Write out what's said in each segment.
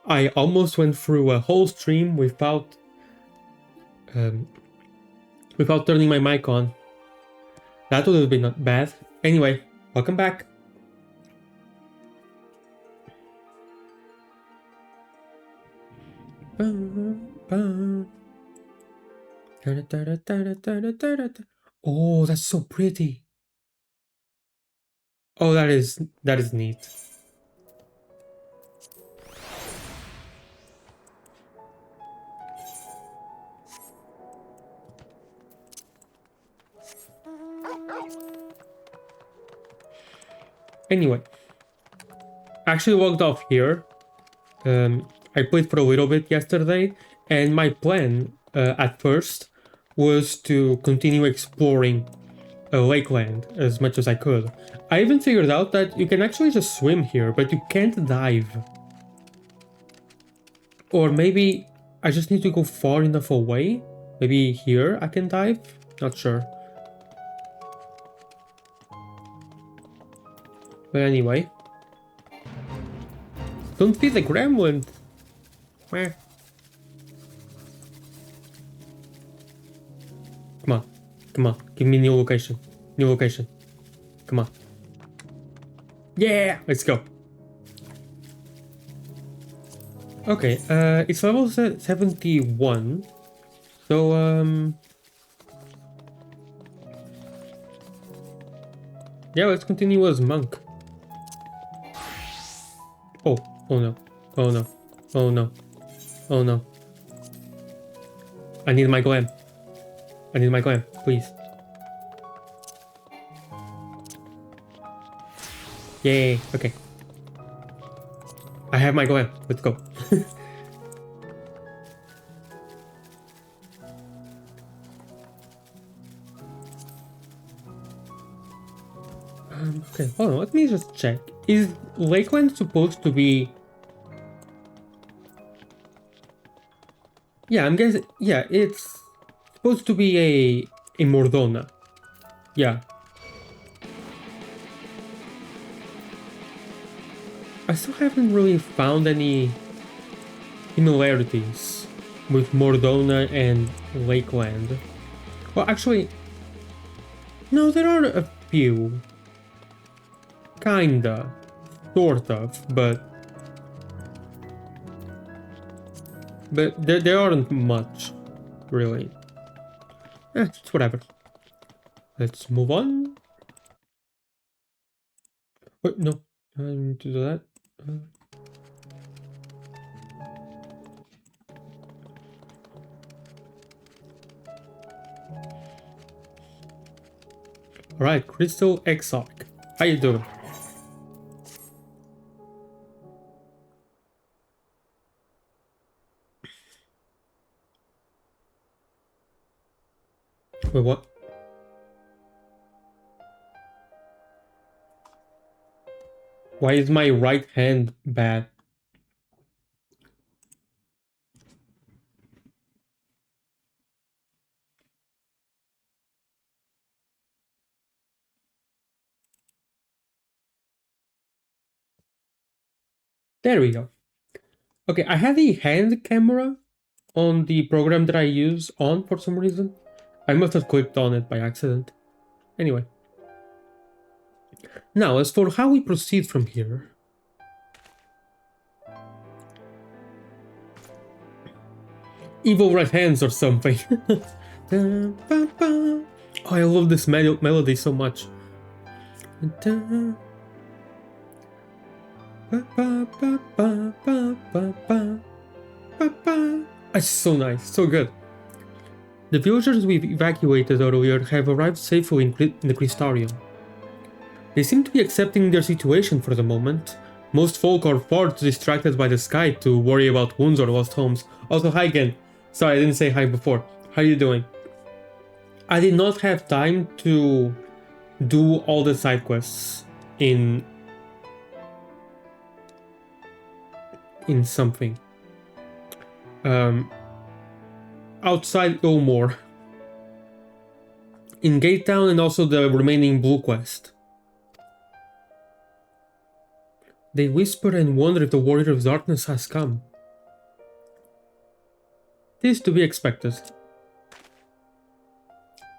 I almost went through a whole stream without turning my mic on. That would have been not bad. Anyway, welcome back. Oh, that's so pretty. Oh, that is neat. Anyway, I actually walked off here. I played for a little bit yesterday, and my plan at first was to continue exploring Lakeland as much as I could. I even figured out that you can actually just swim here, but you can't dive. Or maybe I just need to go far enough away? Maybe here I can dive? Not sure. But anyway. Don't feed the gremlin! Meh. Come on. Come on. Give me new location. New location. Come on. Yeah! Let's go. Okay, it's level 71. So, yeah, let's continue as monk. Oh no. Oh no. Oh no. Oh no. I need my glam. I need my glam, please. Yay, okay. I have my glam. Let's go. Okay, hold on, let me just check. Is Lakeland supposed to be... Yeah, I'm guessing... Yeah, it's supposed to be a Mordona. Yeah. I still haven't really found any similarities with Mordona and Lakeland. Well, actually... No, there are a few. Kinda. Sort of, but there aren't much, really. It's whatever. Let's move on. Oh, no, I need to do that. Alright, Crystal Exarch. How you doing? Wait, what? Why is my right hand bad? There we go. Okay, I have a hand camera on the program that I use on for some reason. I must have clicked on it by accident. Anyway. Now, as for how we proceed from here... Evil right hands or something. Oh, I love this melody so much. It's so nice, so good. The villagers we've evacuated earlier have arrived safely in the Crystarium. They seem to be accepting their situation for the moment. Most folk are far too distracted by the sky to worry about wounds or lost homes. Also, hi again. Sorry, I didn't say hi before. How are you doing? I did not have time to do all the side quests in something. Outside Ilmore. In Gate Town and also the remaining blue quest. They whisper and wonder if the Warrior of Darkness has come. This to be expected.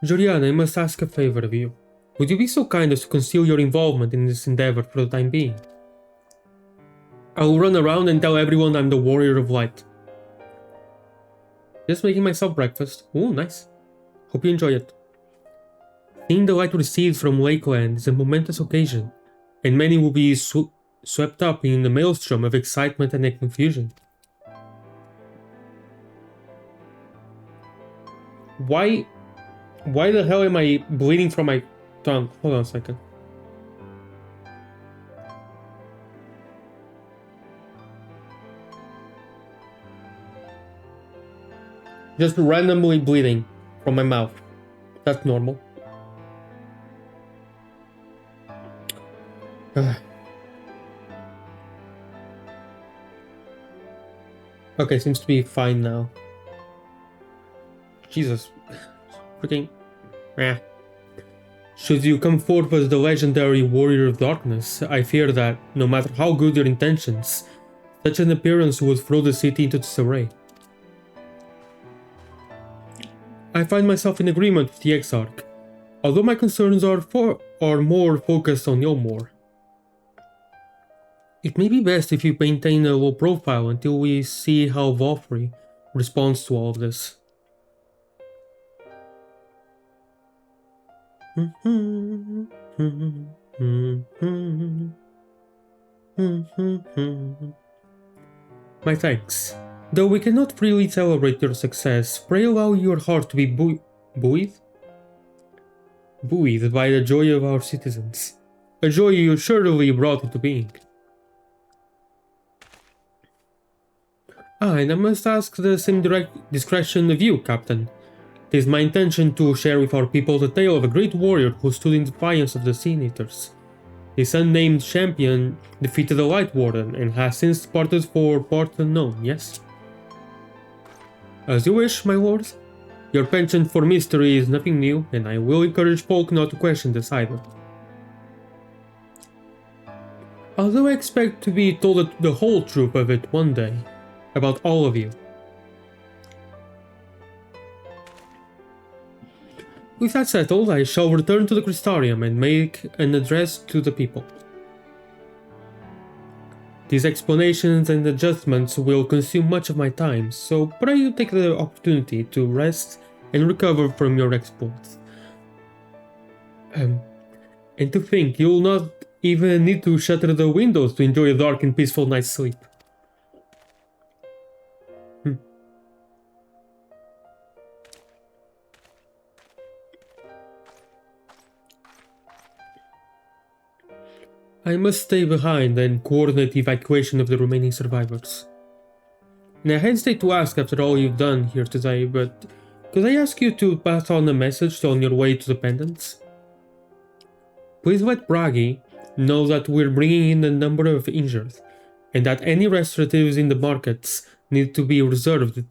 Joriana, I must ask a favor of you. Would you be so kind as to conceal your involvement in this endeavor for the time being? I will run around and tell everyone I'm the Warrior of Light. Just making myself breakfast. Ooh, nice. Hope you enjoy it. Seeing the light recede from Lakeland is a momentous occasion, and many will be swept up in the maelstrom of excitement and confusion. Why the hell am I bleeding from my tongue? Hold on a second. Just randomly bleeding from my mouth. That's normal. Okay, seems to be fine now. Jesus. Freaking... Should you come forth as the legendary Warrior of Darkness, I fear that, no matter how good your intentions, such an appearance would throw the city into disarray. I find myself in agreement with the Exarch, although my concerns are more focused on Yomor. It may be best if you maintain a low profile until we see how Valkyrie responds to all of this. My thanks. Though we cannot freely celebrate your success, pray allow your heart to be buoyed by the joy of our citizens. A joy you surely brought into being. And I must ask the same discretion of you, Captain. It is my intention to share with our people the tale of a great warrior who stood in defiance of the Sin Eaters. His unnamed champion defeated the Light Warden and has since departed for part unknown, yes? As you wish, my lord. Your penchant for mystery is nothing new, and I will encourage folk not to question this either. Although I expect to be told the whole truth of it one day, about all of you. With that settled, I shall return to the Crystarium and make an address to the people. These explanations and adjustments will consume much of my time, so pray you take the opportunity to rest and recover from your exploits. And to think, you'll not even need to shutter the windows to enjoy a dark and peaceful night's sleep. I must stay behind and coordinate the evacuation of the remaining survivors. And I hesitate to ask after all you've done here today, but could I ask you to pass on a message on your way to the pendants? Please let Bragi know that we're bringing in a number of injured, and that any restoratives in the markets need to be reserved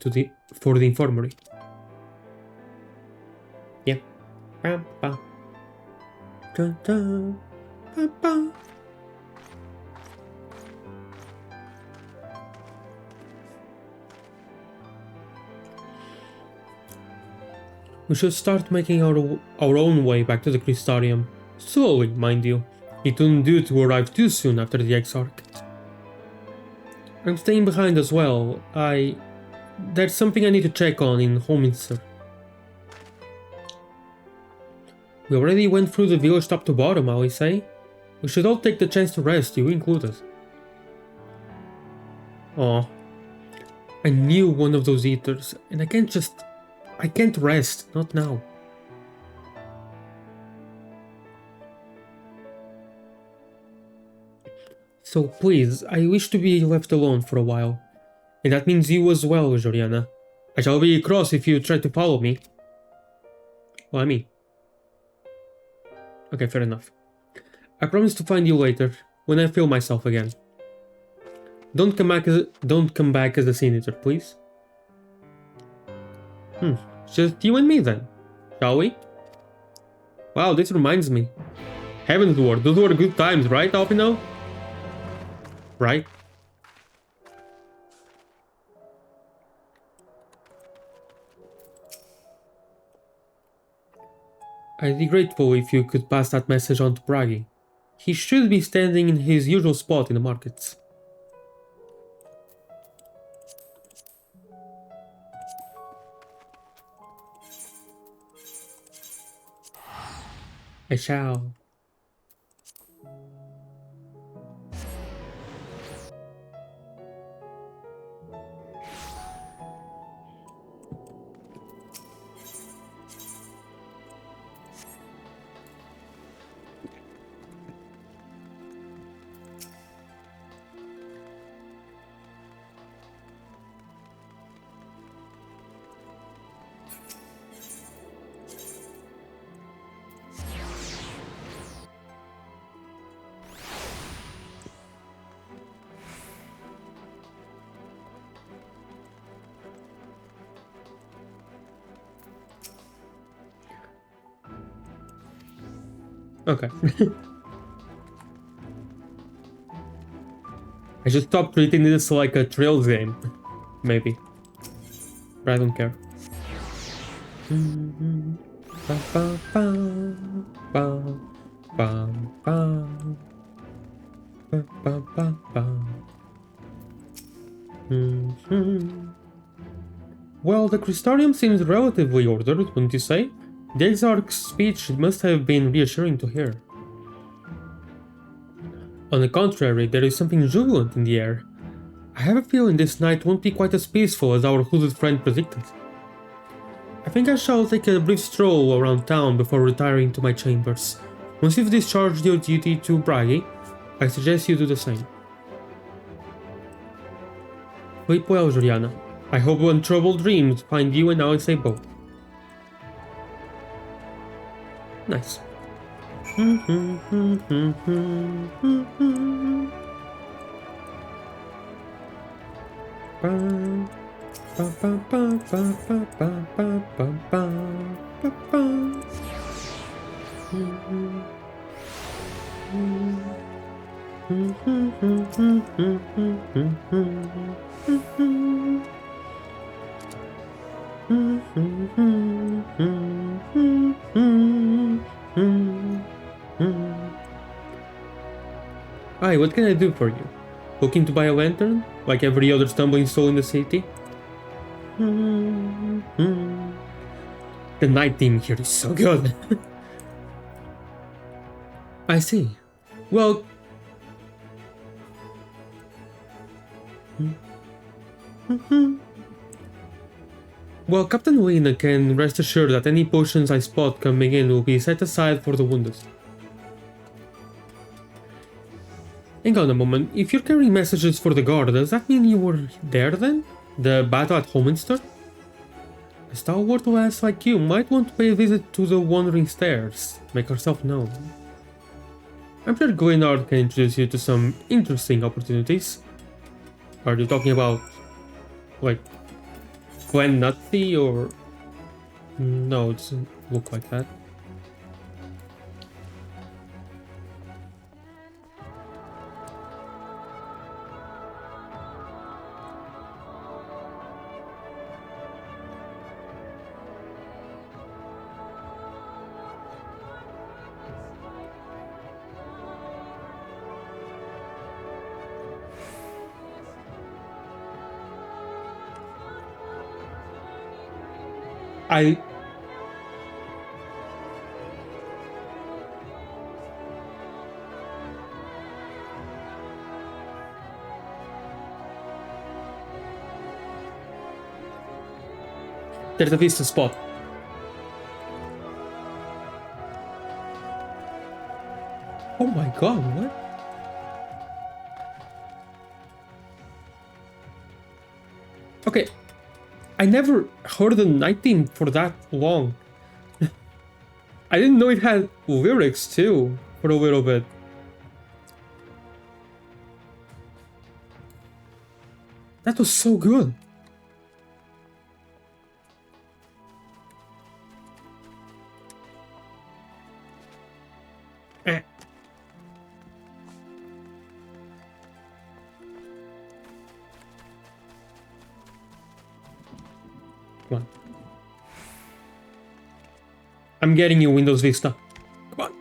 for the infirmary. Yeah. We should start making our own way back to the Crystarium. Slowly, mind you. It wouldn't do to arrive too soon after the Exarch. I'm staying behind as well. There's something I need to check on in Hominster. We already went through the village top to bottom, I say. We should all take the chance to rest, you included. Oh, I knew one of those eaters, and I can't rest, not now. So please, I wish to be left alone for a while. And that means you as well, Joriana. I shall be cross if you try to follow me. Well, I mean... Okay, fair enough. I promise to find you later, when I feel myself again. Don't come back as a Sin Eater, please. Just you and me then, shall we? Wow, this reminds me. Heavensward, those were good times, right, Alpino? Right? I'd be grateful if you could pass that message on to Bragi. He should be standing in his usual spot in the markets. I shall. Okay. I should stop treating this like a trails game. Maybe. But I don't care. Well, the Crystarium seems relatively ordered, wouldn't you say? The Exarch's speech must have been reassuring to hear. On the contrary, there is something jubilant in the air. I have a feeling this night won't be quite as peaceful as our hooded friend predicted. I think I shall take a brief stroll around town before retiring to my chambers. Once you've discharged your duty to Bragi, I suggest you do the same. Sleep well, Juliana. I hope untroubled dreams find you and Alex both. Nice. Hi, what can I do for you? Looking to buy a lantern? Like every other stumbling soul in the city? The night theme here is so good. I see. Well... Well, Captain Lena can rest assured that any potions I spot coming in will be set aside for the wounded. Hang on a moment, if you're carrying messages for the guard, does that mean you were there then? The battle at Holminster? A stalwart lass like you might want to pay a visit to the Wandering Stairs, make herself known. I'm sure Glenard can introduce you to some interesting opportunities. Are you talking about, like, Glen Nutty or... No, it doesn't look like that. There's a vista spot. Oh my god, what? Okay, I never heard a night theme for that long. I didn't know it had lyrics too, for a little bit. That was so good. Come on. I'm getting you, Windows Vista. Come on.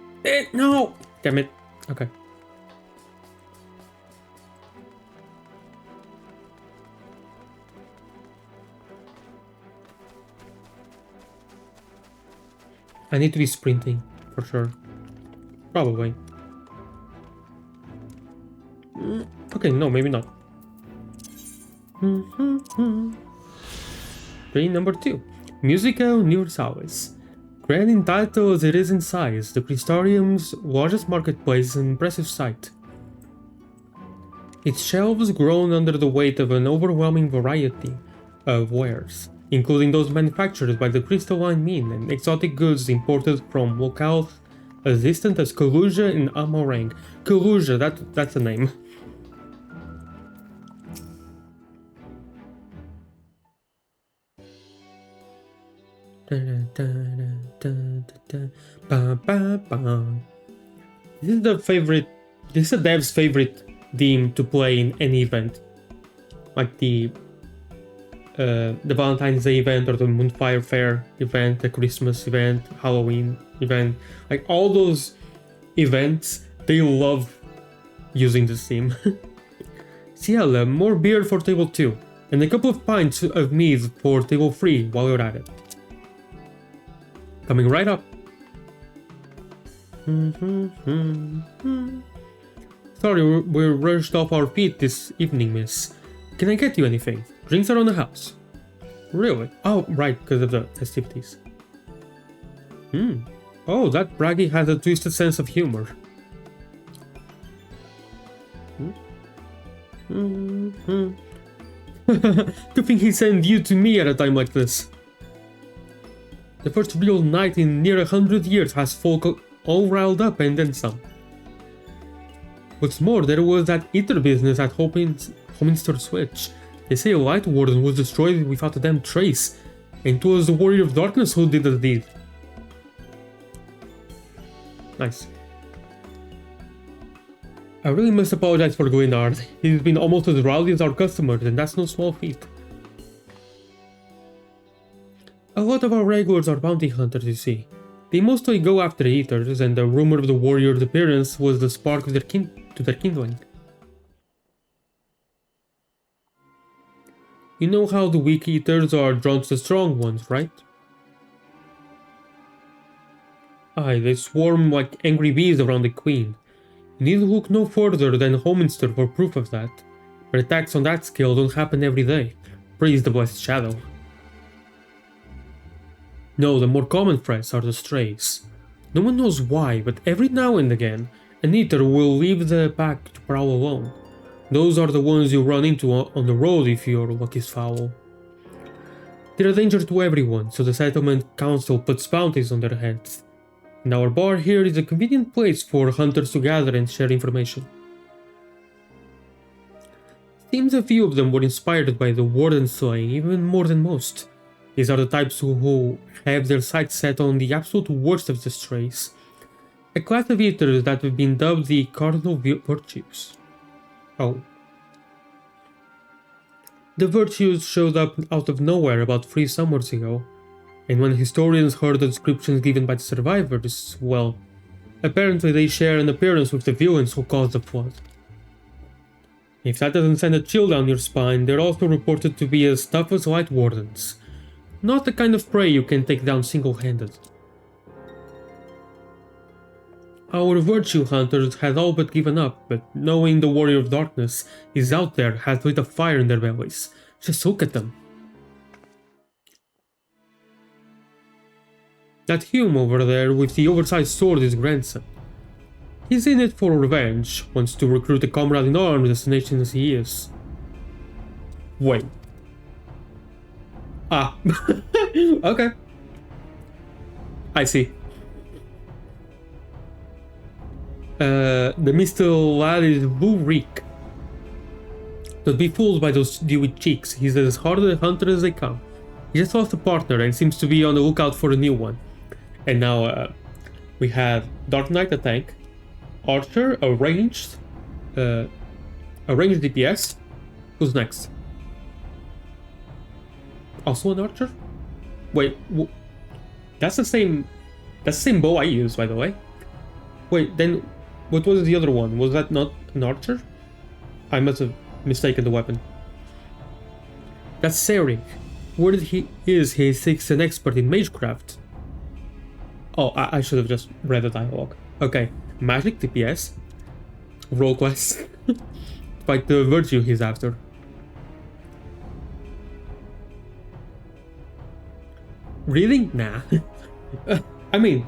No! Damn it. Okay. I need to be sprinting, for sure. Probably. Okay, no, maybe not. Train number 2. Musica Universalis. Grand in title as it is in size, the Crystarium's largest marketplace is an impressive sight. Its shelves groan under the weight of an overwhelming variety of wares, including those manufactured by the crystalline mean and exotic goods imported from locales as distant as Kalusia and Amorang. Kalusia, that's a name. This is the dev's favorite theme to play in any event. Like the Valentine's Day event or the Moonfire Fair event, the Christmas event, Halloween event. Like all those events, they love using this theme. Ciela, more beer for table 2, and a couple of pints of mead for table 3 while you're at it. Coming right up. Sorry, we're rushed off our feet this evening, miss. Can I get you anything? Drinks around the house. Really? Oh, right, because of the festivities. Oh, that Braggy has a twisted sense of humor. Good thing he sent you to me at a time like this. The first real night in near 100 years has folk all riled up and then some. What's more, there was that Ether business at Hominster Switch. They say a Light Warden was destroyed without a damn trace, and it was the Warrior of Darkness who did the deed. Nice. I really must apologize for Glenard. He's been almost as rowdy as our customers, and that's no small feat. A lot of our regulars are bounty hunters, you see. They mostly go after Ethers, and the rumor of the warrior's appearance was the spark of to their kindling. You know how the weak Ethers are drawn to the strong ones, right? Aye, they swarm like angry bees around the Queen. You need to look no further than Hominster for proof of that. But attacks on that scale don't happen every day. Praise the blessed shadow. No, the more common threats are the strays. No one knows why, but every now and again, an Ether will leave the pack to prowl alone. Those are the ones you run into on the road if your luck is foul. They're a danger to everyone, so the settlement council puts bounties on their heads. And our bar here is a convenient place for hunters to gather and share information. Seems a few of them were inspired by the warden slaying, even more than most. These are the types who have their sights set on the absolute worst of the strays. A class of eaters that have been dubbed the cardinal virtues. Oh. The virtues showed up out of nowhere about 3 summers ago, and when historians heard the descriptions given by the survivors, well, apparently they share an appearance with the villains who caused the flood. If that doesn't send a chill down your spine, they're also reported to be as tough as Light Wardens. Not the kind of prey you can take down single-handed. Our virtue hunters had all but given up, but knowing the Warrior of Darkness is out there has lit a fire in their bellies. Just look at them. That Hume over there with the oversized sword is grandson. He's in it for revenge, wants to recruit a comrade in arms as nation as he is. Wait. Ah. Okay. I see. The Mr. lad is Burik. Don't be fooled by those dewy cheeks, he's as hard a hunter as they come. He just lost a partner and seems to be on the lookout for a new one. And now we have Dark Knight, a tank, Archer, a ranged DPS. Who's next? Also an Archer? Wait, that's the same That's the same bow I use, by the way. Wait, then what was the other one? Was that not an archer? I must have mistaken the weapon. That's Saric. Where he is, he seeks an expert in magecraft. Oh, I should have just read the dialogue. Okay, magic DPS. Role quest. Fight the virtue he's after. Really? Nah. I mean,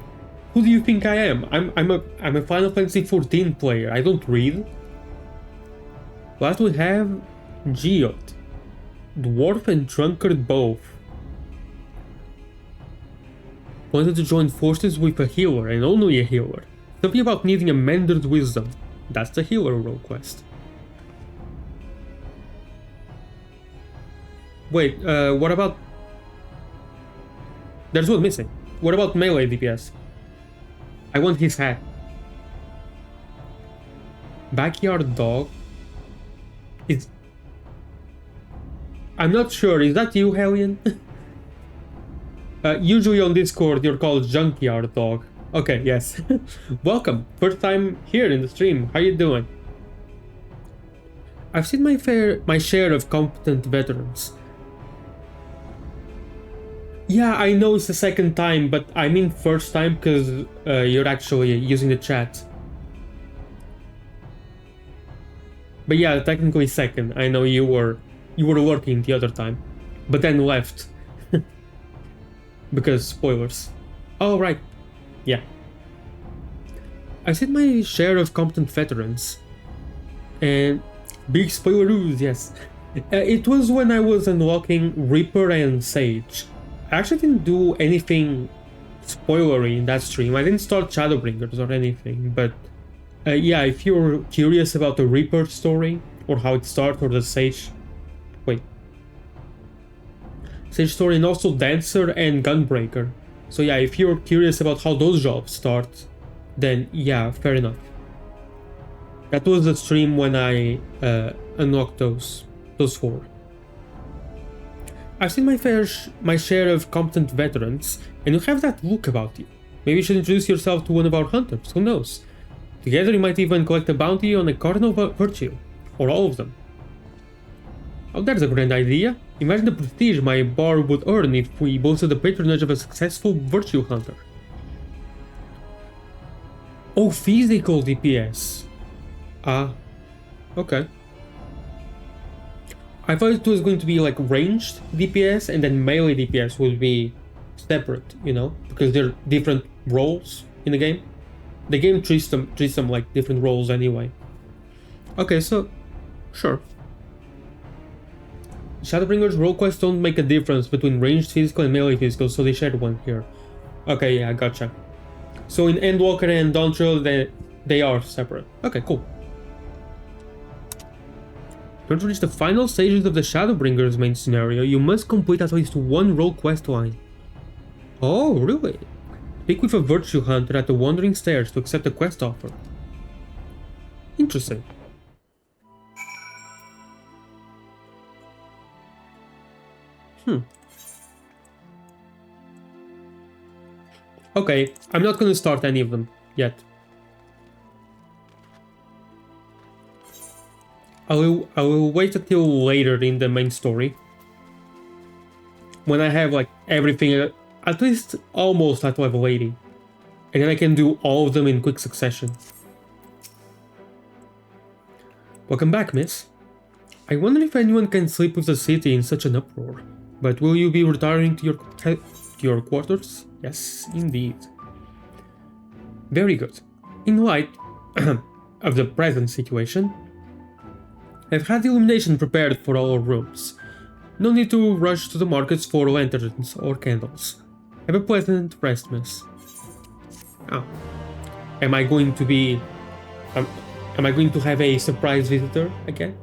who do you think I am? I'm a Final Fantasy XIV player. I don't read. Last we have Geode. Dwarf and Drunkard both. Wanted to join forces with a healer, and only a healer. Something about needing a mentor's wisdom. That's the healer role quest. Wait, what about... There's one missing. What about melee DPS? I want his hat. Backyard dog. Is... I'm not sure, is that you, Hellion? Usually on Discord you're called Junkyard Dog. Okay, yes. Welcome. First time here in the stream. How you doing? I've seen my share of competent veterans. Yeah, I know it's the second time, but I mean first time because you're actually using the chat. But yeah, technically second. I know you were working the other time, but then left. Because spoilers. Oh, right. Yeah. I've seen my share of competent veterans. And big spoilers, yes. It was when I was unlocking Reaper and Sage. I actually didn't do anything spoilery in that stream. I didn't start Shadowbringers or anything, but yeah, if you're curious about the Reaper story, or how it started, or the Sage... Wait. Sage story, and also Dancer and Gunbreaker. So yeah, if you're curious about how those jobs start, then yeah, fair enough. That was the stream when I unlocked those four. I've seen my share of competent veterans, and you have that look about you. Maybe you should introduce yourself to one of our hunters, who knows? Together you might even collect a bounty on a cardinal virtue, or all of them. Oh, that's a grand idea. Imagine the prestige my bar would earn if we boasted the patronage of a successful virtue hunter. Oh, physical DPS. Ah, okay. I thought it was going to be like ranged DPS and then melee DPS would be separate, you know, because they're different roles in the game. The game treats them like different roles anyway. Okay, so sure. Shadowbringers role quests don't make a difference between ranged physical and melee physical, so they shared one here. Okay, yeah, gotcha. So in Endwalker and Dawntrail, they are separate. Okay, cool. To reach the final stages of the Shadowbringers main scenario, you must complete at least one role quest line. Oh, really? Speak with a virtue hunter at the Wandering Stairs to accept a quest offer. Interesting. Okay, I'm not gonna start any of them yet. I will wait until later in the main story. When I have like everything at least almost at level 80. And then I can do all of them in quick succession. Welcome back, miss. I wonder if anyone can sleep with the city in such an uproar. But will you be retiring to your quarters? Yes, indeed. Very good. In light of the present situation, I've had illumination prepared for all rooms. No need to rush to the markets for lanterns or candles. Have a pleasant rest, miss. Oh. Am I going to have a surprise visitor again?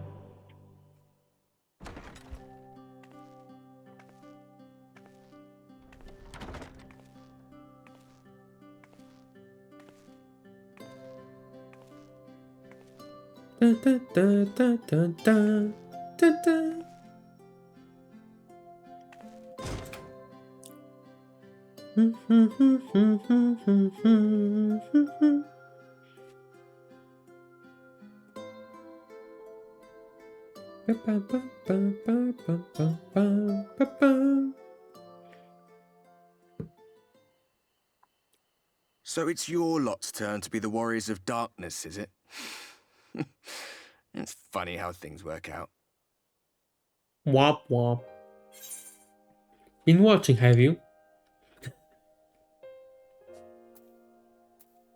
Da, da, da, da, da, da, da, da. So it's your lot's turn to be the Warriors of Darkness, is it? It's funny how things work out. Womp womp. Been watching, have you?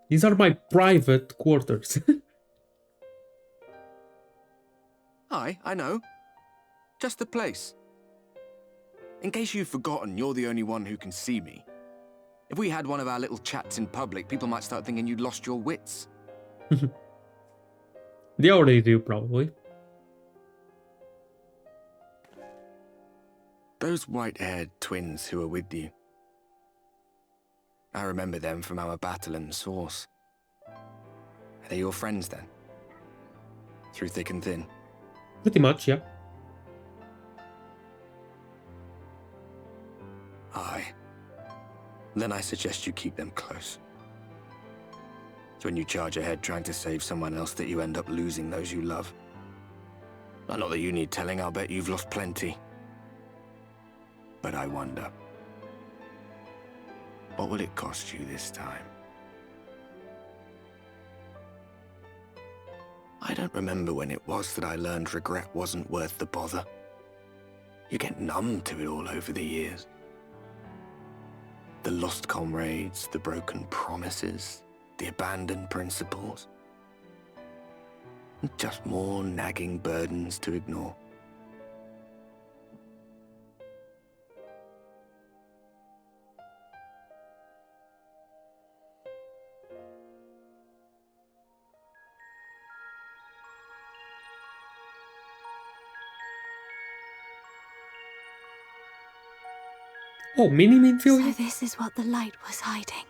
These are my private quarters. Aye, I know. Just the place. In case you've forgotten, you're the only one who can see me. If we had one of our little chats in public, people might start thinking you'd lost your wits. They already do, probably. Those white-haired twins who are with you. I remember them from our battle in the Source. Are they your friends, then? Through thick and thin? Pretty much, yeah. Aye. Then I suggest you keep them close. It's when you charge ahead trying to save someone else that you end up losing those you love. Not that you need telling, I'll bet you've lost plenty. But I wonder, what will it cost you this time? I don't remember when it was that I learned regret wasn't worth the bother. You get numb to it all over the years. The lost comrades, the broken promises, the abandoned principles. Just more nagging burdens to ignore. Oh, Mininfilia? So this is what the light was hiding.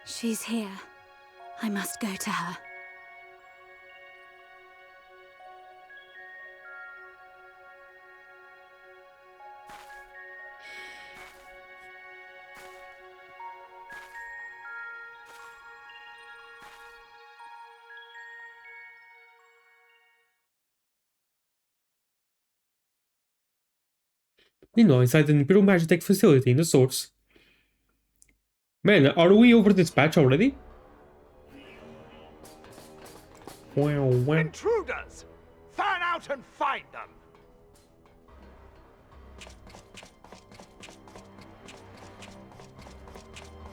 She's here. I must go to her. Meanwhile, inside the Imperial Magitech facility in the Source. Man, are we over this patch already? Wow, wow. Intruders! Fan out and find them!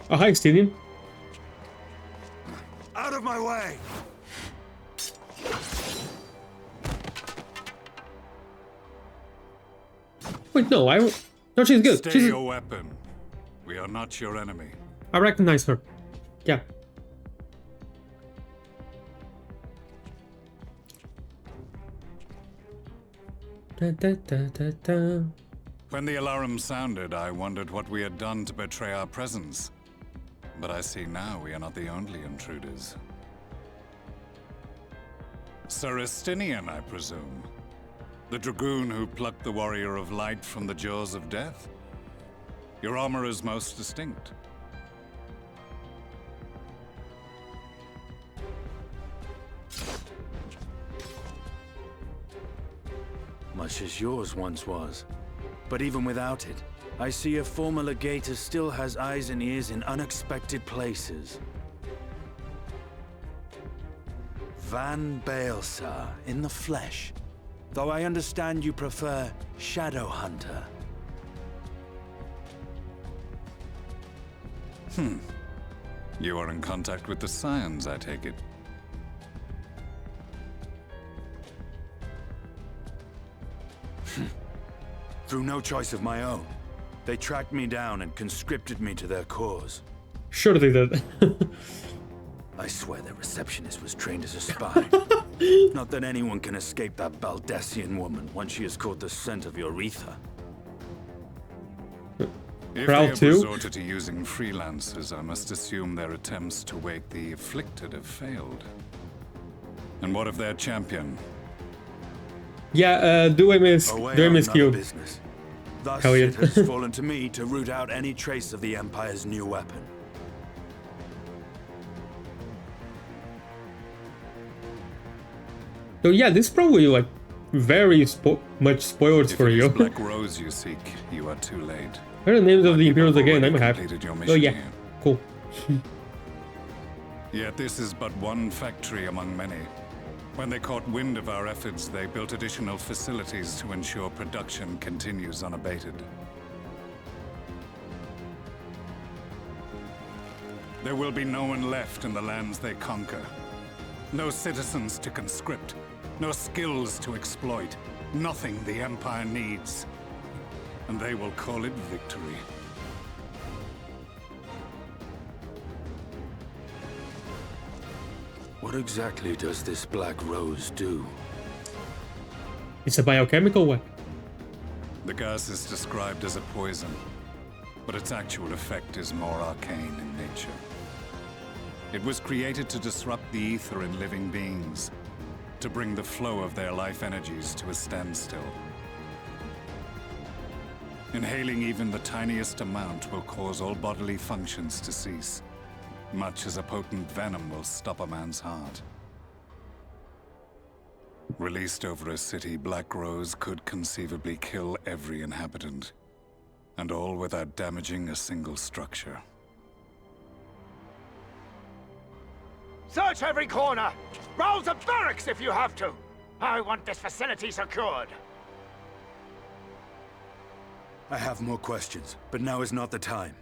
Oh, hi, Stadium. Out of my way! Wait, no, no, she's good. Stay your weapon. We are not your enemy. I recognize her. Yeah. Da, da, da, da, da. When the alarm sounded, I wondered what we had done to betray our presence. But I see now we are not the only intruders. Sir Estinian, I presume. The dragoon who plucked the Warrior of Light from the jaws of death? Your armor is most distinct. Much as yours once was. But even without it, I see a former legator still has eyes and ears in unexpected places. Van Baelsar, in the flesh. Though I understand you prefer Shadow Hunter. You are in contact with the Scions, I take it. Through no choice of my own. They tracked me down and conscripted me to their cause. Sure they did. I swear their receptionist was trained as a spy. Not that anyone can escape that Baldessian woman once she has caught the scent of your ether. If Proud they have too? resorted to using freelancers, I must assume their attempts to wake the afflicted have failed. And what of their champion? Yeah, do I miss you? Business. Thus, Hell yeah. it has fallen to me to root out any trace of the Empire's new weapon. So yeah, this is probably like very much spoilers If for it is you. Black Rose you seek, you are too late. What are the names of My the people Imperials have again? already I'm happy. completed your Oh mission yeah, here. cool. Yet this is but one factory among many. When they caught wind of our efforts, they built additional facilities to ensure production continues unabated. There will be no one left in the lands they conquer. No citizens to conscript. No skills to exploit. Nothing the Empire needs. And they will call it victory. What exactly does this Black Rose do? It's a biochemical weapon. The gas is described as a poison, but its actual effect is more arcane in nature. It was created to disrupt the ether in living beings, to bring the flow of their life energies to a standstill. Inhaling even the tiniest amount will cause all bodily functions to cease, much as a potent venom will stop a man's heart. Released over a city, Black Rose could conceivably kill every inhabitant, and all without damaging a single structure. Search every corner! Rouse the barracks if you have to! I want this facility secured! I have more questions, but now is not the time.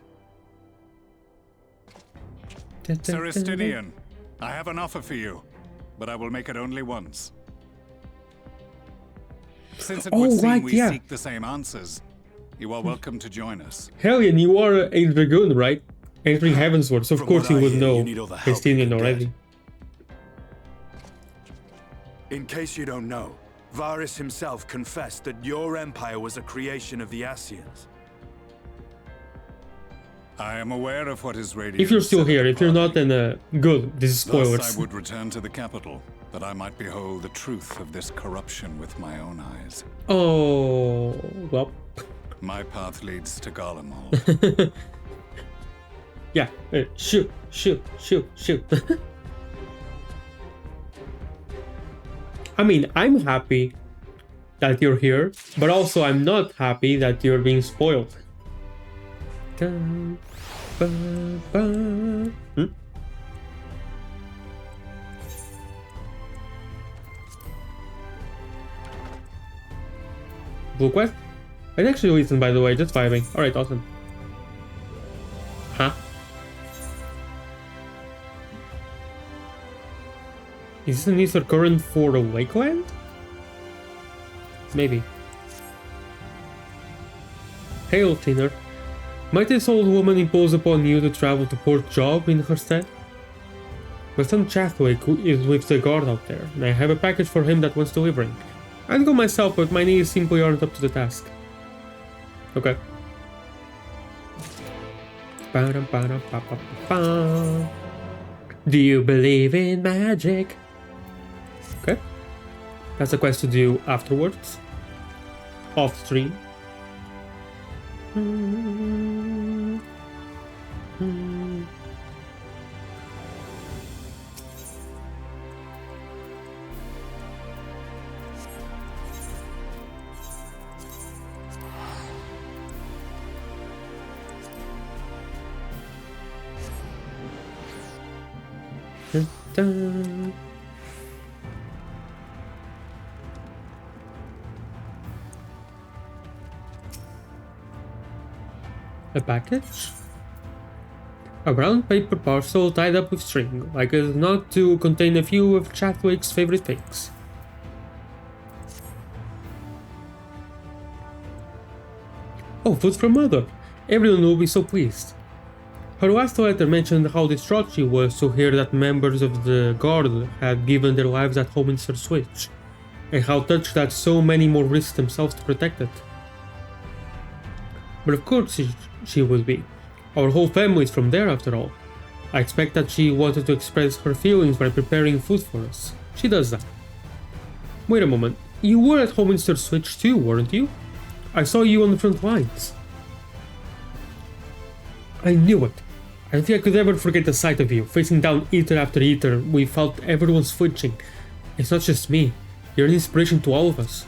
Sir Estinian, I have an offer for you, but I will make it only once. Since it would seem we seek the same answers, you are welcome to join us. Hellion, you are a dragoon, right? Entering Heavensward, so of From course what you I would hear, know you need all the help you Estinian can already. get. In case you don't know, Varys himself confessed that your empire was a creation of the Ascians. I am aware of what is radiant. If you're still here, if you're not, then good. This is spoilers. Thus I would return to the capital, that I might behold the truth of this corruption with my own eyes. Oh, well. My path leads to Garlemald. Yeah, shoot. I mean, I'm happy that you're here, but also I'm not happy that you're being spoiled. Blue quest? I actually listen, by the way, just vibing. Alright, awesome. Huh? Is this an Easter current for the Lakeland? Maybe. Hail, Tinner. Might this old woman impose upon you to travel to Port Job in her stead? My son Chathwick is with the guard out there, and I have a package for him that wants delivering. I'd go myself, but my knees simply aren't up to the task. Okay. Do you believe in magic? Okay. That's a quest to do afterwards. Off stream. Dun, dun. A package? A brown paper parcel tied up with string, like a note to contain a few of Chathwick's favorite things. Oh, food from Mother! Everyone will be so pleased. Her last letter mentioned how distraught she was to hear that members of the Guard had given their lives at Holminster Switch, and how touched that so many more risked themselves to protect it. But of course she would be. Our whole family is from there after all. I expect that she wanted to express her feelings by preparing food for us. She does that. Wait a moment. You were at Homminster Switch too, weren't you? I saw you on the front lines. I knew it. I don't think I could ever forget the sight of you, facing down eater after eater. We felt everyone switching. It's not just me. You're an inspiration to all of us.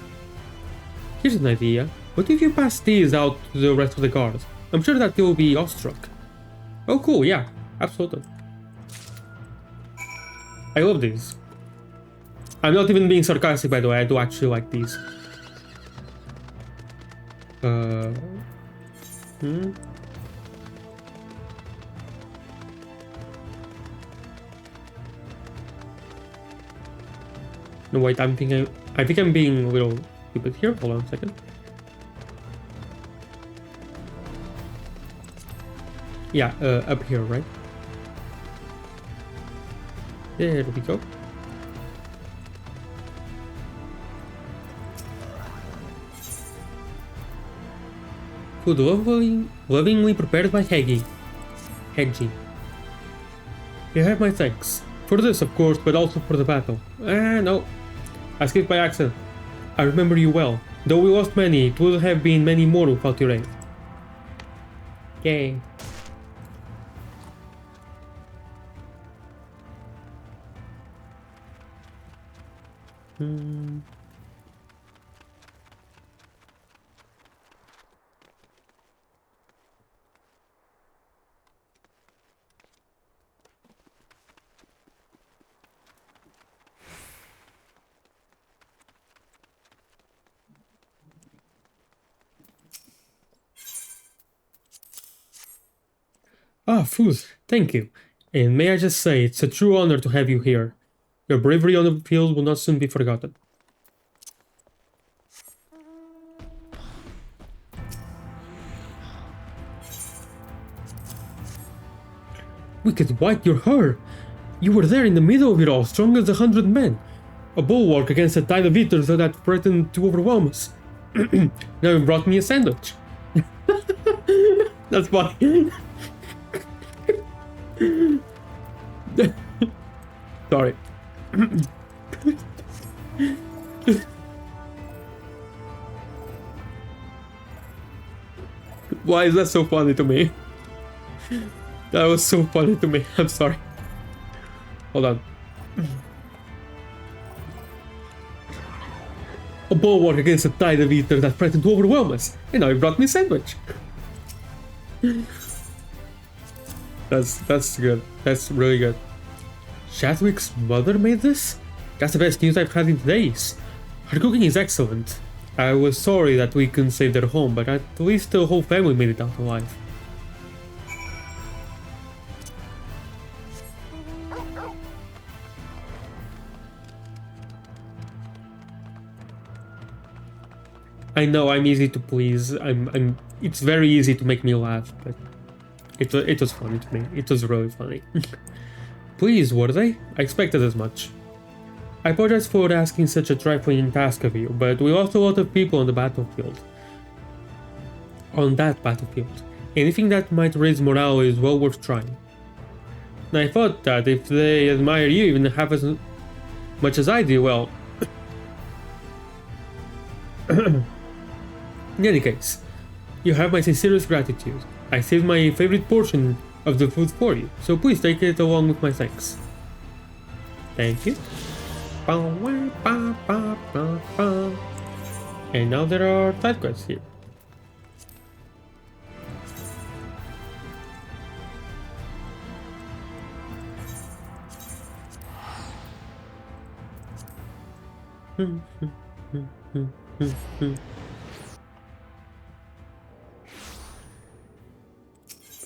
Here's an idea. What if you pass these out to the rest of the guard? I'm sure that they will be awestruck. Oh cool, yeah, absolutely. I love these. I'm not even being sarcastic, by the way, I do actually like these. No, wait, I think I'm being a little stupid here. Hold on a second. Yeah, up here, right? There we go. Food lovingly prepared by Heggy. You have my thanks. For this, of course, but also for the battle. No. I skipped by accident. I remember you well. Though we lost many, it would have been many more without your aid. Yay. Ah, Fuz, thank you. And may I just say, it's a true honor to have you here. Your bravery on the field will not soon be forgotten. Wicked White, you're her! You were there in the middle of it all, strong as 100 men. A bulwark against a tide of eaters that threatened to overwhelm us. Now you brought me a sandwich. That's funny. Sorry. Why is that so funny to me? That was so funny to me. I'm sorry. Hold on. A bulwark against a tide of eaters that threatened to overwhelm us. And now you brought me a sandwich. That's good. That's really good. Chadwick's mother made this? That's the best news I've had in days. Her cooking is excellent. I was sorry that we couldn't save their home, but at least the whole family made it out alive. I know I'm easy to please. It's very easy to make me laugh, but it was funny to me. It was really funny. Please, were they? I expected as much. I apologize for asking such a trifling task of you, but we lost a lot of people on the battlefield. On that battlefield. Anything that might raise morale is well worth trying. And I thought that if they admire you even half as much as I do, well... In any case, you have my sincerest gratitude. I saved my favorite portion of the food for you, so please take it along with my thanks. Thank you. And now there are side quests here.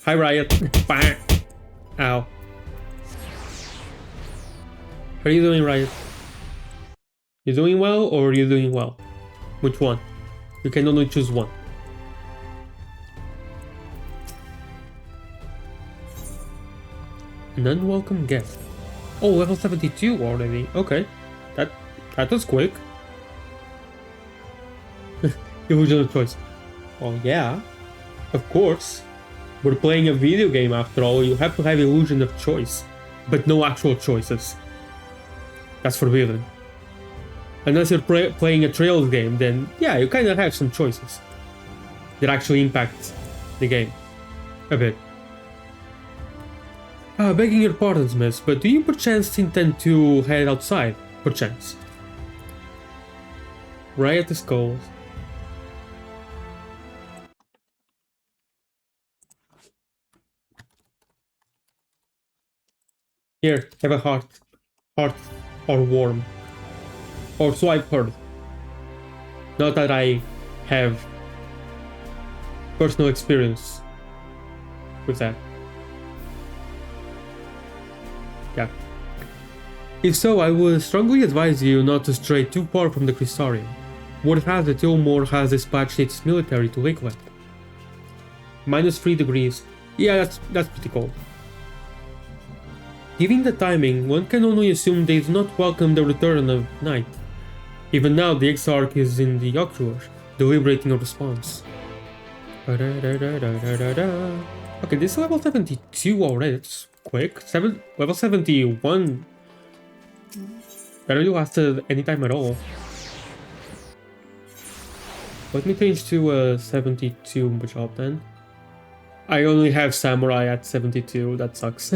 Hi, Riot. Ow. How are you doing, Riot? You doing well or are you doing well? Which one? You can only choose one. An unwelcome guest. Oh, level 72 already. Okay. That was quick. Illusion of choice. Oh yeah. Of course. We're playing a video game after all, you have to have illusion of choice. But no actual choices. That's forbidden. Unless you're playing a Trails game, then yeah, you kind of have some choices that actually impact the game a bit. Begging your pardons, miss, but do you perchance intend to head outside? Perchance. Right at the skulls. Here, have a heart. Heart or worm. Or so I've heard. Not that I have personal experience with that. Yeah. If so, I would strongly advise you not to stray too far from the Crystarium. Word has it Ilmore has dispatched its military to Lakeland. -3 degrees. Yeah, that's pretty cold. Given the timing, one can only assume they do not welcome the return of night. Even now, the Exarch is in the Ocruar, deliberating a response. Okay, this is level 72 already, it's quick. Level 71 barely lasted any time at all. Let me change to 72 job then. I only have Samurai at 72, that sucks.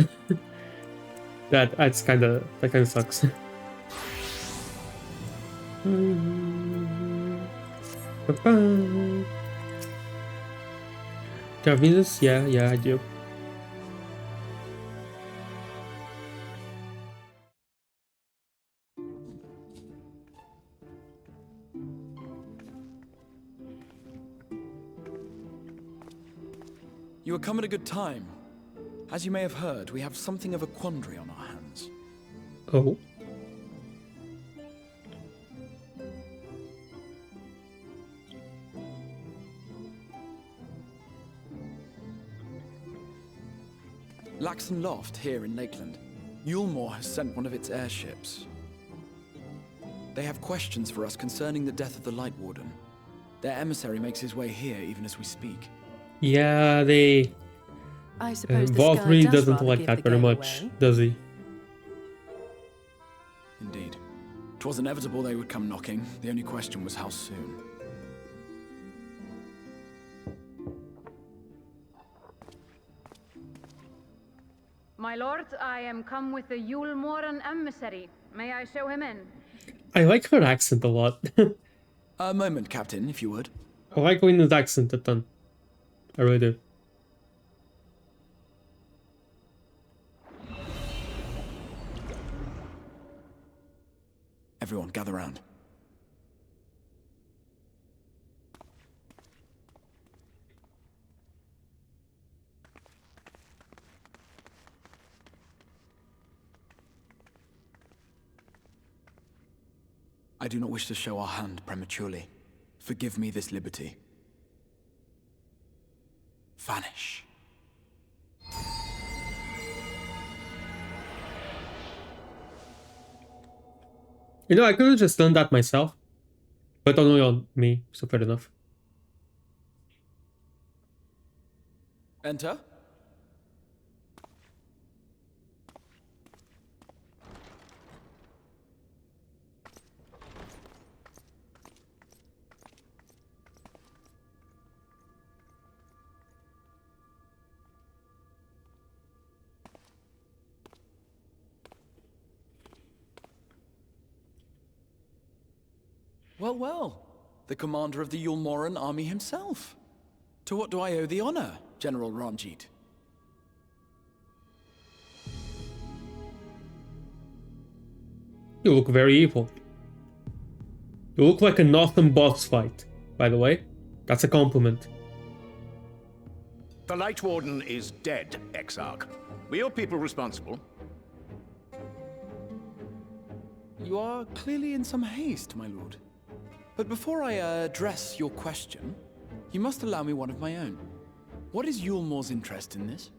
that kinda sucks. Venus? Yeah, I do. You have come at a good time. As you may have heard, we have something of a quandary on our hands. Oh. Laxon Loft, here in Lakeland. Yulmore has sent one of its airships. They have questions for us concerning the death of the Light Warden. Their emissary makes his way here even as we speak. Yeah, they... I suppose Valkyrie doesn't like that very much, does he? Indeed. 'Twas inevitable they would come knocking. The only question was how soon. My lord, I am come with the Yulmoran emissary. May I show him in? I like her accent a lot. A moment, Captain, if you would. I like Winnie's accent a ton. I really do. Everyone, gather round. I do not wish to show our hand prematurely. Forgive me this liberty. Vanish. You know, I could have just done that myself. But only on me, so fair enough. Enter. Well, well. The commander of the Yulmoran army himself. To what do I owe the honor, General Ranjit? You look very evil. You look like an awesome boss fight, by the way. That's a compliment. The Light Warden is dead, Exarch. Were your people responsible? You are clearly in some haste, my lord. But before I address your question, you must allow me one of my own. What is Yulmore's interest in this?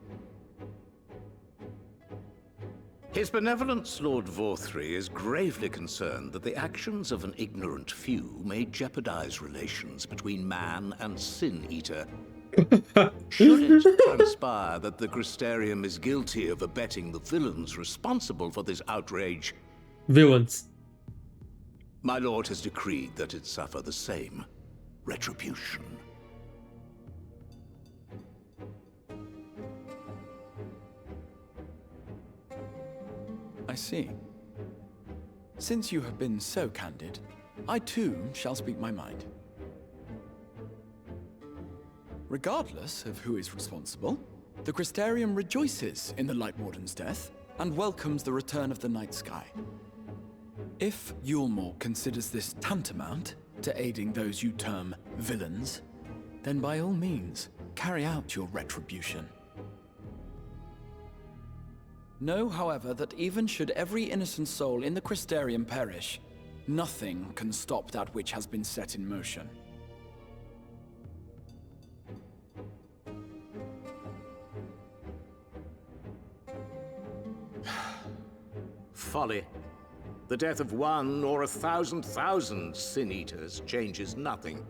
His Benevolence, Lord Vorthry, is gravely concerned that the actions of an ignorant few may jeopardize relations between man and Sin Eater. Should it transpire that the Crystarium is guilty of abetting the villains responsible for this outrage, Villains. My lord has decreed that it suffer the same retribution. I see. Since you have been so candid, I too shall speak my mind. Regardless of who is responsible, the Crystarium rejoices in the Light Warden's death and welcomes the return of the night sky. If Yulmore considers this tantamount to aiding those you term villains, then by all means, carry out your retribution. Know, however, that even should every innocent soul in the Crystarium perish, nothing can stop that which has been set in motion. Folly. The death of one or 1,000,000 Sin-Eaters changes nothing.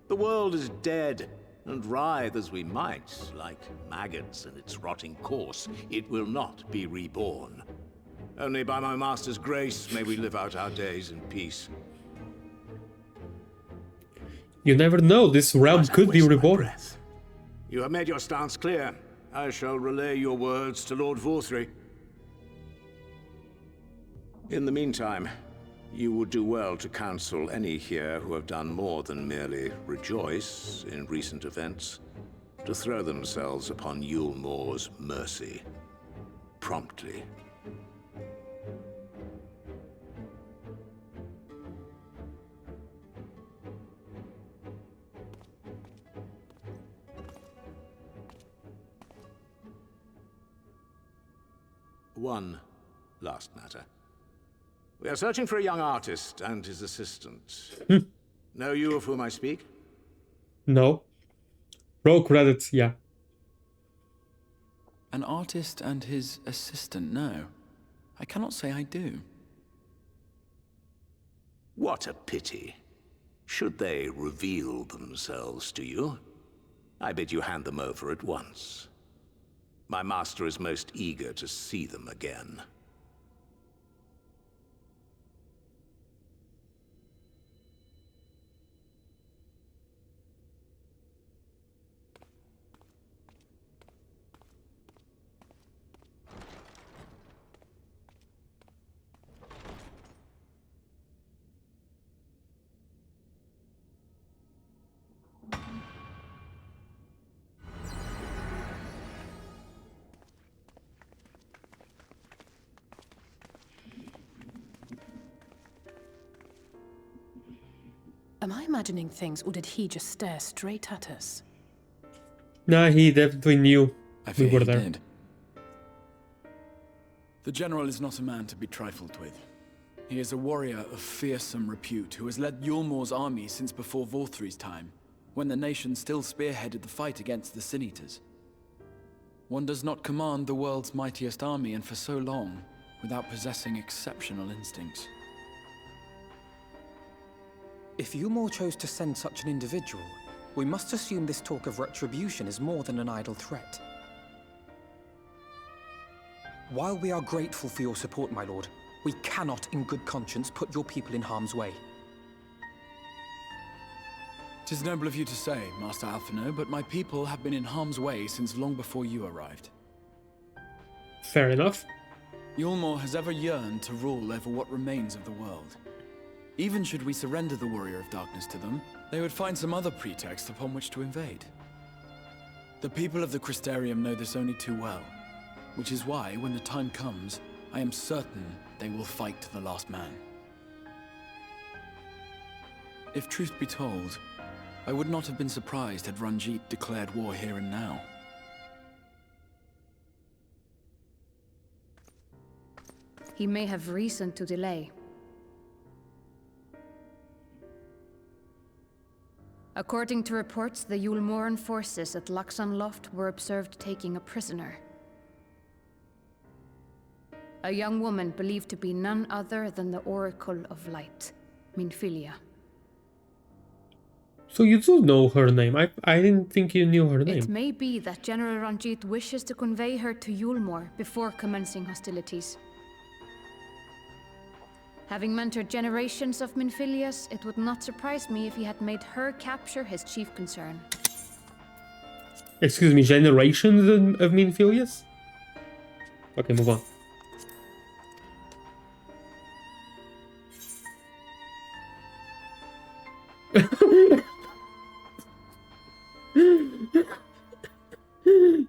The world is dead, and writhe as we might, like maggots in its rotting course, it will not be reborn. Only by my master's grace may we live out our days in peace. You never know, this realm could be reborn. You have made your stance clear. I shall relay your words to Lord Vorthry. In the meantime, you would do well to counsel any here who have done more than merely rejoice in recent events, to throw themselves upon Yulmore's mercy, promptly. One last matter. We are searching for a young artist and his assistant. Know you of whom I speak? No. Roll credits, yeah. An artist and his assistant, no. I cannot say I do. What a pity. Should they reveal themselves to you, I bid you hand them over at once. My master is most eager to see them again. Am I imagining things, or did he just stare straight at us? Nah, he definitely knew we were there. Did. The General is not a man to be trifled with. He is a warrior of fearsome repute who has led Yulmore's army since before Vorthry's time, when the nation still spearheaded the fight against the Sin-Eaters. One does not command the world's mightiest army, and for so long, without possessing exceptional instincts. If Yulmore chose to send such an individual, we must assume this talk of retribution is more than an idle threat. While we are grateful for your support, my lord, we cannot in good conscience put your people in harm's way. 'Tis noble of you to say, Master Alphino, but my people have been in harm's way since long before you arrived. Fair enough. Yulmore has ever yearned to rule over what remains of the world. Even should we surrender the Warrior of Darkness to them, they would find some other pretext upon which to invade. The people of the Crystarium know this only too well, which is why, when the time comes, I am certain they will fight to the last man. If truth be told, I would not have been surprised had Ranjit declared war here and now. He may have reason to delay. According to reports, the Yulmoran forces at Laxan Loft were observed taking a prisoner. A young woman believed to be none other than the Oracle of Light, Mininfilia. So you do know her name. I didn't think you knew her name. It may be that General Ranjit wishes to convey her to Yulmore before commencing hostilities. Having mentored generations of Minfilias, it would not surprise me if he had made her capture his chief concern. Excuse me, generations of Minfilias? Okay, move on.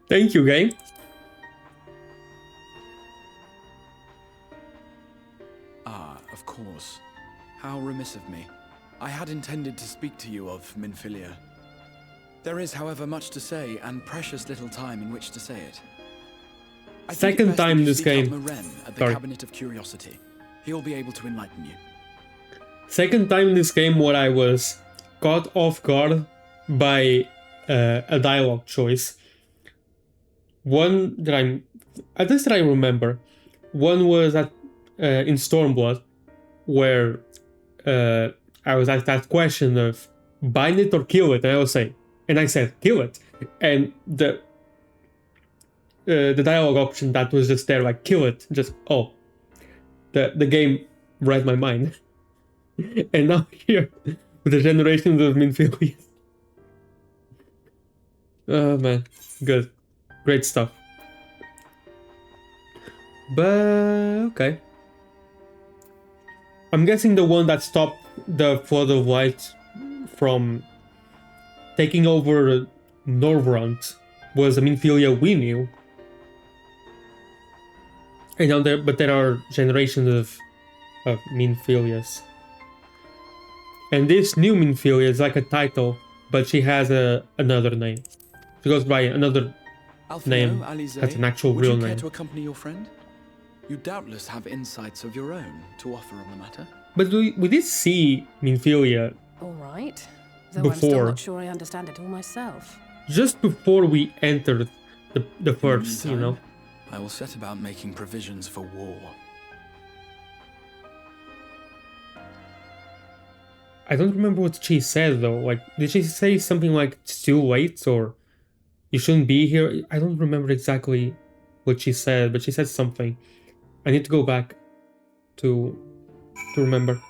Thank you, game. Ah, of course. How remiss of me. I had intended to speak to you of Minfilia. There is, however, much to say, and precious little time in which to say it. I think Second it best time that you this seek out game. Maren at the Sorry. Cabinet of Curiosity. He'll be able to enlighten you. Second time in this game where I was caught off guard by a dialogue choice. One that at least that I remember. One was in Stormblood, where I was asked that question of bind it or kill it, and I said kill it, and the dialogue option that was just there, like kill it, just the game read my mind. And now here with the generations of Minfilia. Oh man, good, great stuff. But okay, I'm guessing the one that stopped the Flood of Light from taking over Norvrant was a Minfilia we knew. And now there are generations of Minfilias. And this new Minfilia is like a title, but she has another name. She goes by another name. That's an actual real Would you care name. to accompany your friend? You doubtless have insights of your own to offer on the matter. But we did see Minfilia All right. Though I'm still before, not sure I understand it all myself. just before we entered the first, you know. I will set about making provisions for war. I don't remember what she said though. Like, did she say something like it's too late or you shouldn't be here? I don't remember exactly what she said, but she said something. I need to go back to remember.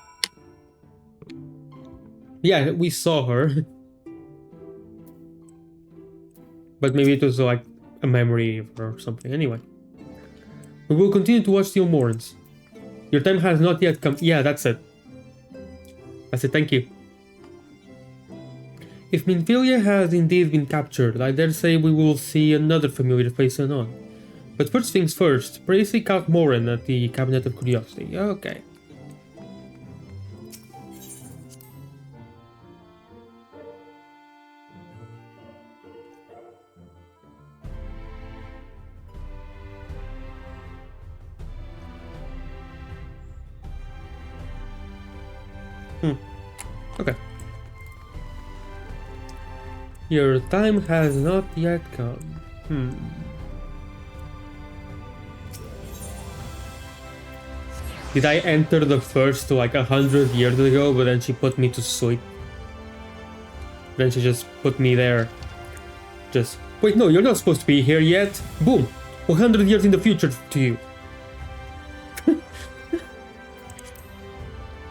Yeah, we saw her. But maybe it was like a memory of her or something. Anyway. We will continue to watch the Omorans. Your time has not yet come. Yeah, that's it. That's it, thank you. If Minfilia has indeed been captured, I dare say we will see another familiar face anon. But first things first, pray seek out Morin at the Cabinet of Curiosity. Okay. Okay. Your time has not yet come. Did I enter the first like 100 years ago, but then she put me to sleep? Then she just put me there. Just, wait, no, you're not supposed to be here yet. Boom! 100 years in the future to you.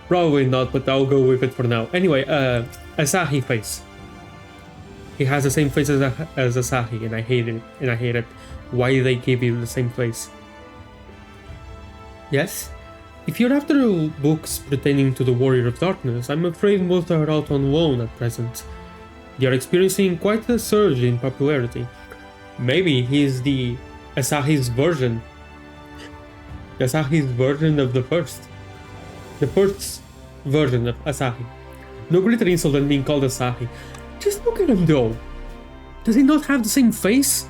Probably not, but I'll go with it for now. Anyway, Asahi face. He has the same face as Asahi, and I hate it. Why did they give you the same face? Yes? If you're after books pertaining to the Warrior of Darkness, I'm afraid most are out on loan at present. They are experiencing quite a surge in popularity. Maybe he's the Asahi's version. Asahi's version of the first. The first version of Asahi. No greater insult than being called Asahi. Just look at him though. Does he not have the same face?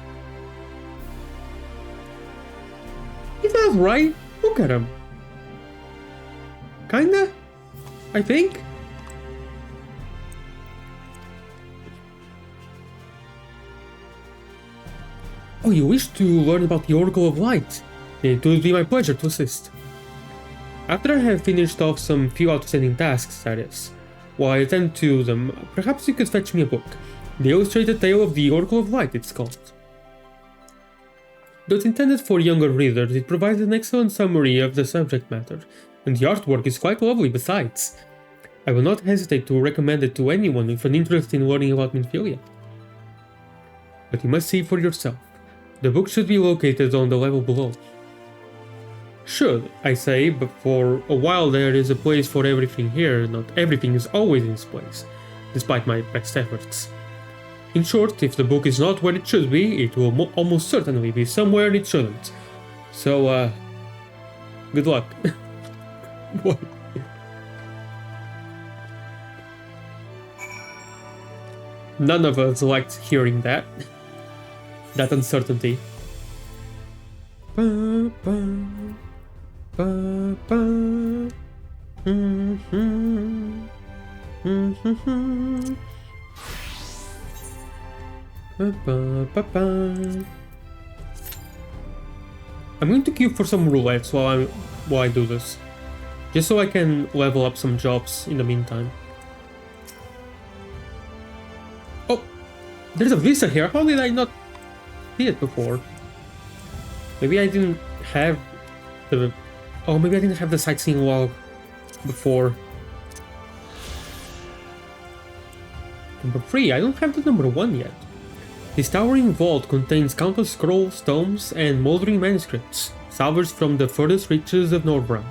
He does, right? Look at him. Kinda? I think? Oh, you wish to learn about the Oracle of Light? It would be my pleasure to assist. After I have finished off some few outstanding tasks, that is, while I attend to them, perhaps you could fetch me a book. The Illustrated Tale of the Oracle of Light, it's called. Though it's intended for younger readers, it provides an excellent summary of the subject matter, and the artwork is quite lovely besides. I will not hesitate to recommend it to anyone with an interest in learning about Mininfilia. But you must see for yourself. The book should be located on the level below. Should, I say, but for a while there is a place for everything here, not everything is always in its place, despite my best efforts. In short, if the book is not where it should be, it will almost certainly be somewhere it shouldn't. So, good luck. What? None of us liked hearing that. That uncertainty. Ba, ba, ba, ba. Ba, ba, ba, ba. I'm going to queue for some roulettes while I do this, just so I can level up some jobs in the meantime. Oh, there's a visa here. How did I not see it before? Maybe I didn't have the... Oh, maybe I didn't have the sightseeing log before. Number 3. I don't have the number 1 yet. This towering vault contains countless scrolls, tomes, and moldering manuscripts, salvaged from the furthest reaches of Norbrand.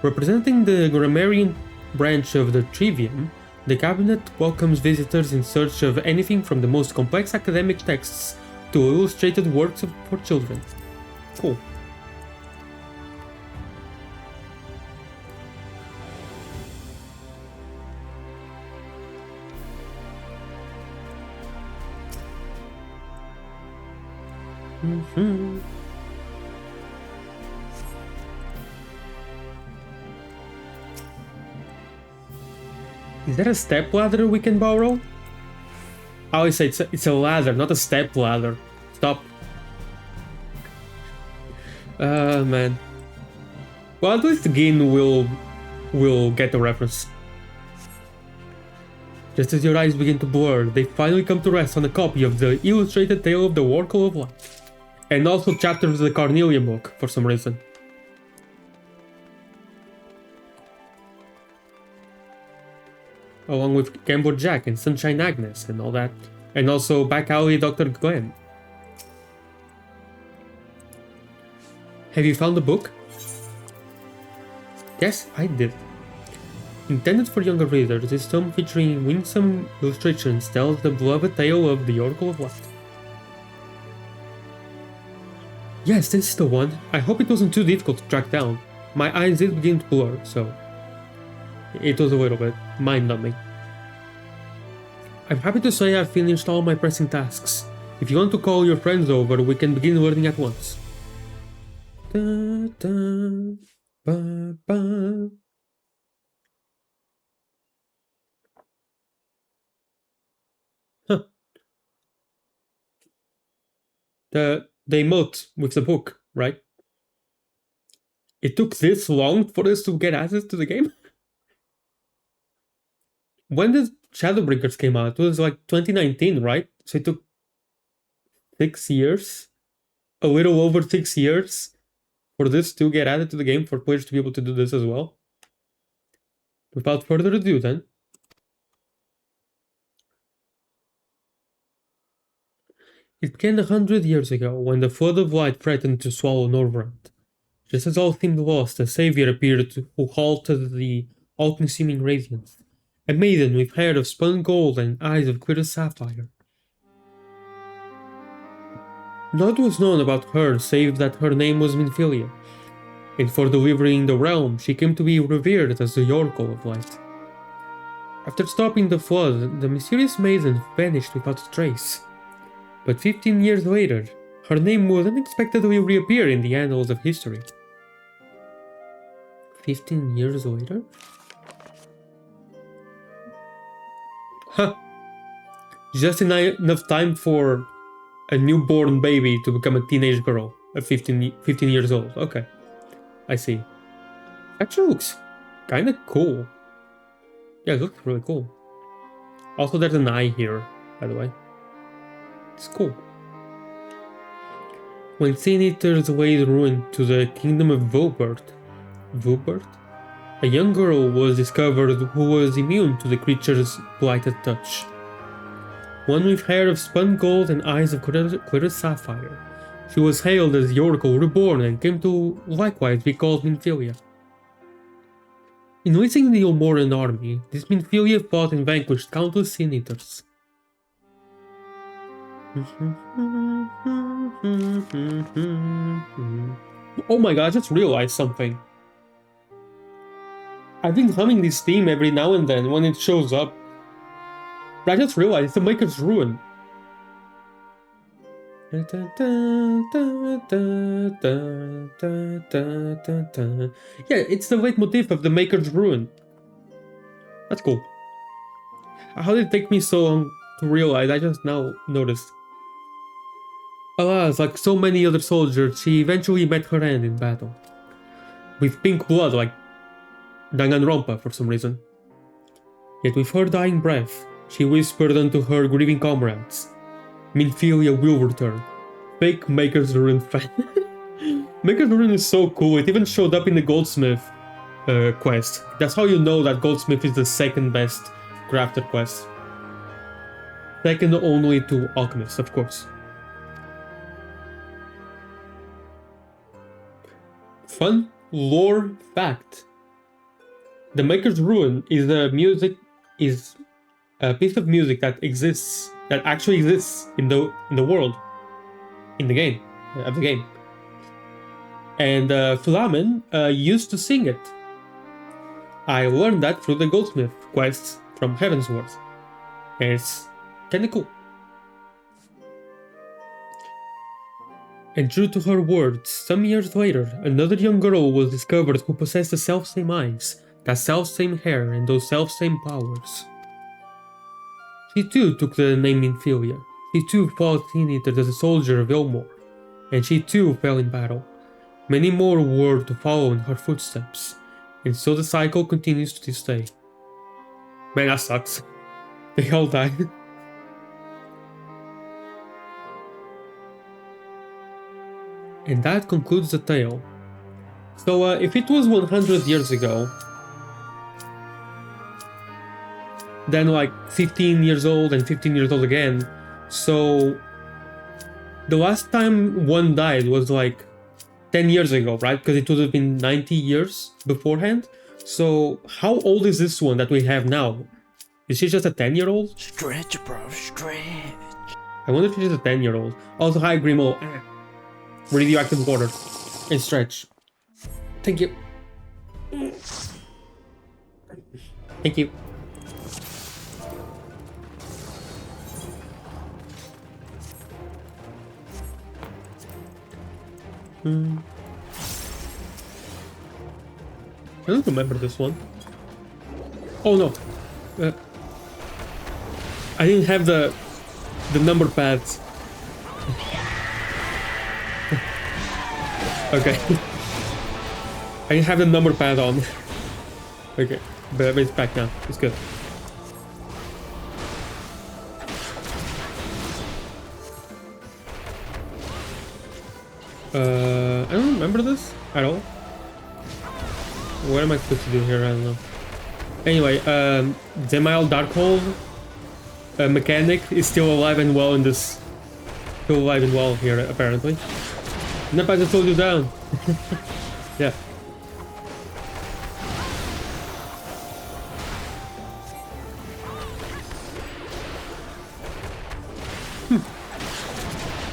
Representing the grammarian branch of the Trivium, the cabinet welcomes visitors in search of anything from the most complex academic texts to illustrated works for children. Cool. Is that a step ladder we can borrow? I always say it's a ladder, not a step ladder. Stop. Man. Well, at least the game will get the reference. Just as your eyes begin to blur, they finally come to rest on a copy of the illustrated tale of the Oracle of Light. And also chapters of the Carnelian book, for some reason. Along with Gambler Jack and Sunshine Agnes and all that. And also Back Alley Dr. Glenn. Have you found the book? Yes, I did. Intended for younger readers, this tome featuring winsome illustrations tells the beloved tale of the Oracle of Light. Yes, this is the one. I hope it wasn't too difficult to track down. My eyes did begin to blur, so... It was a little bit mind-numbing. I'm happy to say I've finished all my pressing tasks. If you want to call your friends over, we can begin learning at once. Da, da, ba, ba. Huh. The emote with the book, right? It took this long for us to get access to the game? When did Shadowbringers came out? It was like 2019, right? So it took 6 years? A little over 6 years for this to get added to the game, for players to be able to do this as well. Without further ado then. It began 100 years ago, when the flood of light threatened to swallow Norvrand. Just as all seemed lost, a savior appeared who halted the all-consuming radiance. A maiden with hair of spun gold and eyes of clear sapphire. Naught was known about her save that her name was Mininfilia, and for delivering the realm she came to be revered as the Oracle of Light. After stopping the flood, the mysterious maiden vanished without a trace. But 15 years later, her name would unexpectedly reappear in the annals of history. 15 years later? Huh. Just enough time for a newborn baby to become a teenage girl at 15 years old. Okay. I see. Actually looks kinda cool. Yeah, it looks really cool. Also, there's an eye here, by the way. It's cool. When Sin Eaters laid ruin to the kingdom of Vobert, vtuber, a young girl was discovered who was immune to the creature's blighted touch. One with hair of spun gold and eyes of clear sapphire. She was hailed as the Oracle Reborn and came to likewise be called Mininfilia. Enlisting the Ulmoran army, this Mininfilia fought and vanquished countless Sin Eaters. Oh my god, I just realized something. I've been humming this theme every now and then when it shows up. But I just realized it's the Maker's Ruin. Yeah, it's the leitmotif of the Maker's Ruin. That's cool. How did it take me so long to realize? I just now noticed. Alas, like so many other soldiers, she eventually met her end in battle. With pink blood like Danganronpa for some reason. Yet with her dying breath, she whispered unto her grieving comrades, Mininfilia will return. Fake Maker's Ruin fan. Maker's Ruin is so cool, it even showed up in the Goldsmith quest. That's how you know that Goldsmith is the second best crafter quest. Second only to Alchemist, of course. Fun lore fact. The Maker's Ruin is a piece of music that actually exists in the world, in the game, of the game. And Flamen used to sing it. I learned that through the Goldsmith quests from Heavensward. And it's kinda cool. And true to her words, some years later, another young girl was discovered who possessed the self-same eyes, that self-same hair, and those self-same powers. She too took the name Mininfilia. She too fought Sin Eaters as a soldier of Ilmor, and she too fell in battle. Many more were to follow in her footsteps, and so the cycle continues to this day. Man, that sucks. They all died. And that concludes the tale. So if it was 100 years ago, then like 15 years old and 15 years old again, so the last time one died was like 10 years ago, right? Because it would have been 90 years beforehand. So how old is this one that we have now? Is she just a 10-year-old? Stretch, bro, stretch. I wonder if she's a 10-year-old. Also, hi Grimo. Radioactive water. And stretch. Thank you. Thank you. I don't remember this one. Oh no. I didn't have the number pads. Okay. I didn't have the number pad on. Okay, but it's back now. It's good. I don't remember this at all. What am I supposed to do here? I don't know. Anyway, Zemail Darkhold mechanic is still alive and well in this. Still alive and well here, apparently. Nope, I just told you down. Yeah.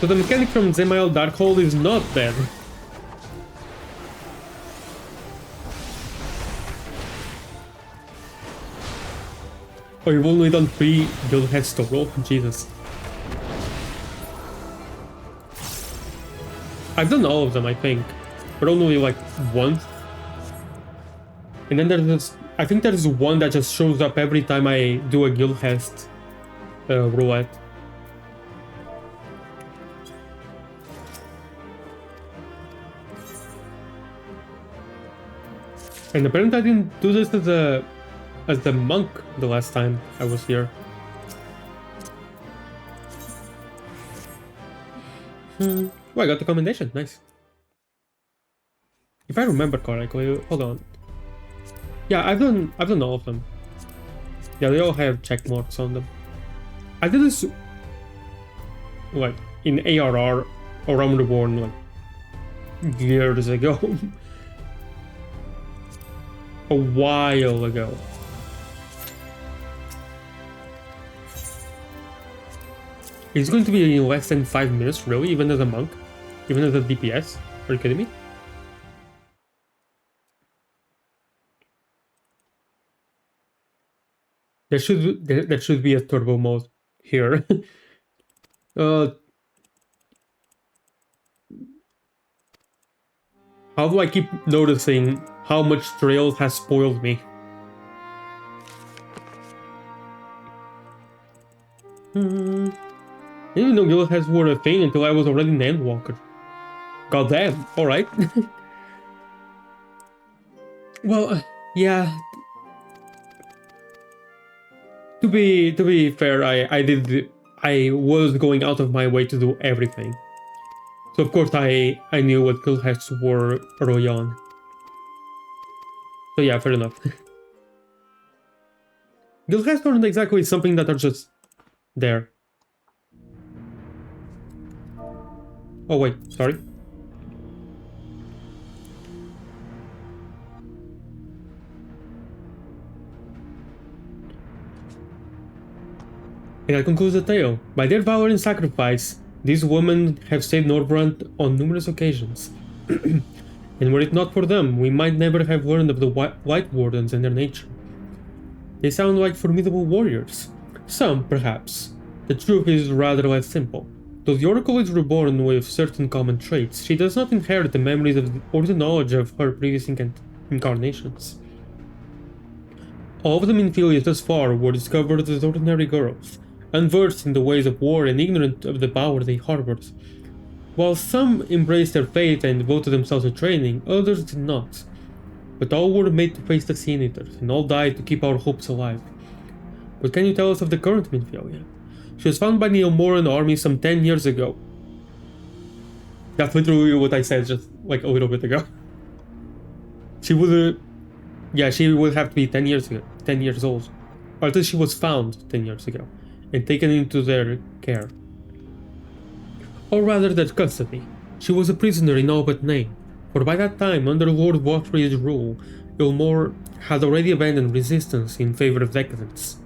So the mechanic from Zemail Darkhold is not dead. Oh, you've only done 3 guild heads total? Jesus. I've done all of them, I think. But only like once. And then there's this, I think there's one that just shows up every time I do a guild hest roulette. And apparently I didn't do this as the monk the last time I was here. Oh, I got the commendation. Nice. If I remember correctly, hold on. Yeah, I've done all of them. Yeah, they all have check marks on them. I did this like in ARR around the Reborn like years ago. A while ago. It's going to be in less than 5 minutes, really, even as a monk, even as a DPS. Are you kidding me? There should be a turbo mode here. How do I keep noticing how much Trails has spoiled me? I didn't know Guild has were a thing until I was already an Endwalker. Goddamn, alright. Well, yeah. To be fair, I was going out of my way to do everything. So of course I knew what guild heads were early on. So yeah, fair enough. Guild heads aren't exactly something that are just there. Oh wait, sorry. And that concludes the tale. By their valor and sacrifice, these women have saved Northrend on numerous occasions. And were it not for them, we might never have learned of the White Wardens and their nature. They sound like formidable warriors. Some, perhaps. The truth is rather less simple. Though the Oracle is reborn with certain common traits, she does not inherit the memories or the knowledge of her previous incarnations. All of the Mininfilia thus far were discovered as ordinary girls, unversed in the ways of war and ignorant of the power they harbored. While some embraced their fate and devoted themselves to training, others did not. But all were made to face the Sin Eaters, and all died to keep our hopes alive. What can you tell us of the current Mininfilia? She was found by the Elmoran army some 10 years ago. That's literally what I said just like a little bit ago. She would have to be 10 years ago, 10 years old. Or at least she was found 10 years ago and taken into their care. Or rather their custody. She was a prisoner in all but name, for by that time, under Lord Wathrey's rule, Ilmor had already abandoned resistance in favor of decadence.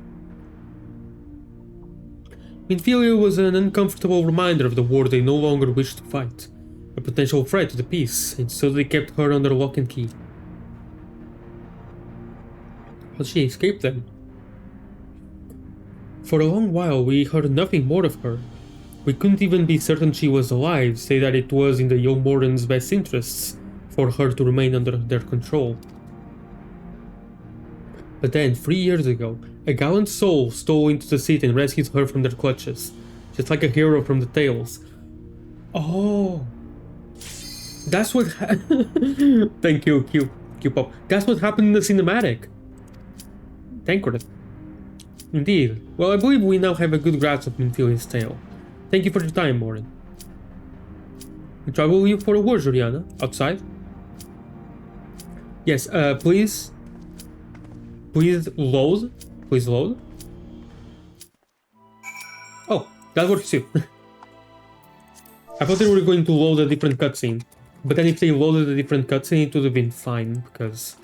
Mininfilia was an uncomfortable reminder of the war they no longer wished to fight, a potential threat to the peace, and so they kept her under lock and key. But she escaped them. For a long while we heard nothing more of her. We couldn't even be certain she was alive, say that it was in the Yomorans' best interests for her to remain under their control. But then, 3 years ago, a gallant soul stole into the city and rescued her from their clutches, just like a hero from the tales. Oh, that's what Thank you, Q-Pop. That's what happened in the cinematic. Thancred. Indeed. Well, I believe we now have a good grasp of Minfilia's tale. Thank you for your time, Morin. We trouble you for a word, Juliana? Outside? Yes, please. Please load. Please load. Oh, that works too. I thought they were going to load a different cutscene. But then if they loaded a different cutscene, it would have been fine, because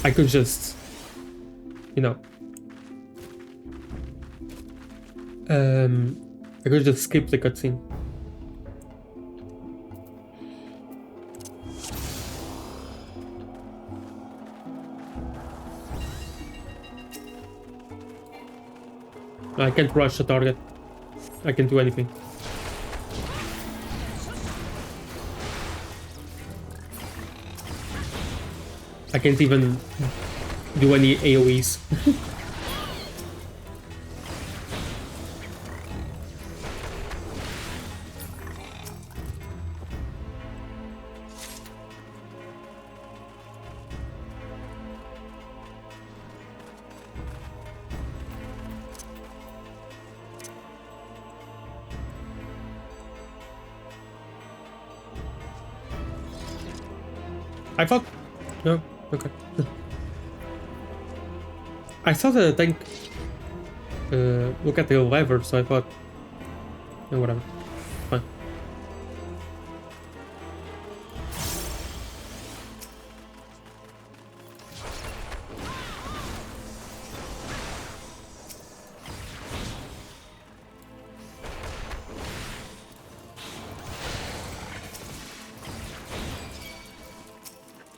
I could just, you know, I could just skip the cutscene. I can't rush the target. I can't do anything. I can't even do any AoEs. I thought... No? Okay. I saw the tank look at the lever, so I thought... Yeah, whatever. Fine.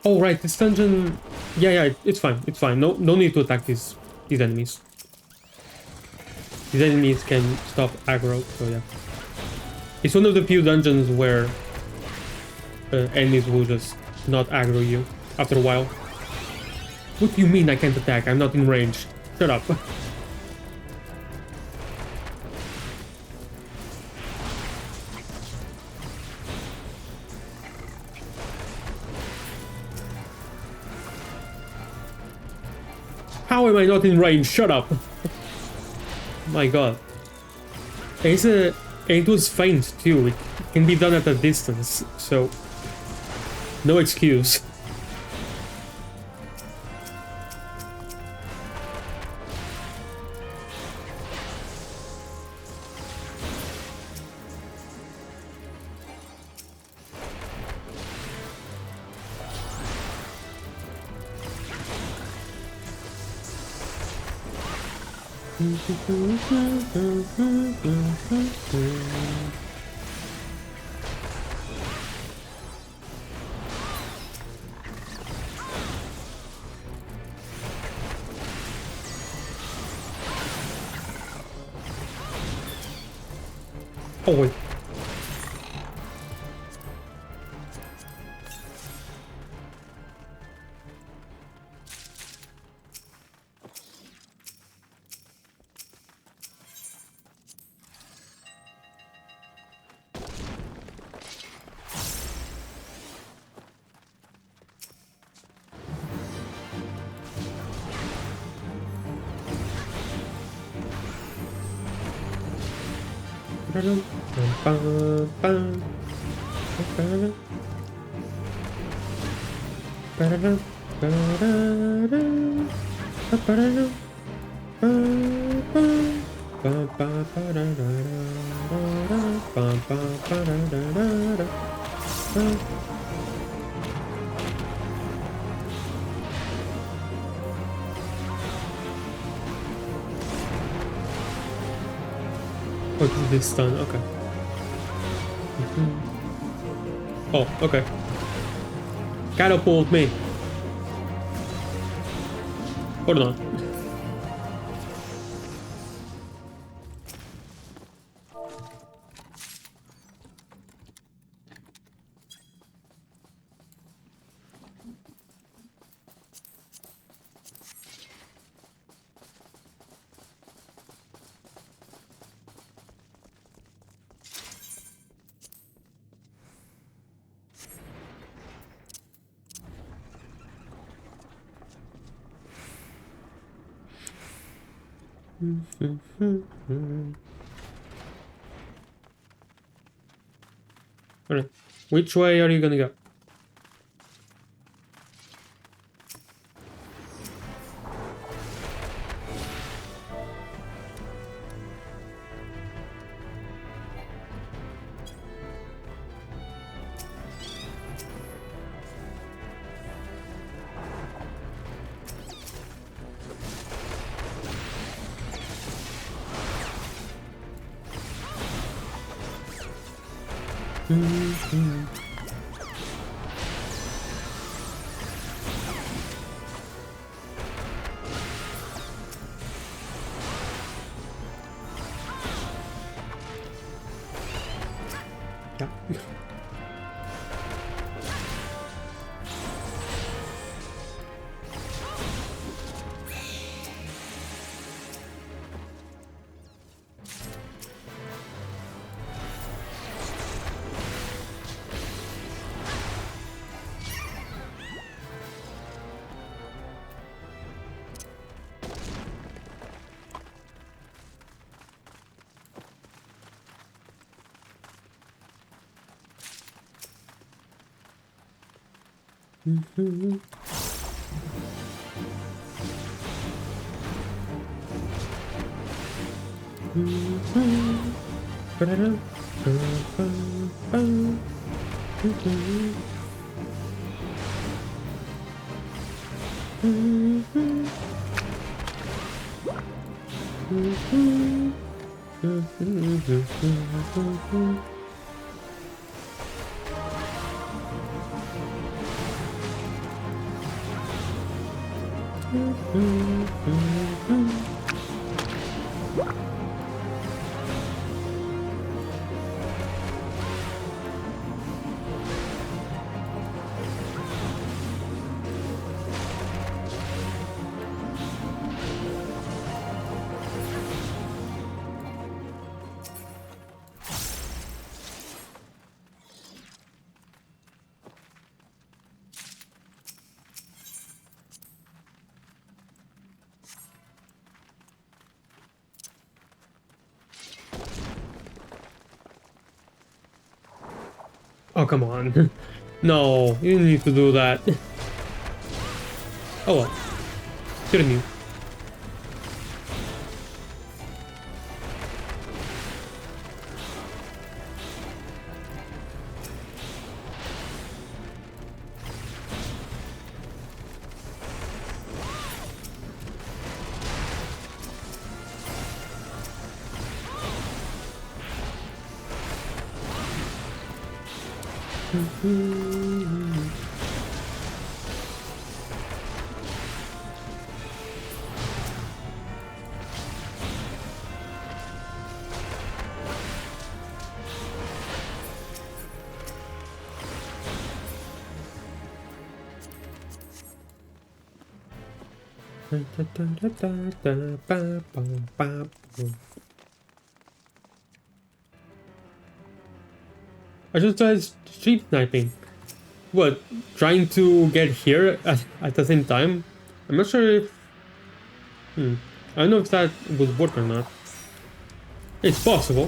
Oh right, this dungeon... Yeah, it's fine, it's fine. No need to attack these enemies. These enemies can stop aggro, so yeah. It's one of the few dungeons where enemies will just not aggro you after a while. What do you mean I can't attack? I'm not in range. Shut up. How am I not in range? Shut up. My god. It was faint too. It can be done at a distance, so no excuse. Oh wait. What is this done? Okay. Oh, okay. Catapult me. Hold on. Alright, which way are you gonna go? Oh, come on. No, you didn't need to do that. Oh well. Shouldn't you? I just tried street sniping. What? Trying to get here at the same time? I'm not sure if... I don't know if that would work or not. It's possible.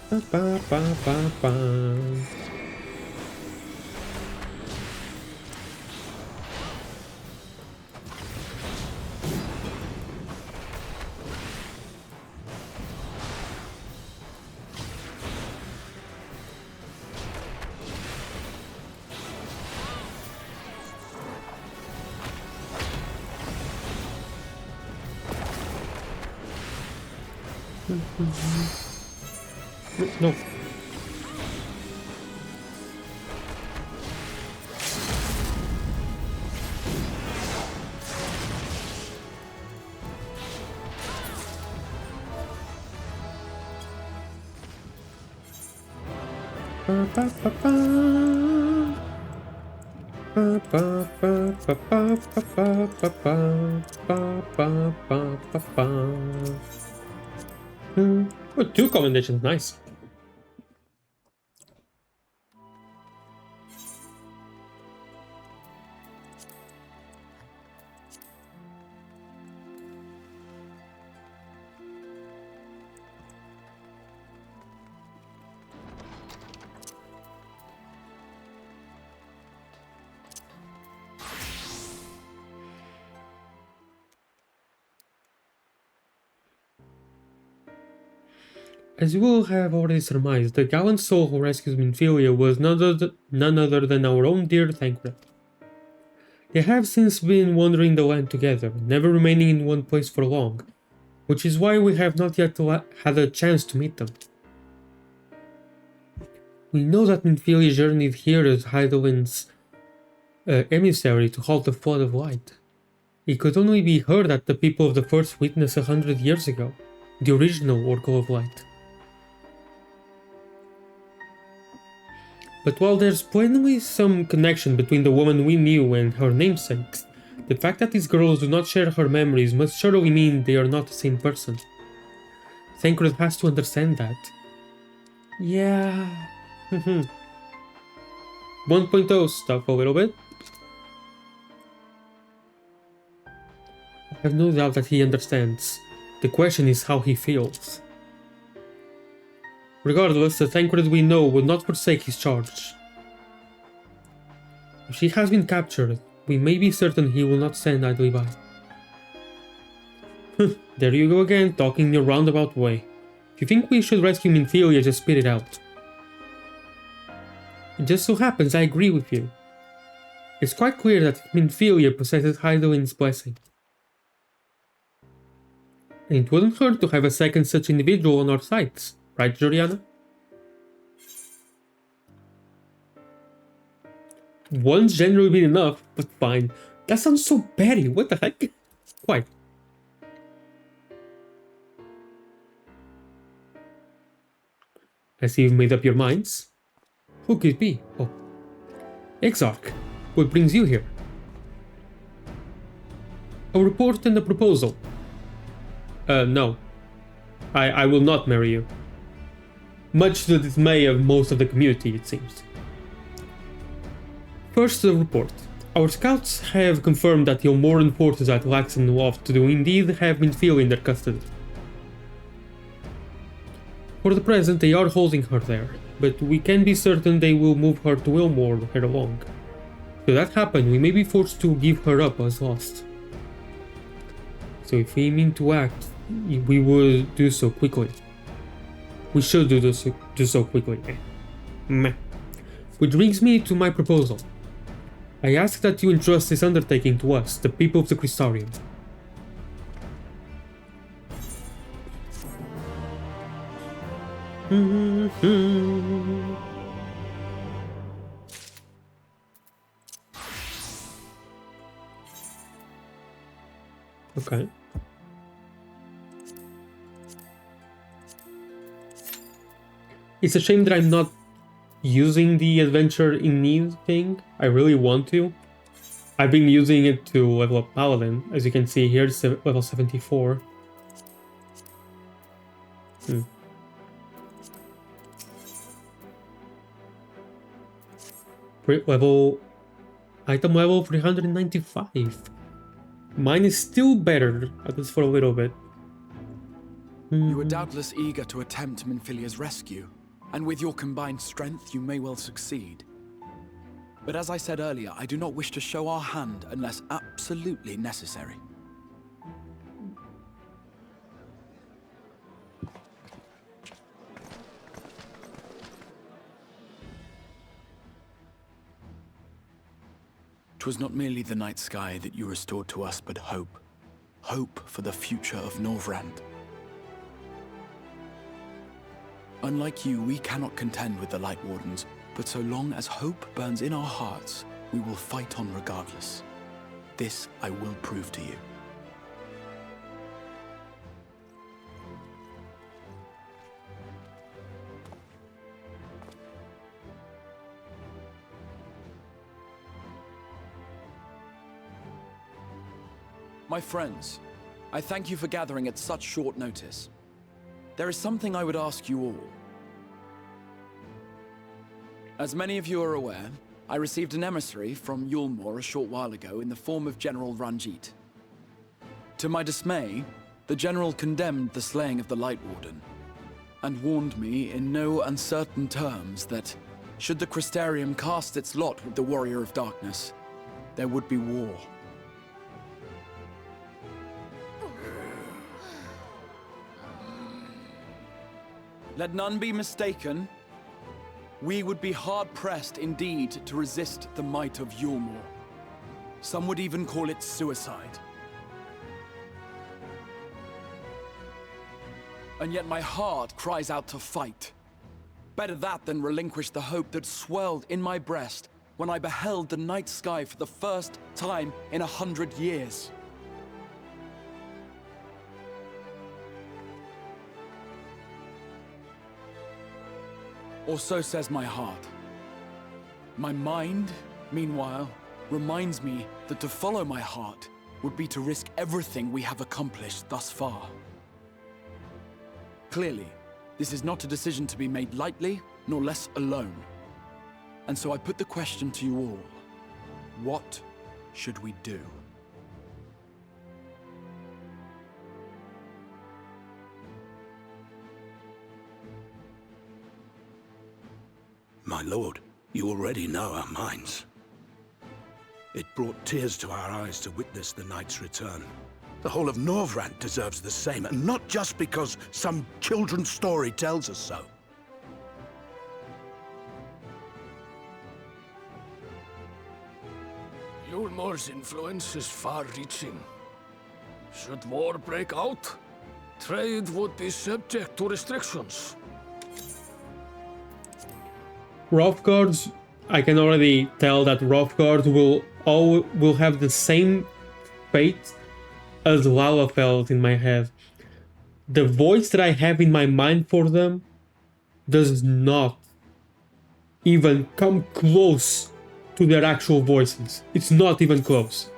Ba, ba, ba, ba, ba. No. Ba, ba, ba, ba. Ba, ba, ba, ba, ba, ba, ba, ba, ba, ba, ba, ba, ba. Oh, 2 commendations, nice. As you will have already surmised, the gallant soul who rescues Mininfilia was none other than our own dear Thancred. They have since been wandering the land together, never remaining in one place for long, which is why we have not yet had a chance to meet them. We know that Mininfilia journeyed here as Hydaelyn's emissary to halt the flood of light. It could only be her that the people of the first witnessed 100 years ago, the original Oracle of Light. But while there's plainly some connection between the woman we knew and her namesake, the fact that these girls do not share her memories must surely mean they are not the same person. Thancred has to understand that. Yeah. 1.0 stuff a little bit. I have no doubt that he understands. The question is how he feels. Regardless, the Thancred we know will not forsake his charge. If she has been captured, we may be certain he will not stand idly by. There you go again, talking in your roundabout way. If you think we should rescue Mininfilia, just spit it out. It just so happens I agree with you. It's quite clear that Mininfilia possesses Hydaelyn's blessing. And it wouldn't hurt to have a second such individual on our sides, right, Juliana? One's generally been enough, but fine. That sounds so petty, what the heck? Quite. I see you've made up your minds. Who could it be? Oh. Exarch, what brings you here? A report and a proposal. No. I will not marry you. Much to the dismay of most of the community, it seems. First, the report. Our scouts have confirmed that the Ilmoran forces at Laxan Loft do indeed have Mininfilia in their custody. For the present, they are holding her there, but we can be certain they will move her to Ilmor ere long. Should that happen, we may be forced to give her up as lost. So if we mean to act, we will do so quickly. We should do so quickly. Meh. Which brings me to my proposal. I ask that you entrust this undertaking to us, the people of the Crystarium. Okay. It's a shame that I'm not using the adventure in need thing. I really want to. I've been using it to level up Paladin. As you can see here, it's level 74. Item level 395. Mine is still better, at least for a little bit. You are doubtless eager to attempt Minfilia's rescue, and with your combined strength, you may well succeed. But as I said earlier, I do not wish to show our hand unless absolutely necessary. "'Twas not merely the night sky that you restored to us, but hope. Hope for the future of Norvrand. Unlike you, we cannot contend with the Light Wardens, but so long as hope burns in our hearts, we will fight on regardless. This I will prove to you." My friends, I thank you for gathering at such short notice. There is something I would ask you all. As many of you are aware, I received an emissary from Yulmor a short while ago in the form of General Ranjit. To my dismay, the General condemned the slaying of the Light Warden, and warned me in no uncertain terms that, should the Crystarium cast its lot with the Warrior of Darkness, there would be war. Let none be mistaken. We would be hard-pressed indeed to resist the might of Yulmor. Some would even call it suicide. And yet my heart cries out to fight. Better that than relinquish the hope that swelled in my breast when I beheld the night sky for the first time in 100 years. Or so says my heart. My mind, meanwhile, reminds me that to follow my heart would be to risk everything we have accomplished thus far. Clearly, this is not a decision to be made lightly, nor less alone. And so I put the question to you all. What should we do? My lord, you already know our minds. It brought tears to our eyes to witness the knight's return. The whole of Norvrant deserves the same, and not just because some children's story tells us so. Yulmor's influence is far-reaching. Should war break out, trade would be subject to restrictions. Hrothgar's, I can already tell that Hrothgar will have the same fate as Lalafell in my head. The voice that I have in my mind for them does not even come close to their actual voices. It's not even close.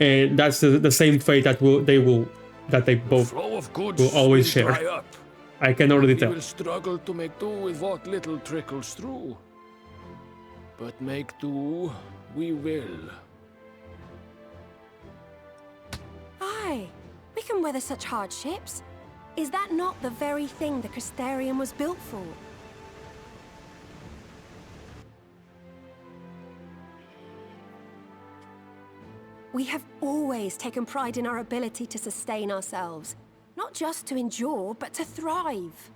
And that's the same fate that they both will always share. I can already tell. We will struggle to make do with what little trickles through. But make do we will. Aye, we can weather such hardships. Is that not the very thing the Crystarium was built for? We have always taken pride in our ability to sustain ourselves. Not just to endure, but to thrive.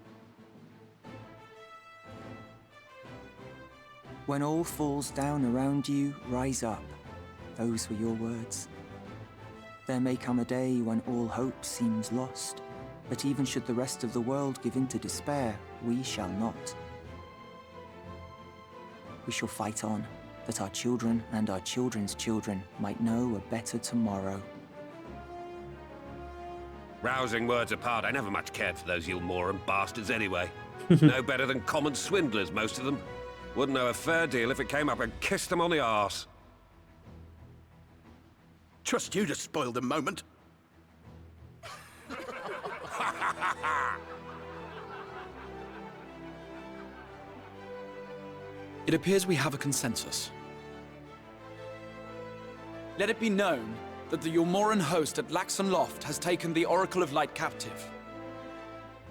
When all falls down around you, rise up. Those were your words. There may come a day when all hope seems lost, but even should the rest of the world give in to despair, we shall not. We shall fight on, that our children and our children's children might know a better tomorrow. Rousing words apart, I never much cared for those Yulmoran bastards anyway. No better than common swindlers, most of them. Wouldn't know a fair deal if it came up and kissed them on the arse. Trust you to spoil the moment. It appears we have a consensus. Let it be known that the Yulmoran host at Laxon Loft has taken the Oracle of Light captive.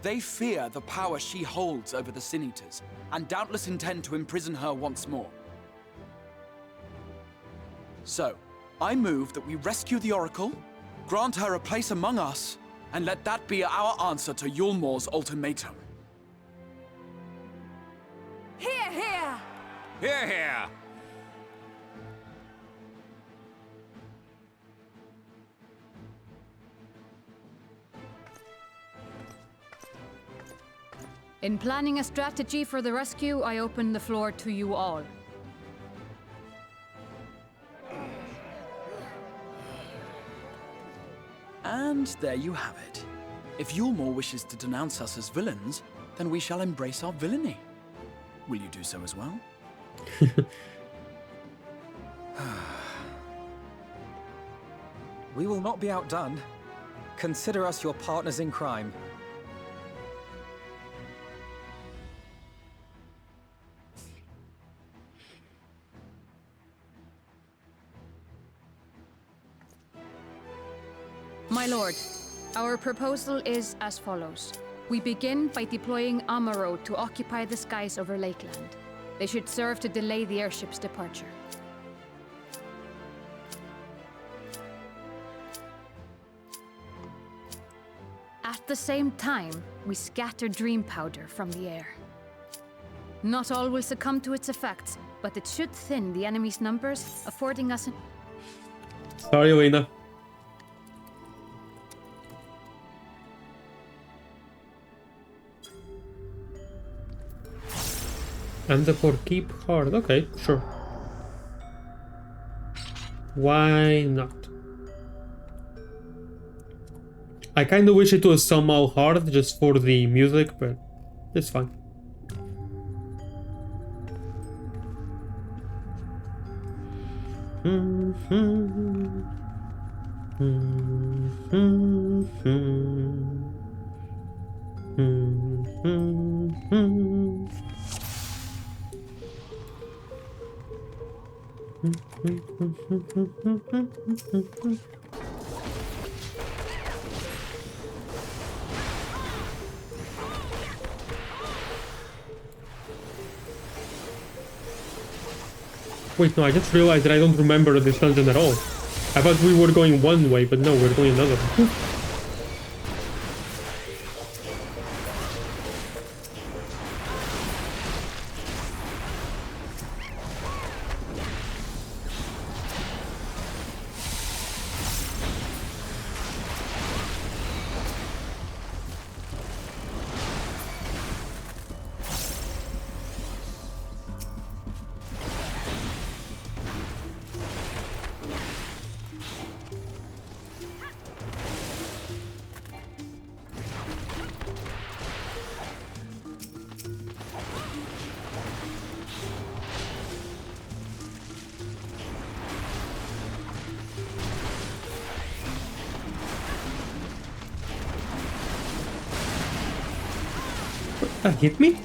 They fear the power she holds over the Sin Eaters, and doubtless intend to imprison her once more. So, I move that we rescue the Oracle, grant her a place among us, and let that be our answer to Yulmor's ultimatum. Hear, hear! Hear, hear! In planning a strategy for the rescue, I open the floor to you all. And there you have it. If Yulmor wishes to denounce us as villains, then we shall embrace our villainy. Will you do so as well? We will not be outdone. Consider us your partners in crime. My lord, our proposal is as follows. We begin by deploying Amaro to occupy the skies over Lakeland. They should serve to delay the airship's departure. At the same time, we scatter dream powder from the air. Not all will succumb to its effects, but it should thin the enemy's numbers, affording us an... Sorry, Lena. And the for keep hard. Okay, sure. Why not? I kind of wish it was somehow hard just for the music, but it's fine. Wait, no, I just realized that I don't remember this dungeon at all. I thought we were going one way, but no, we're going another. That hit me?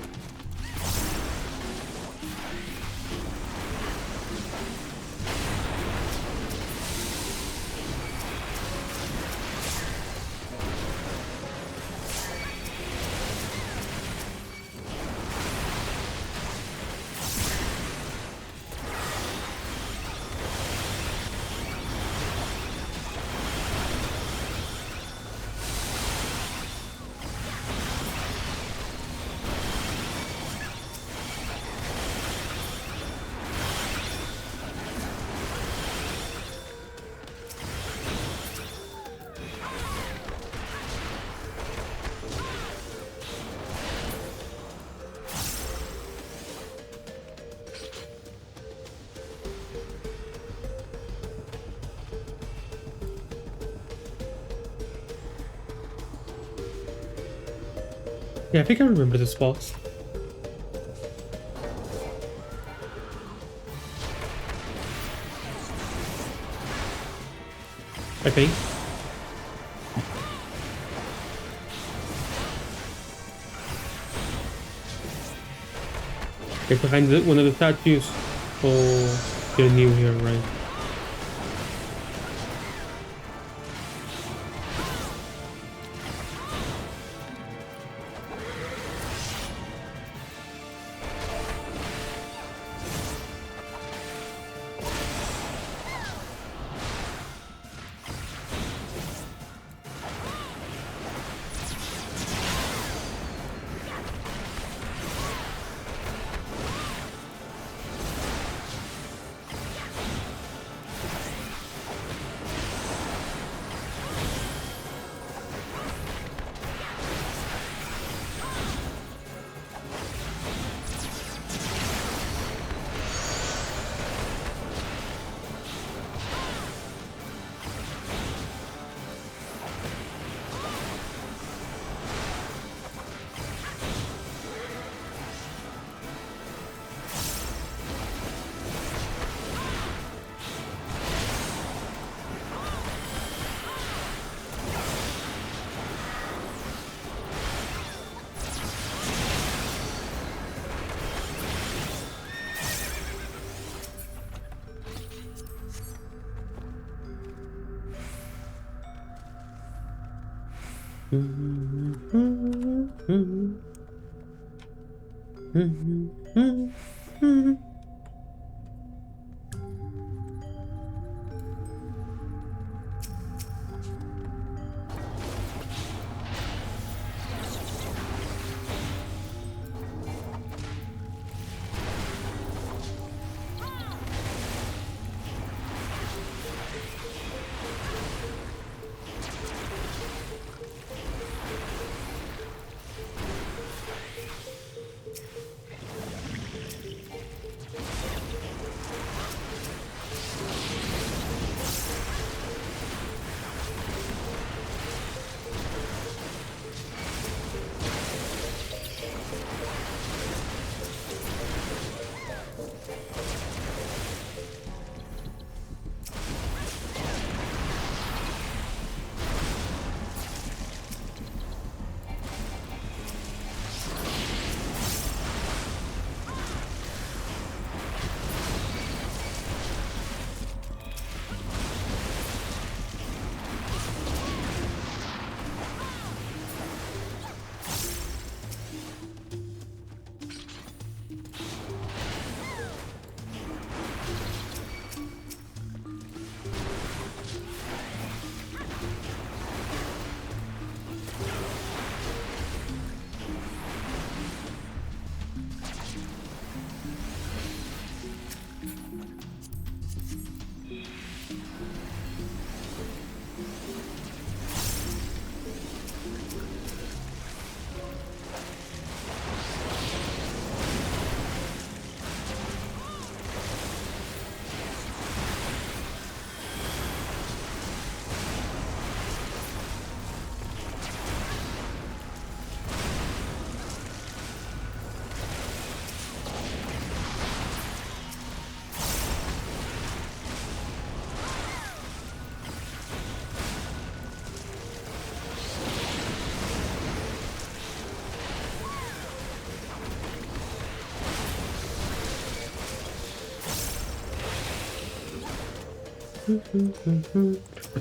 Yeah, I think I remember this boss. I think. Okay, behind one of the statues. Oh, you're new here, right?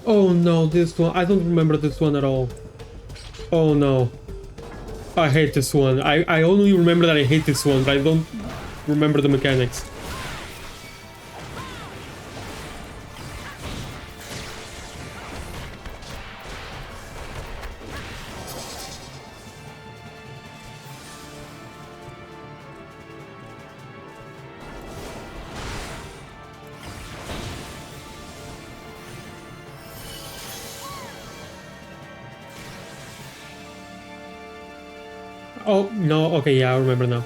Oh no, this one. I don't remember this one at all. Oh no. I hate this one. I only remember that I hate this one, but I don't remember the mechanics. Oh, no, okay, yeah, I remember now.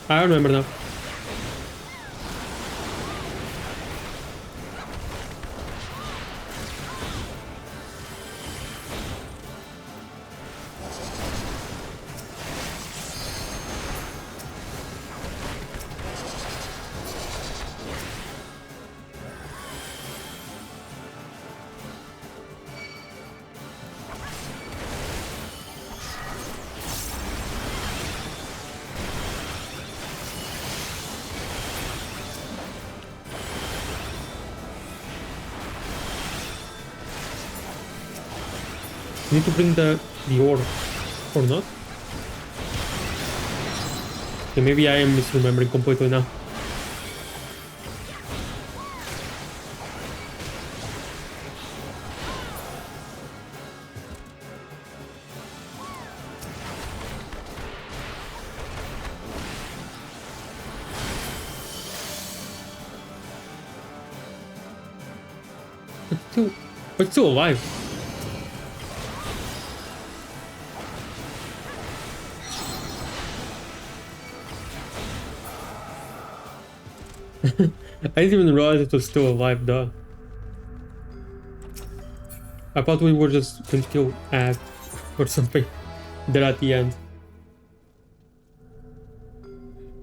I remember now. Need to bring the orb, or not? Okay, maybe I am misremembering completely now. It's still alive. I didn't even realize it was still alive, duh. I thought we were just going to kill Ad or something there at the end.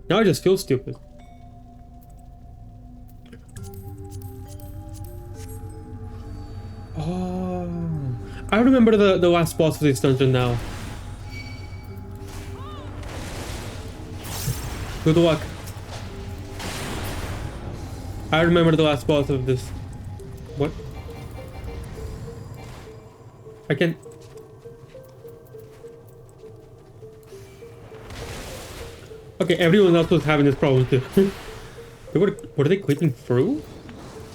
Now I just feel stupid. Oh, I remember the last boss of this dungeon now. Good luck. I remember the last boss of this. What? I can... Okay, everyone else was having this problem too. Were they clicking through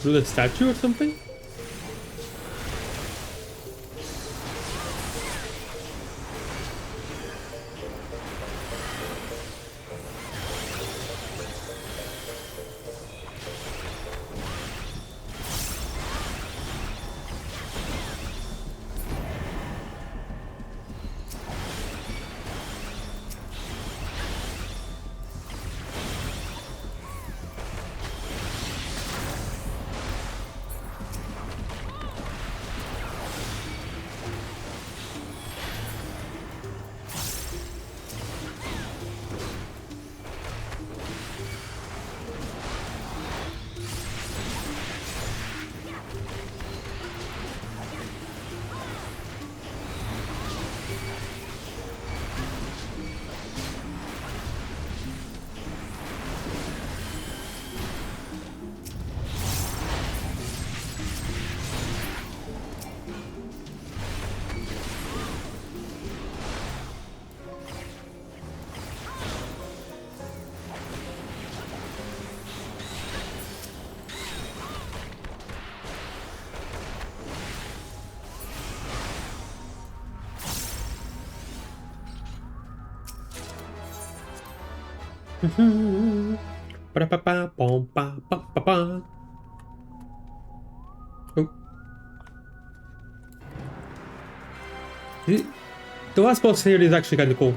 the statue or something? Oh. The last boss here is actually kind of cool.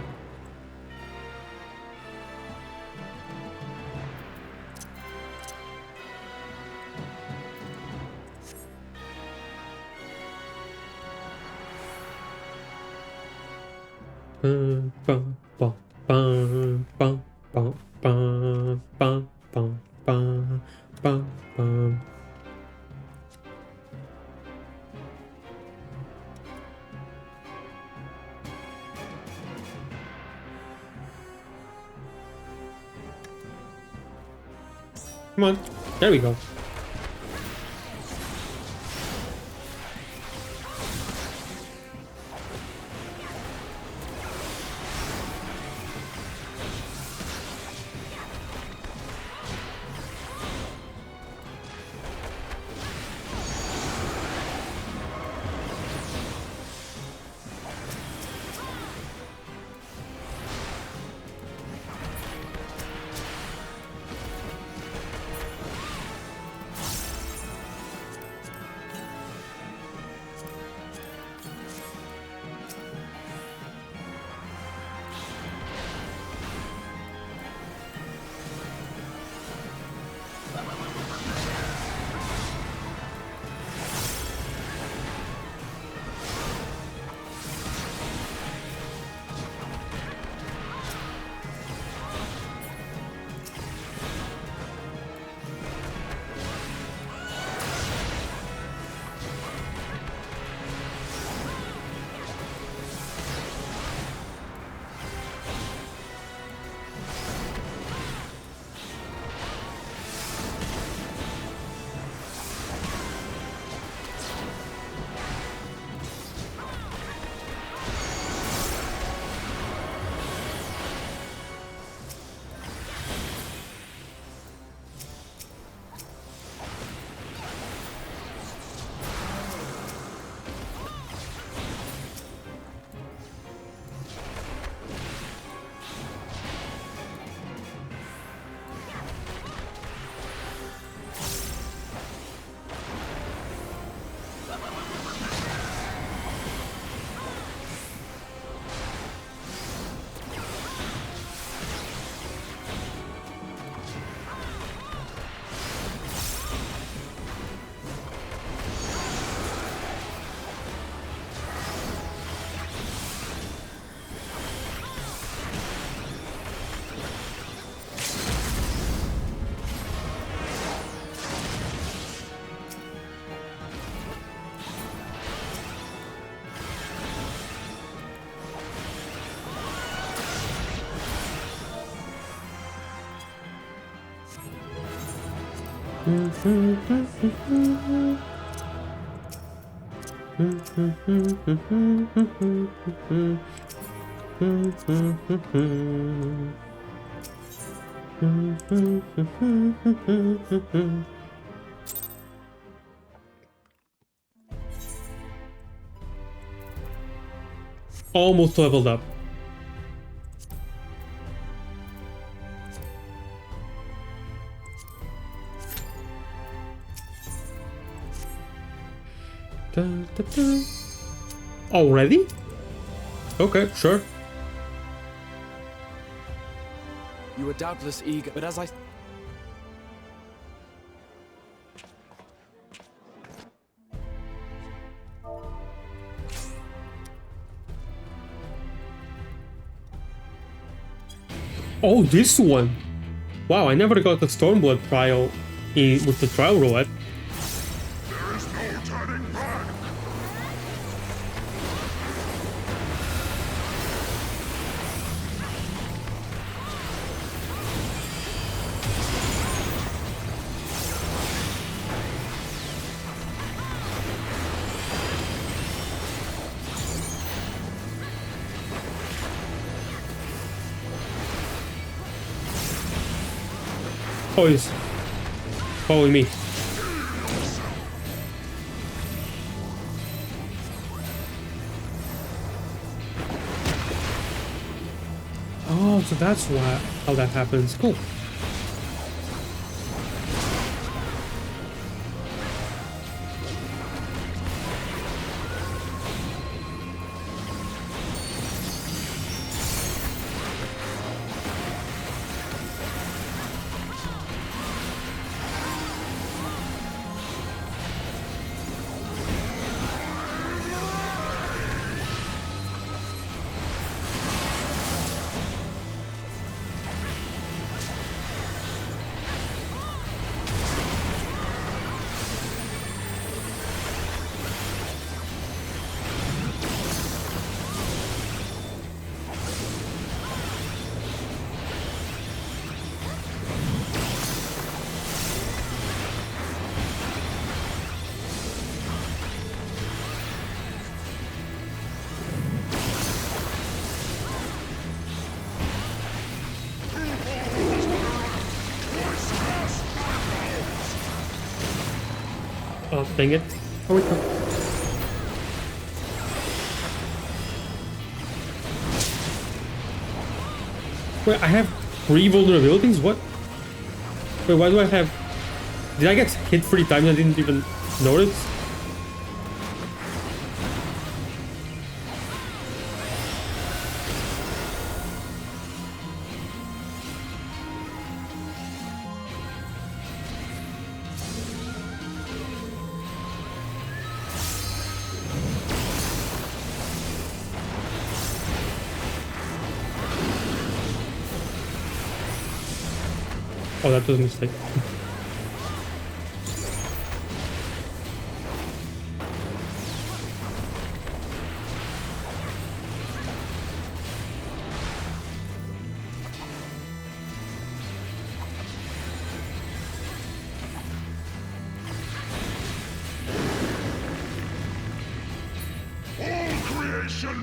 Come on. There we go. Almost leveled up. Already? Okay, sure. You were doubtless eager, but as I... Oh, this one! Wow, I never got the Stormblood trial with the trial roulette. There is no turning back. Oh, he's following me. Oh, so that's how that happens. Cool. Oh, dang it. Oh, wait, no. Wait, I have 3 vulnerabilities? What? Wait, why do I have... Did I get hit 3 times and I didn't even notice? Oh, that was a mistake.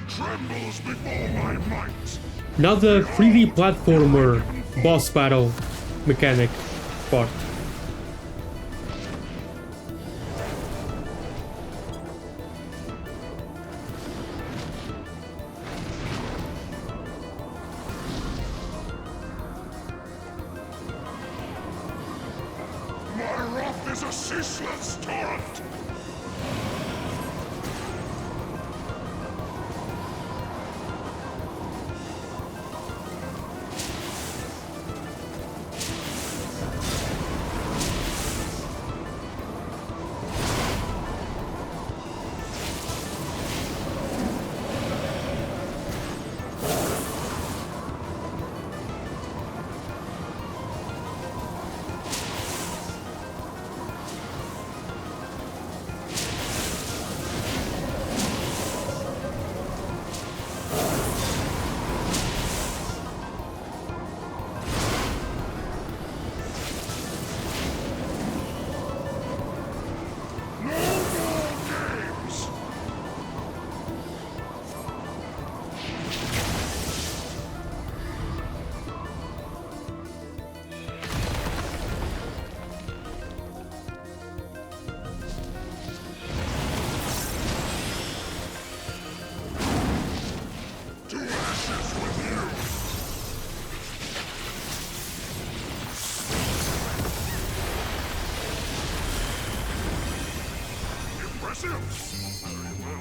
Trembles before my might. Now the 3D platformer boss battle mechanic part. My wrath is a ceaseless torrent.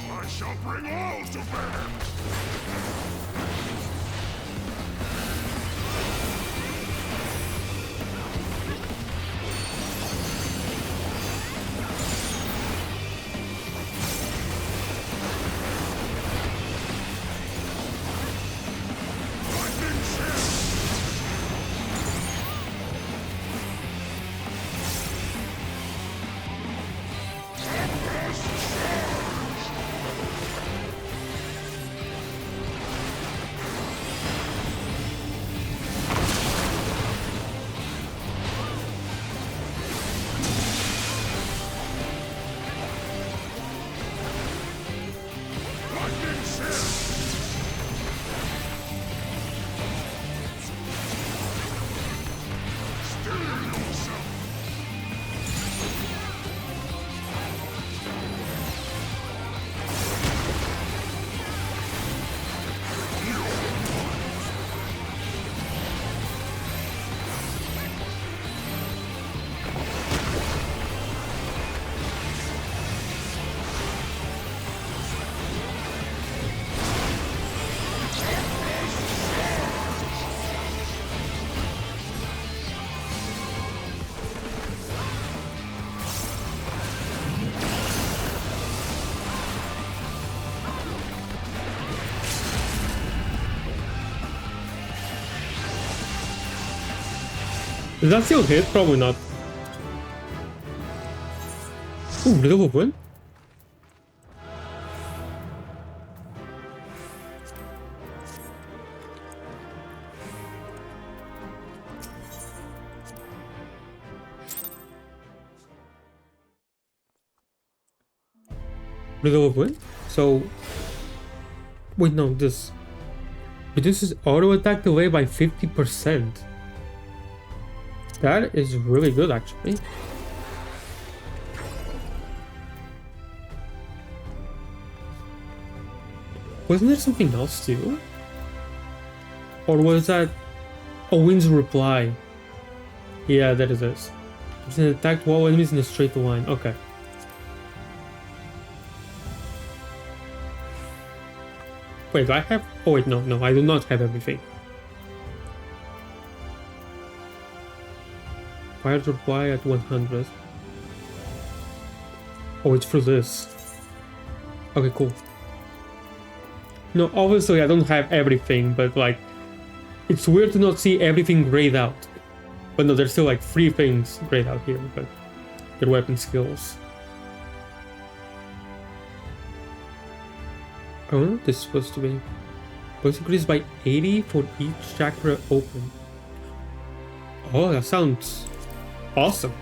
I shall bring all to bear. Does that still hit? Probably not. Ooh, little of win. Little of win. So wait, no, this reduces auto attack delay by 50%. That is really good, actually. Wasn't there something else too? Or was that a Wind's reply? Yeah, that is it. It's an attack to all enemies in a straight line. Okay. Wait, do I have... Oh wait, no, I do not have everything. Fire reply at 100. Oh, it's for this. Okay, cool. No, obviously I don't have everything, but like... It's weird to not see everything grayed out. But no, there's still like 3 things grayed out here, but... Their weapon skills. I wonder what this is supposed to be. Bonus increased by 80 for each chakra open. Oh, that sounds awesome.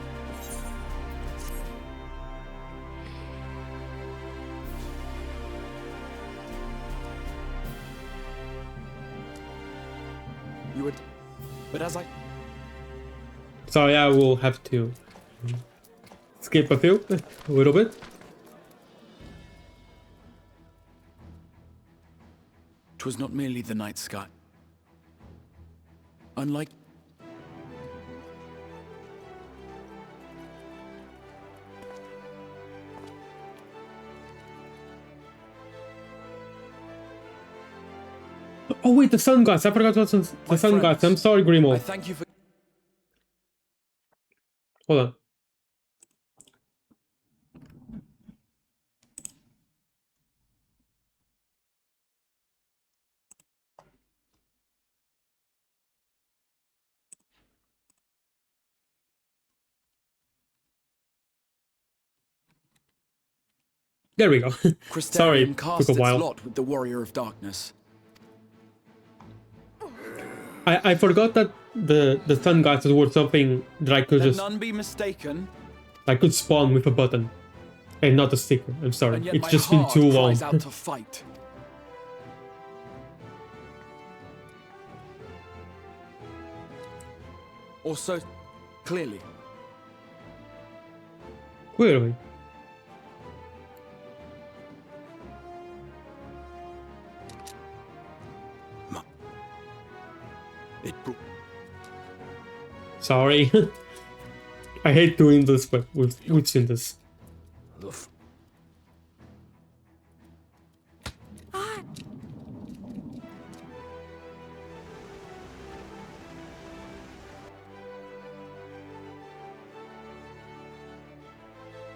You would... But as I... Sorry, I will have to skip a little bit. Was not merely the night sky. Unlike... Oh wait, the sun gods. I forgot what's the sun gods. I'm sorry, Grimo. I thank you for... Hold on. There we go. Sorry, cast took a while. its lot with the warrior of darkness. I forgot that the sun gods were something that I could just... none be mistaken. I could spawn with a button. And not a sticker. I'm sorry. And yet It's my just been heart too long. cries out to fight. Also, clearly. Clearly. Sorry. I hate doing this, but we've seen this.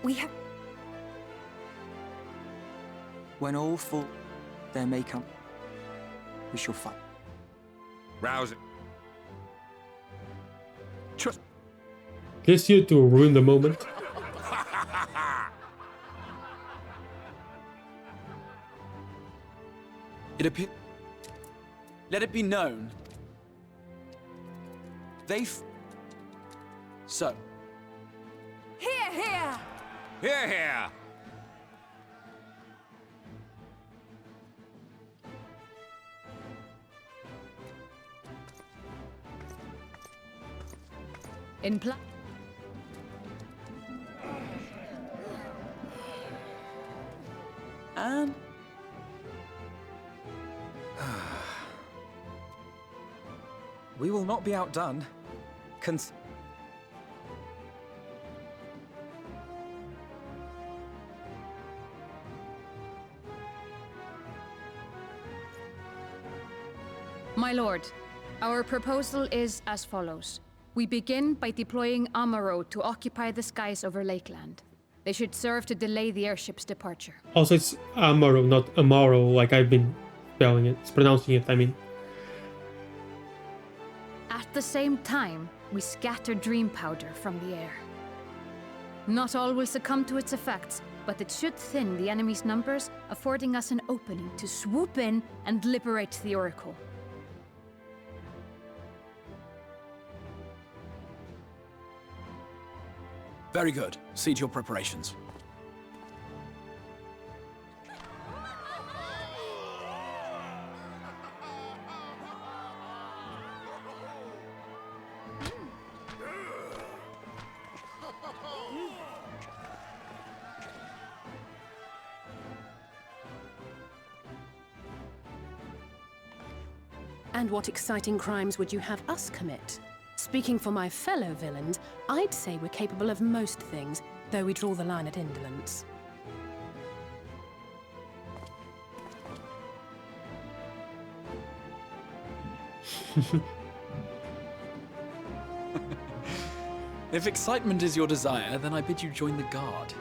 We have... When all fall, there may come... We shall fight. Rouse it. Guess you to ruin the moment. Let it be known. So. Here, here! Here, here! In plan. And... We will not be outdone. My lord, our proposal is as follows. We begin by deploying Amaro to occupy the skies over Lakeland. They should serve to delay the airship's departure. Also, it's Amaro, not Amaro, like I've been spelling it. It's pronouncing it, I mean. At the same time, we scatter dream powder from the air. Not all will succumb to its effects, but it should thin the enemy's numbers, affording us an opening to swoop in and liberate the Oracle. Very good. See to your preparations. And what exciting crimes would you have us commit? Speaking for my fellow villains, I'd say we're capable of most things, though we draw the line at indolence. If excitement is your desire, then I bid you join the guard.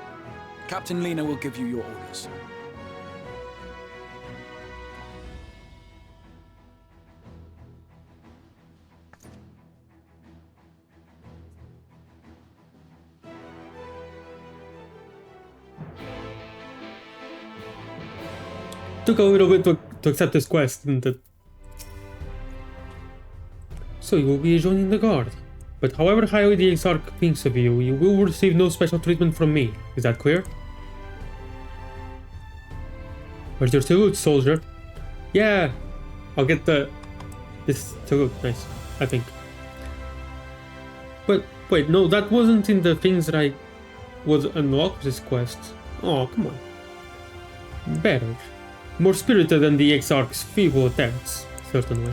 Captain Lena will give you your orders. Took a little bit to accept this quest, didn't it? So you will be joining the guard. But however highly the Exarch thinks of you, you will receive no special treatment from me. Is that clear? Where's your salute, soldier? Yeah, I'll get this salute. Nice, I think. But wait, no, that wasn't in the things that I was unlocked this quest. Oh, come on. Better. More spirited than the Exarch's feeble attempts, certainly.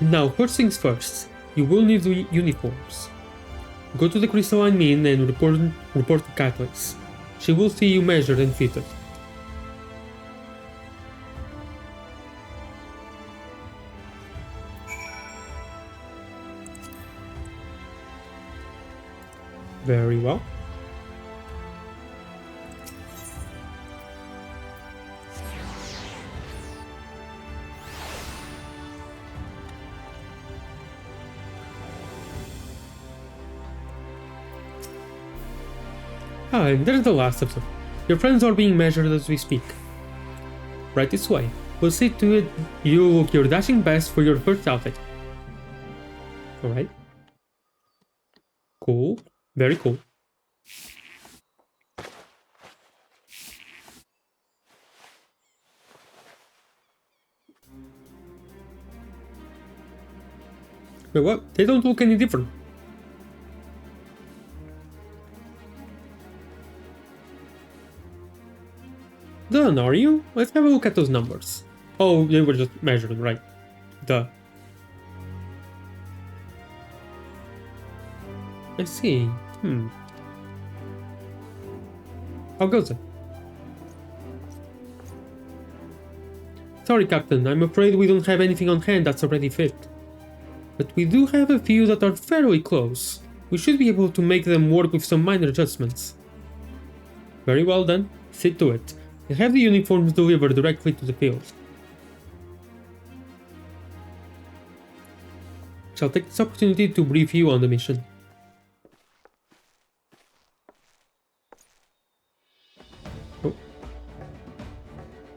Now, first things first. You will need uniforms. Go to the Crystalline Mine and report to Catholics. She will see you measured and fitted. Very well. Ah, and there's the last of them. Your friends are being measured as we speak. Right this way. We'll see to it you look your dashing best for your first outfit. Alright. Cool. Very cool. Wait, what? They don't look any different. Done, are you? Let's have a look at those numbers. Oh, they were just measuring, right? Duh. I see. How goes it? Sorry, Captain, I'm afraid we don't have anything on hand that's already fit. But we do have a few that are fairly close. We should be able to make them work with some minor adjustments. Very well then, see to it. And have the uniforms delivered directly to the field. Shall take this opportunity to brief you on the mission. Oh.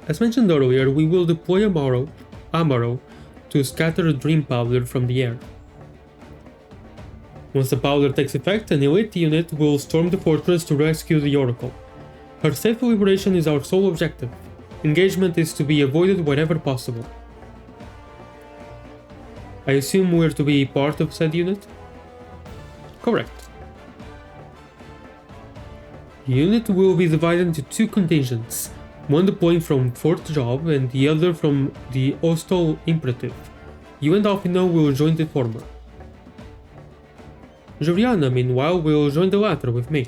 As mentioned earlier, we will deploy Amaro to scatter dream powder from the air. Once the powder takes effect, an elite unit will storm the fortress to rescue the Oracle. Her safe liberation is our sole objective. Engagement is to be avoided wherever possible. I assume we're to be part of said unit? Correct. The unit will be divided into two contingents, one deploying from Fort Job and the other from the Ostal Imperative. You and Alfino will join the former. Juliana, meanwhile, will join the latter with me.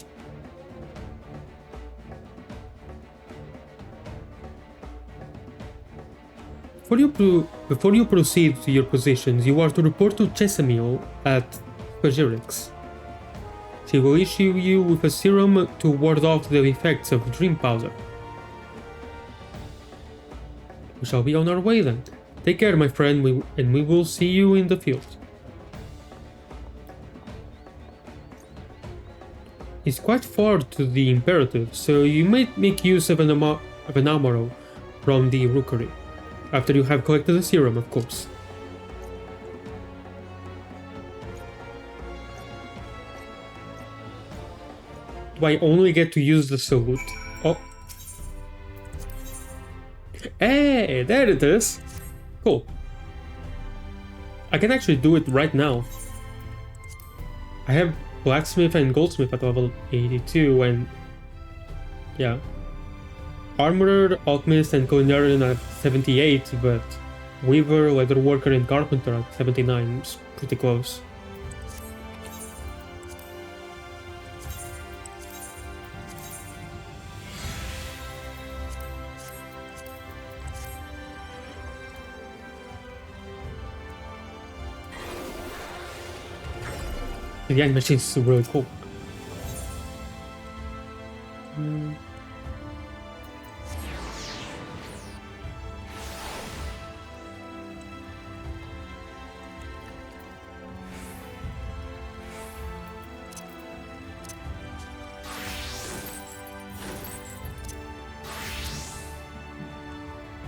Before you proceed to your positions, you are to report to Chesamil at Pagirix. She will issue you with a serum to ward off the effects of dream powder. We shall be on our way then. Take care, my friend, and we will see you in the field. It's quite far to the Imperative, so you may make use of an Amaro from the Rookery. After you have collected the serum, of course. Do I only get to use the salute? Oh. Hey, there it is. Cool. I can actually do it right now. I have Blacksmith and Goldsmith at level 82 and... yeah. Armorer, Alchemist, and Culinarian at 78, but Weaver, leatherworker, and carpenter at 79. It's pretty close. The animation is really cool.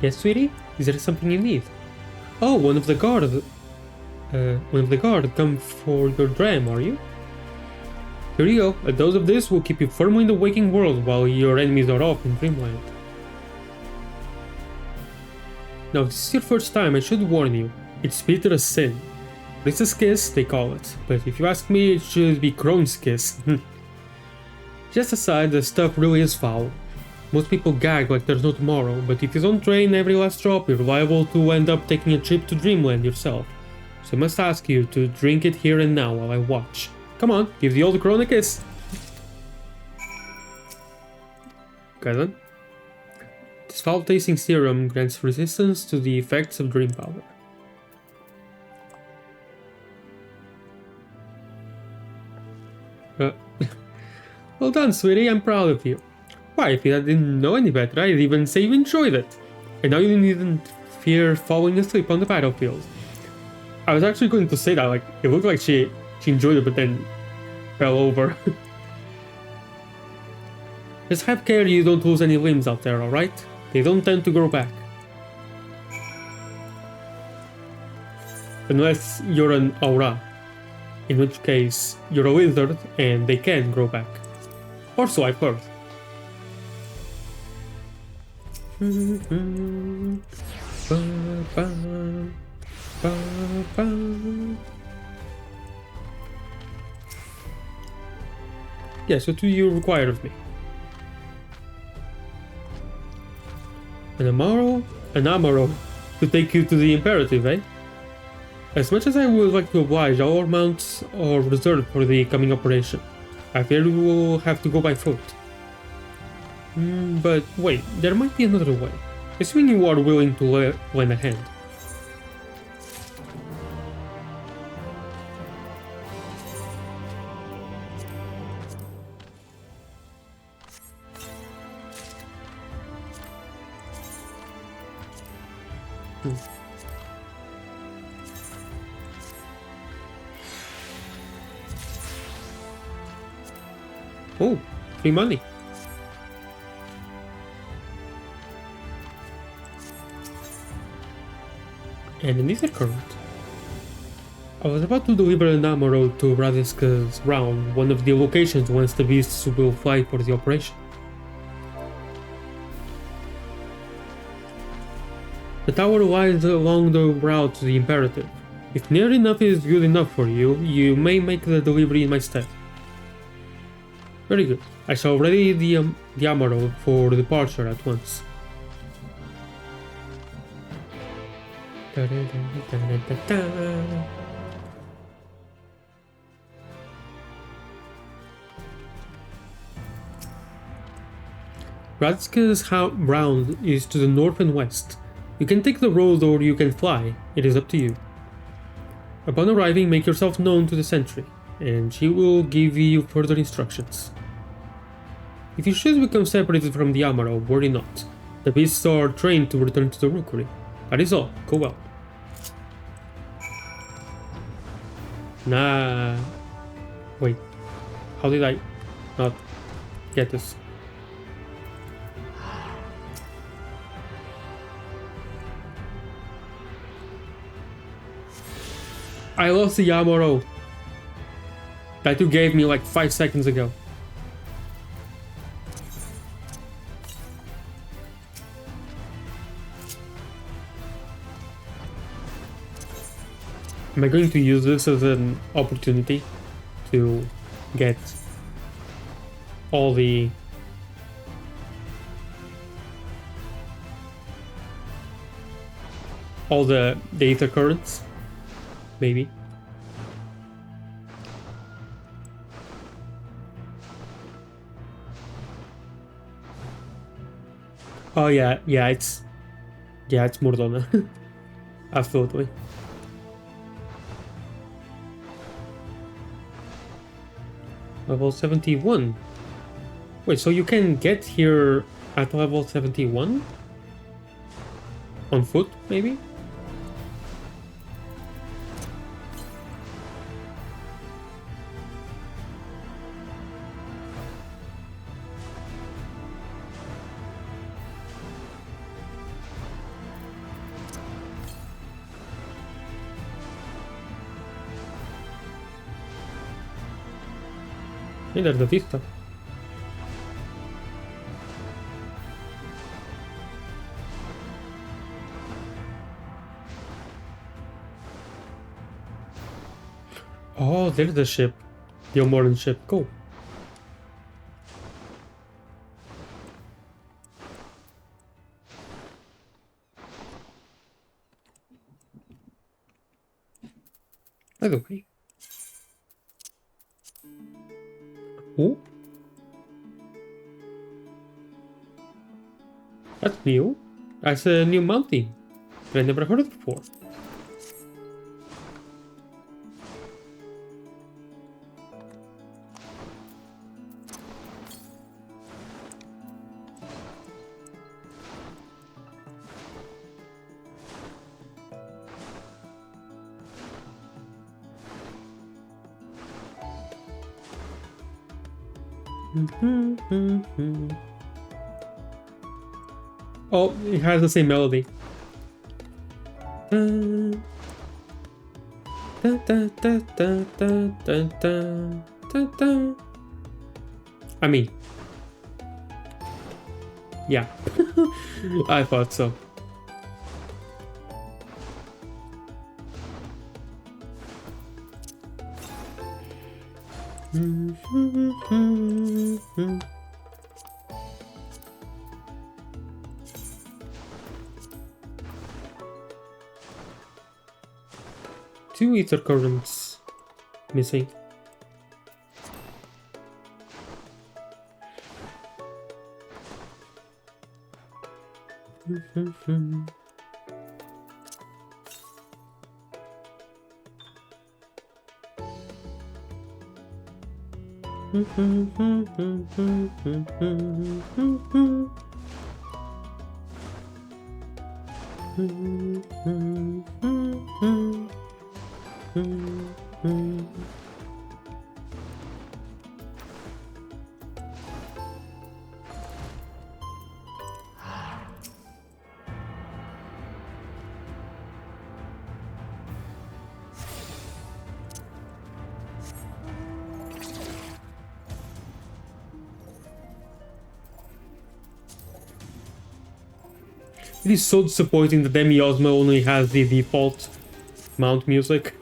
Yes, sweetie? Is there something you need? Oh, one of the guard come for your dram, are you? Here you go. A dose of this will keep you firmly in the waking world while your enemies are off in Dreamland. Now, if this is your first time, I should warn you. It's bitter as sin. Princess Kiss, they call it. But if you ask me, it should be Crone's Kiss. Just aside, the stuff really is foul. Most people gag like there's no tomorrow, but if you don't drain every last drop, you're liable to end up taking a trip to Dreamland yourself. So I must ask you to drink it here and now while I watch. Come on, give the old Crone a kiss. Okay then. This foul-tasting serum grants resistance to the effects of dream powder. Well done, sweetie, I'm proud of you. Why, if I didn't know any better, I'd even say you enjoyed it. And now you needn't fear falling asleep on the battlefield. I was actually going to say that, like, it looked like she enjoyed it, but then fell over. Just have care you don't lose any limbs out there, alright? They don't tend to grow back. Unless you're an aura, in which case you're a wizard and they can grow back. Or so I've heard. Yes, what do you require of me? An Amaro to take you to the Imperative, eh? As much as I would like to oblige, all our mounts are reserved for the coming operation. I fear we will have to go by foot. But wait, there might be another way. Assuming you are willing to lend a hand. Oh, free money. And an ether current. I was about to deliver an Amaro to Radiska's round, one of the locations once the beasts will fly for the operation. The tower lies along the route to the Imperative. If near enough is good enough for you, you may make the delivery in my stead. Very good. I shall ready the Amaro for departure at once. Radska's round is to the north and west. You can take the road or you can fly, it is up to you. Upon arriving, make yourself known to the sentry, and she will give you further instructions. If you should become separated from the Amaro, worry not. The beasts are trained to return to the rookery. That is all. Go well. Nah. Wait. How did I not get this? I lost the Amaro that you gave me like 5 seconds ago. Am I going to use this as an opportunity to get all the all the ether currents, maybe. Oh yeah, it's Mordona. Absolutely. Level 71. Wait, so you can get here at level 71? On foot, maybe? Hey, there's the vista. Oh, there's the ship. The Omoran ship. Cool. By the way. Oh. That's new. That's a new mountain that I never heard of before. Oh, it has the same melody. I mean, yeah, I thought so. Two ether currents missing. It is so disappointing that Demi-Osmo only has the default mount music.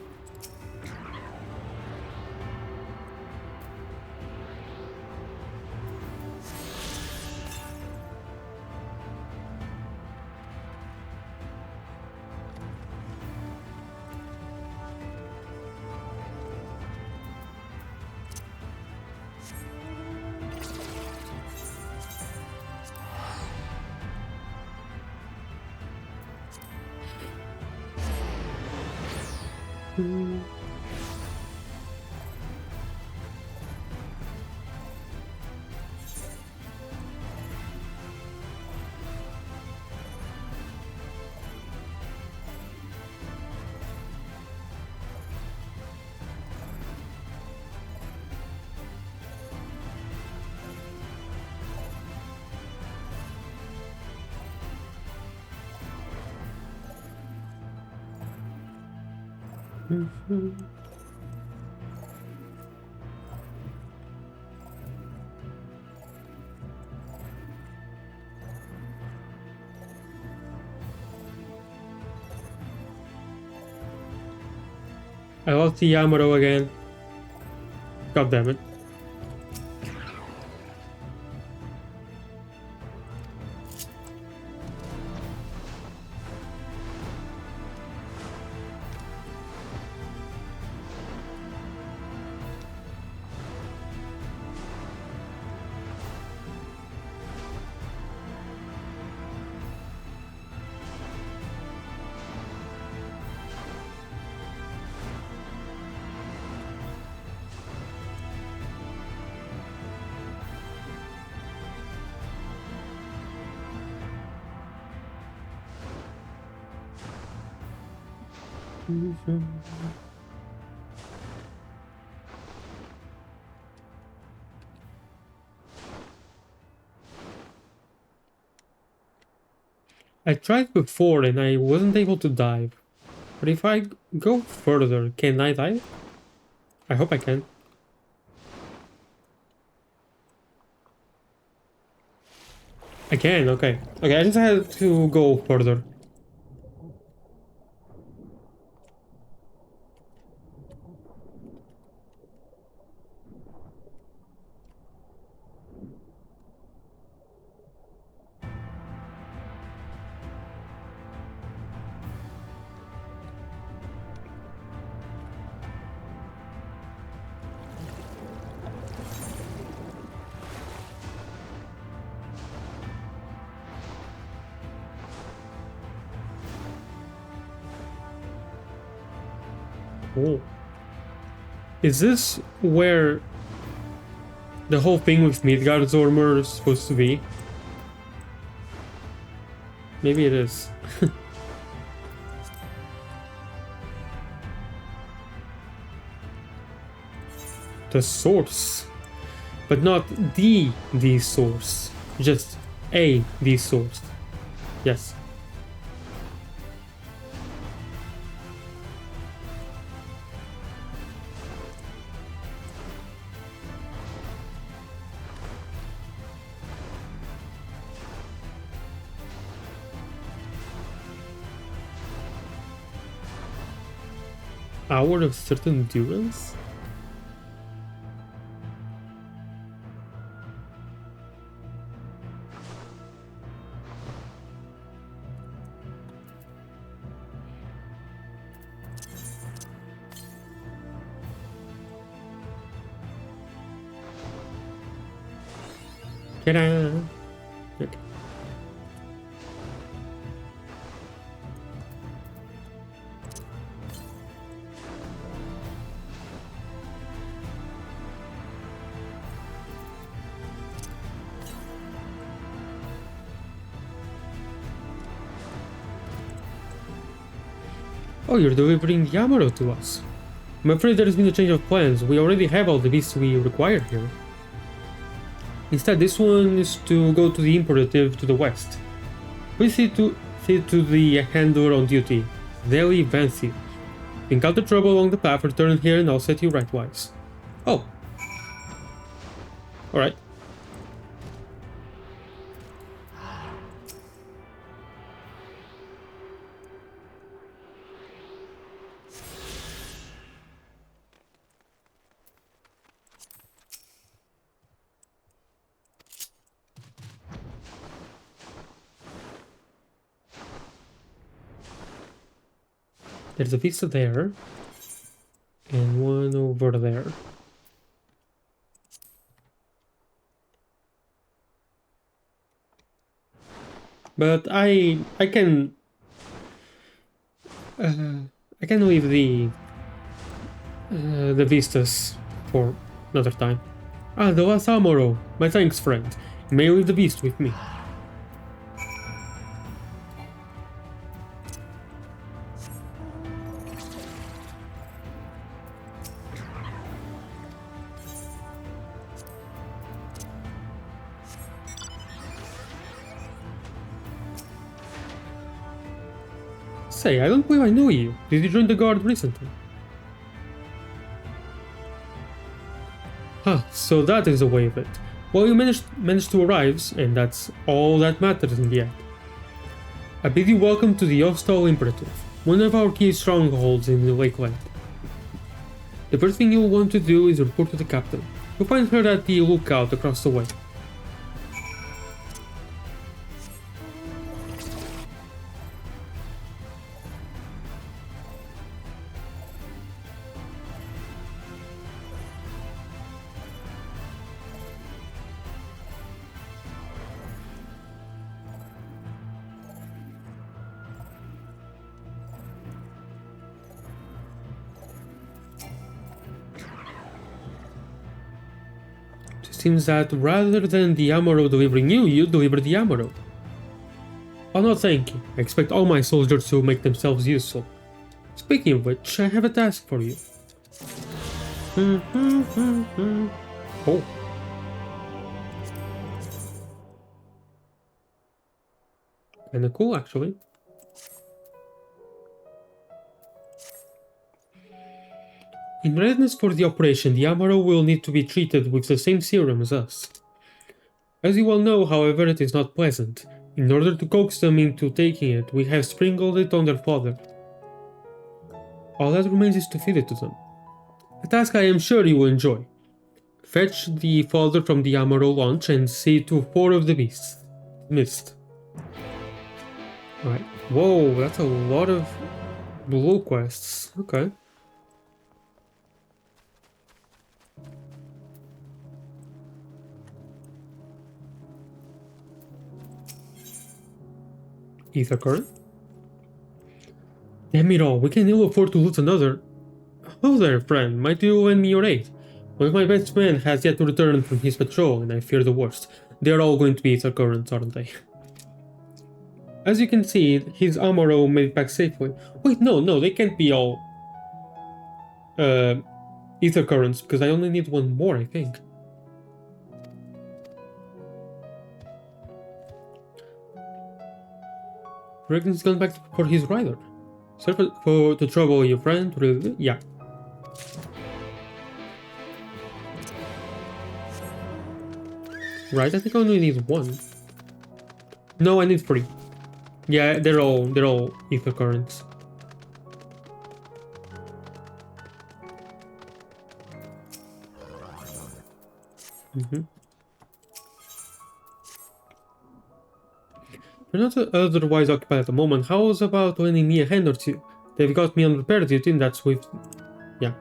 I lost the Yamaro again. God damn it. I tried before and I wasn't able to dive. But if I go further, can I dive? I hope I can. I can, okay. Okay, I just had to go further. Oh. Is this where the whole thing with Midgard's armor is supposed to be? Maybe it is. The source. But not the source. Just the source. Yes. Hour of certain endurance? Ta-da! Okay. Oh, you're delivering the ammo to us. I'm afraid there has been a change of plans. We already have all the beasts we require here. Instead, this one is to go to the Imperative to the west. Please see to the handler on duty, Deli Vancy. If you encounter trouble along the path, return here and I'll set you rightwise. Oh. Alright. There's a vista there, and one over there. But I can leave the vistas for another time. Ah, the last Amoro. My thanks, friend. You may leave the beast with me. Say, I don't believe I know you. Did you join the guard recently? Huh, so that is the way of it. Well, you managed to arrive, and that's all that matters in the end. I bid you welcome to the Hostile Imperative, one of our key strongholds in the Lakeland. The first thing you'll want to do is report to the captain. You'll find her at the lookout across the way. Seems that rather than the Amaro delivering you, you deliver the Amaro. Oh no, thank you. I expect all my soldiers to make themselves useful. Speaking of which, I have a task for you. Oh. Kinda cool, actually. In readiness for the operation, the Amaro will need to be treated with the same serum as us. As you all know, however, it is not pleasant. In order to coax them into taking it, we have sprinkled it on their fodder. All that remains is to feed it to them. A task I am sure you will enjoy. Fetch the fodder from the Amaro launch and see to 4 of the beasts. Missed. Alright. Whoa, that's a lot of blue quests. Okay. Ether current. Damn it all, we can ill afford to lose another. Hello there, friend. Might you lend me your aid? One of my best men has yet to return from his patrol, and I fear the worst. They are all going to be ether currents, aren't they? As you can see, his Amaro made it back safely. Wait, no, they can't be all ether currents, because I only need one more, I think. Reckon he's gone back for his rider. Sorry for to trouble your friend, really? Yeah. Right, I think I only need one. No, I need 3. Yeah, they're all ether currents. We're not otherwise occupied at the moment. How's about lending me a hand or two? They've got me on repair duty, and that's with... yeah.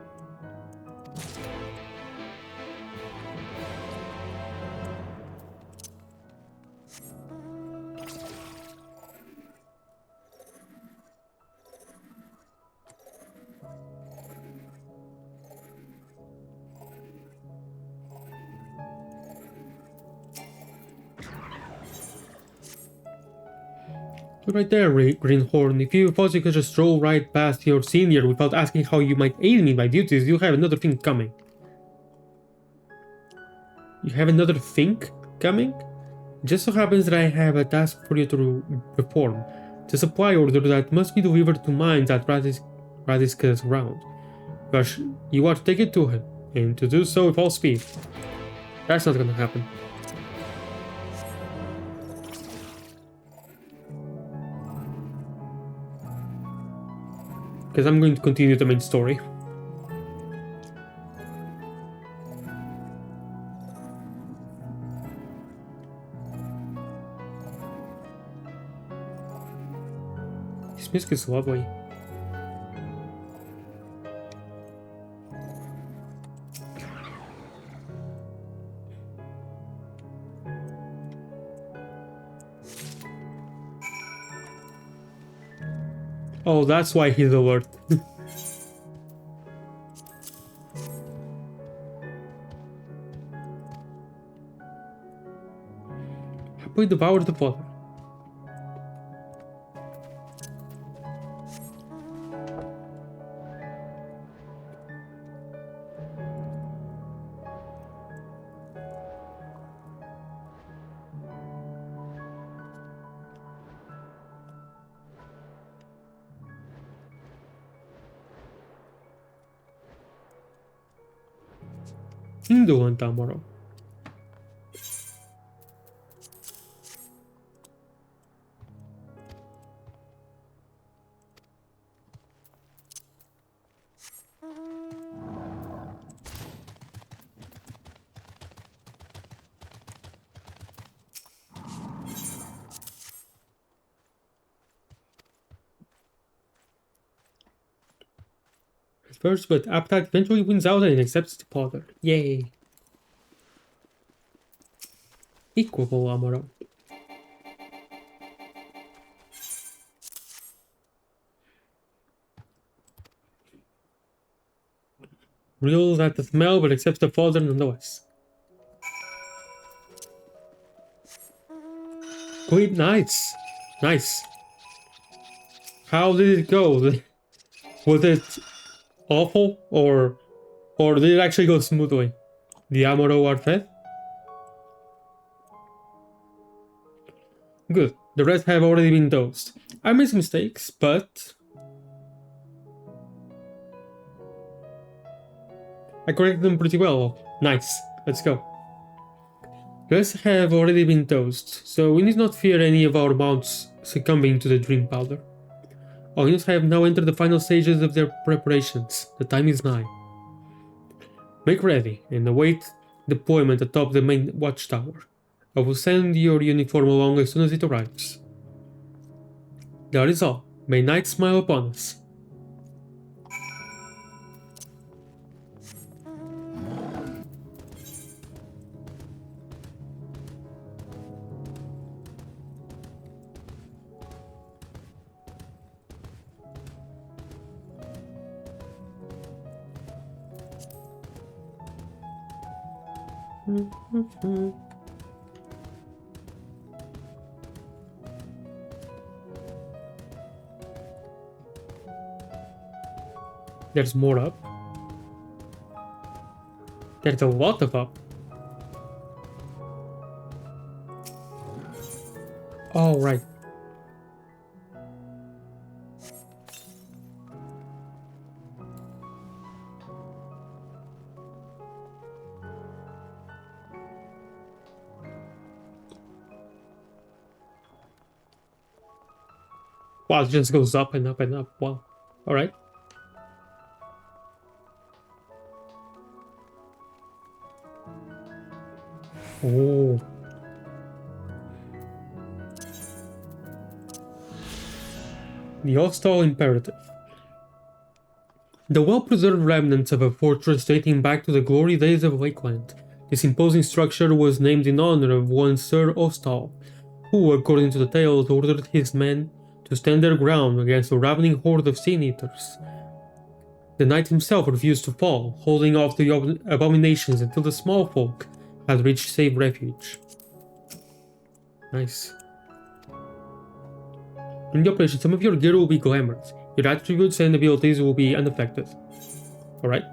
Right there, Greenhorn. If you thought you could just stroll right past your senior without asking how you might aid me in my duties, you have another thing coming. You have another thing coming? It just so happens that I have a task for you to perform. It's a supply order that must be delivered to mines at Radiska's ground. But you are to take it to him, and to do so with all speed. That's not gonna happen. Because I'm going to continue the main story. This music is lovely. Oh, that's why he's alert. Happily devoured the fodder. Indolent Amaro. First, but Appetite eventually wins out and accepts the fodder. Yay! Equable Amaro. Reels at the smell, but accepts the fodder nonetheless. Great, nice. Nice. How did it go? Was it awful, or did it actually go smoothly? The Amaro are fed? Good. The rest have already been dosed. I made some mistakes, but I corrected them pretty well. Nice. Let's go. The rest have already been dosed, so we need not fear any of our mounts succumbing to the dream powder. Our units have now entered the final stages of their preparations. The time is nigh. Make ready and await deployment atop the main watchtower. I will send your uniform along as soon as it arrives. That is all. May night smile upon us. There's more up. There's a lot of up. All right. Wow, it just goes up and up and up. Wow. All right. Oh. The hostile imperative. The well-preserved remnants of a fortress dating back to the glory days of Lakeland. This imposing structure was named in honor of one Sir Ostal, who, according to the tales, ordered his men to stand their ground against a ravening horde of sin-eaters. The knight himself refused to fall, holding off the abominations until the small folk had reached safe refuge. Nice. In the operation, some of your gear will be glamored. Your attributes and abilities will be unaffected. Alright.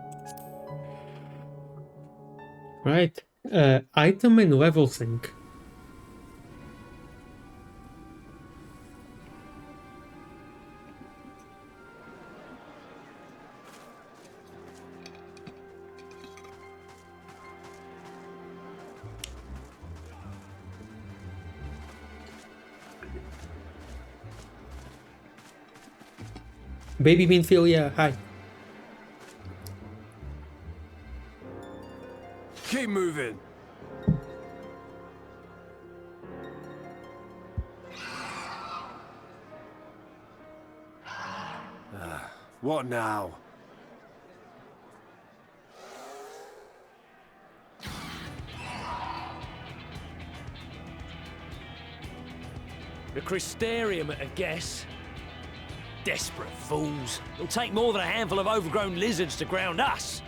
Right. Item and level sync. Baby Mininfilia, hi. Keep moving. What now? The Crystarium at a guess. Desperate fools. It'll take more than a handful of overgrown lizards to ground us.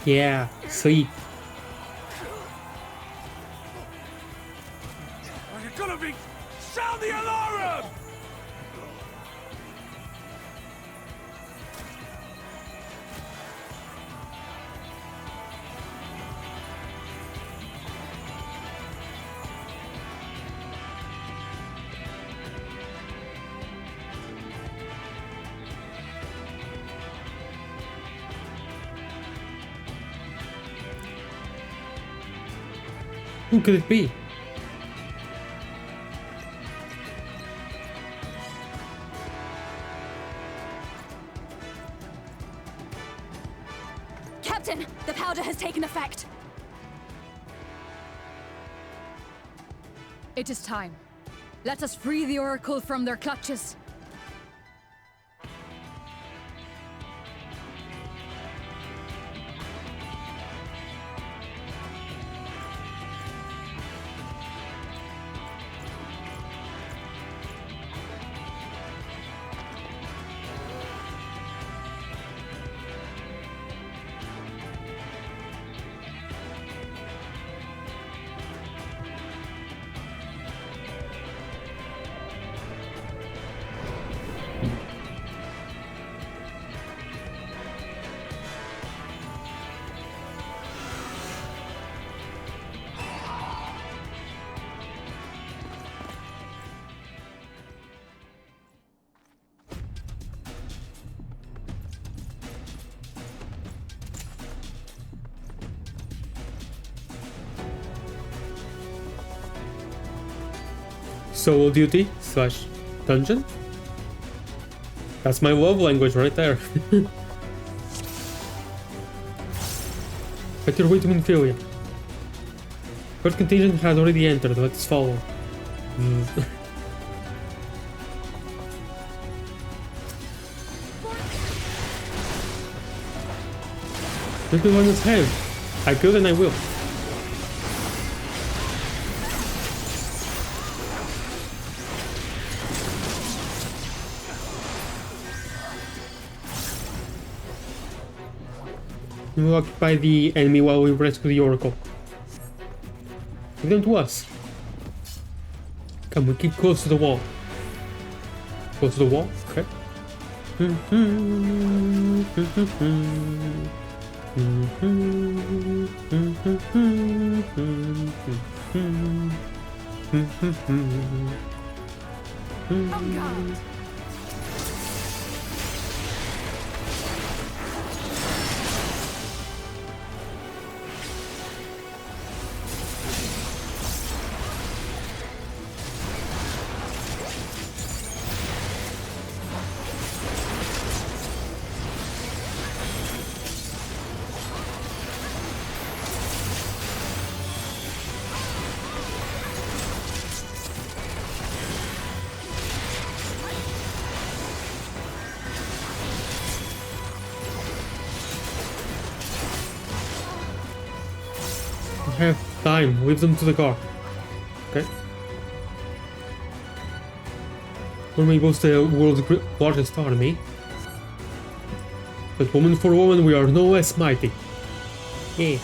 Yeah, sleep. You're gonna be... Sound the alarm! Who could it be? Captain, the powder has taken effect. It is time. Let us free the Oracle from their clutches. soul duty slash dungeon. That's my love language right there. But your way to Mininfilia. First contingent has already entered, let's follow. Let me run his head. I could and I will. We'll occupy the enemy while we rescue the Oracle. Give them to us. Come, we keep close to the wall. Close to the wall? Okay. Oh God. Have time, leave them to the car. Okay. We're maybe both the world's largest army. But woman for woman, we are no less mighty. Yeah.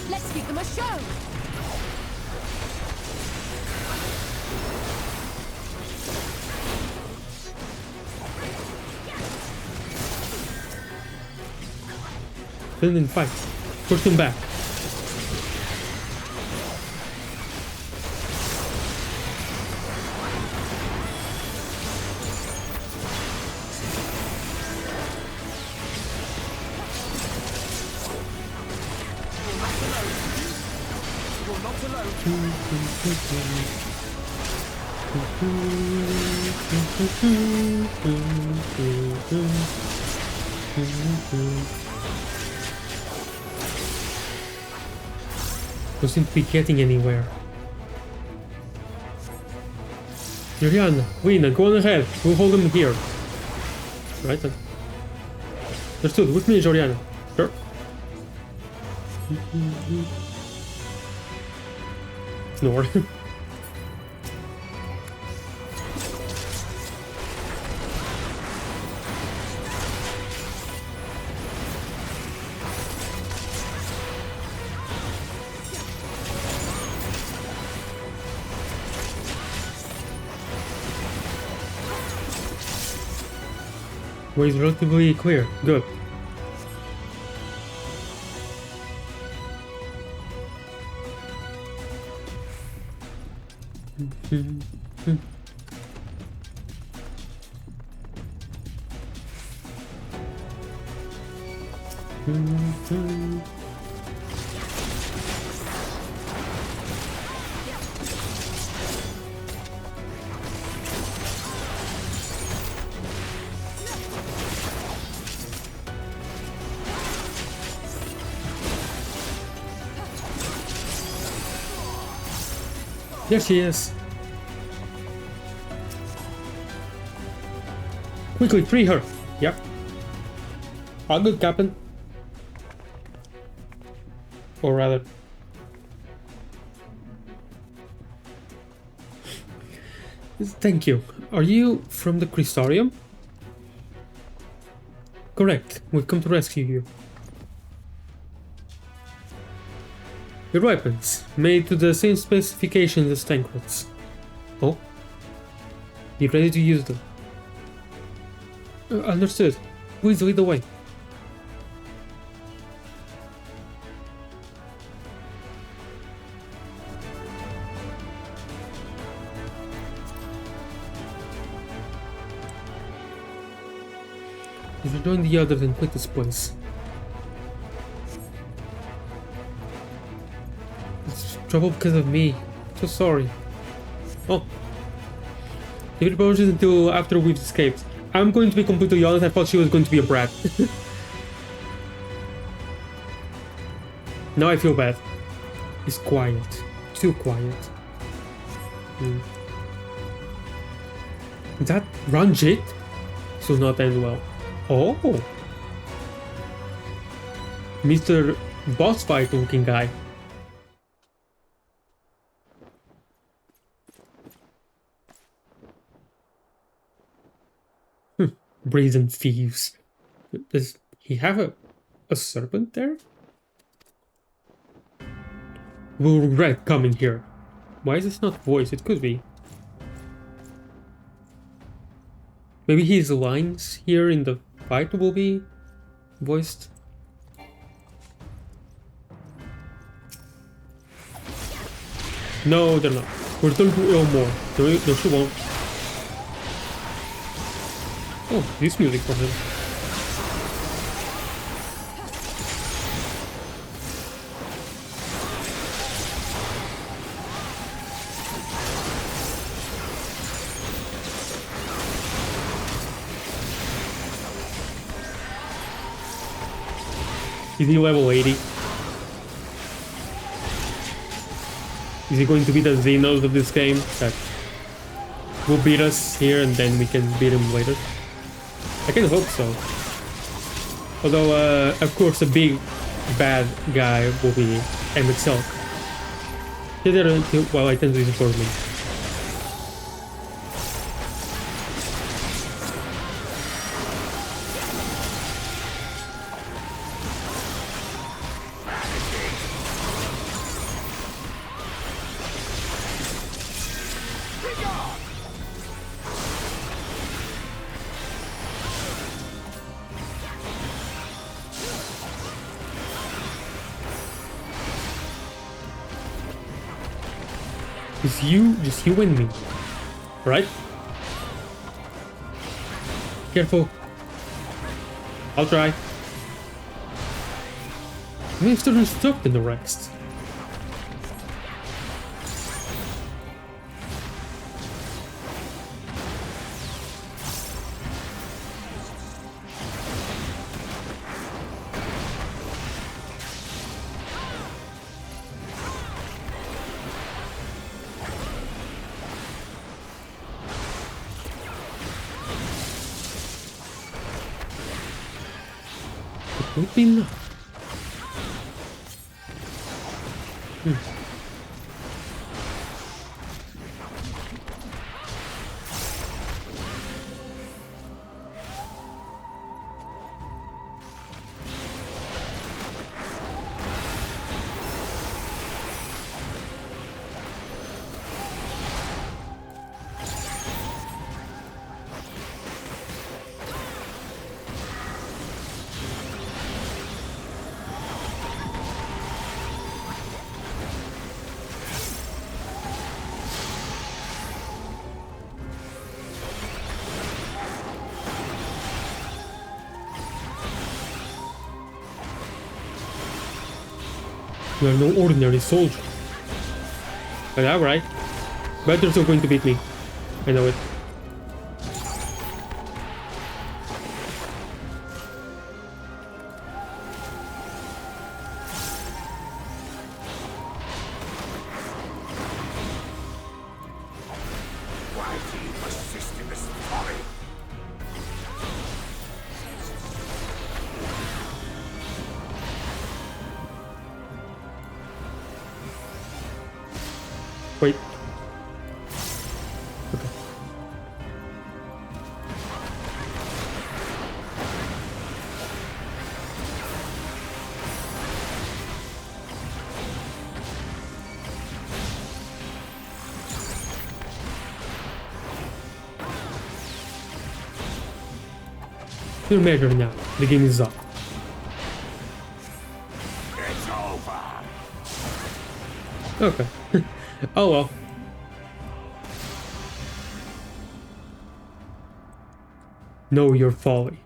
Let's give them a show. Then fight. Push them back. Don't seem to be getting anywhere. Juliana, Lena, go on ahead. We'll hold them here. Right then. Understood. With me, Juliana. Sure. Snore. Way is relatively clear. Good. There she is. Quickly, free her. Yep. All good, Captain. Or rather... Thank you. Are you from the Crystarium? Correct. We've come to rescue you. Your weapons, made to the same specifications as Thancred's. Oh? Be ready to use them. Understood. Please lead the way. If you join the others and quit this place. It's trouble because of me. So sorry. Oh. If it approaches until after we've escaped. I'm going to be completely honest, I thought she was going to be a brat. Now I feel bad. It's quiet. Too quiet. That Ranjit? This will not end well. Oh! Mr. Boss fight looking guy. Brazen thieves. Does he have a serpent there? We'll regret coming here. Why is this not voiced? It could be. Maybe his lines here in the fight will be voiced. No, they're not. We're done to Ilmore. No, she won't. Oh, this music for him. Is he level 80? Is he going to be the Zenos of this game that will beat us here and then we can beat him later? I can hope so. Although, of course, the big bad guy will be Emmett Selk. Well, I tend to support me. Just you and me, right? Careful. I'll try. I'm still stuck in the rest. Would be enough. You are no ordinary soldier. But alright. But they're still going to beat me. I know it. Why do you persist in this folly? Wait. Okay. your measure now. The game is up. It's over. Okay. Oh well. Know your folly.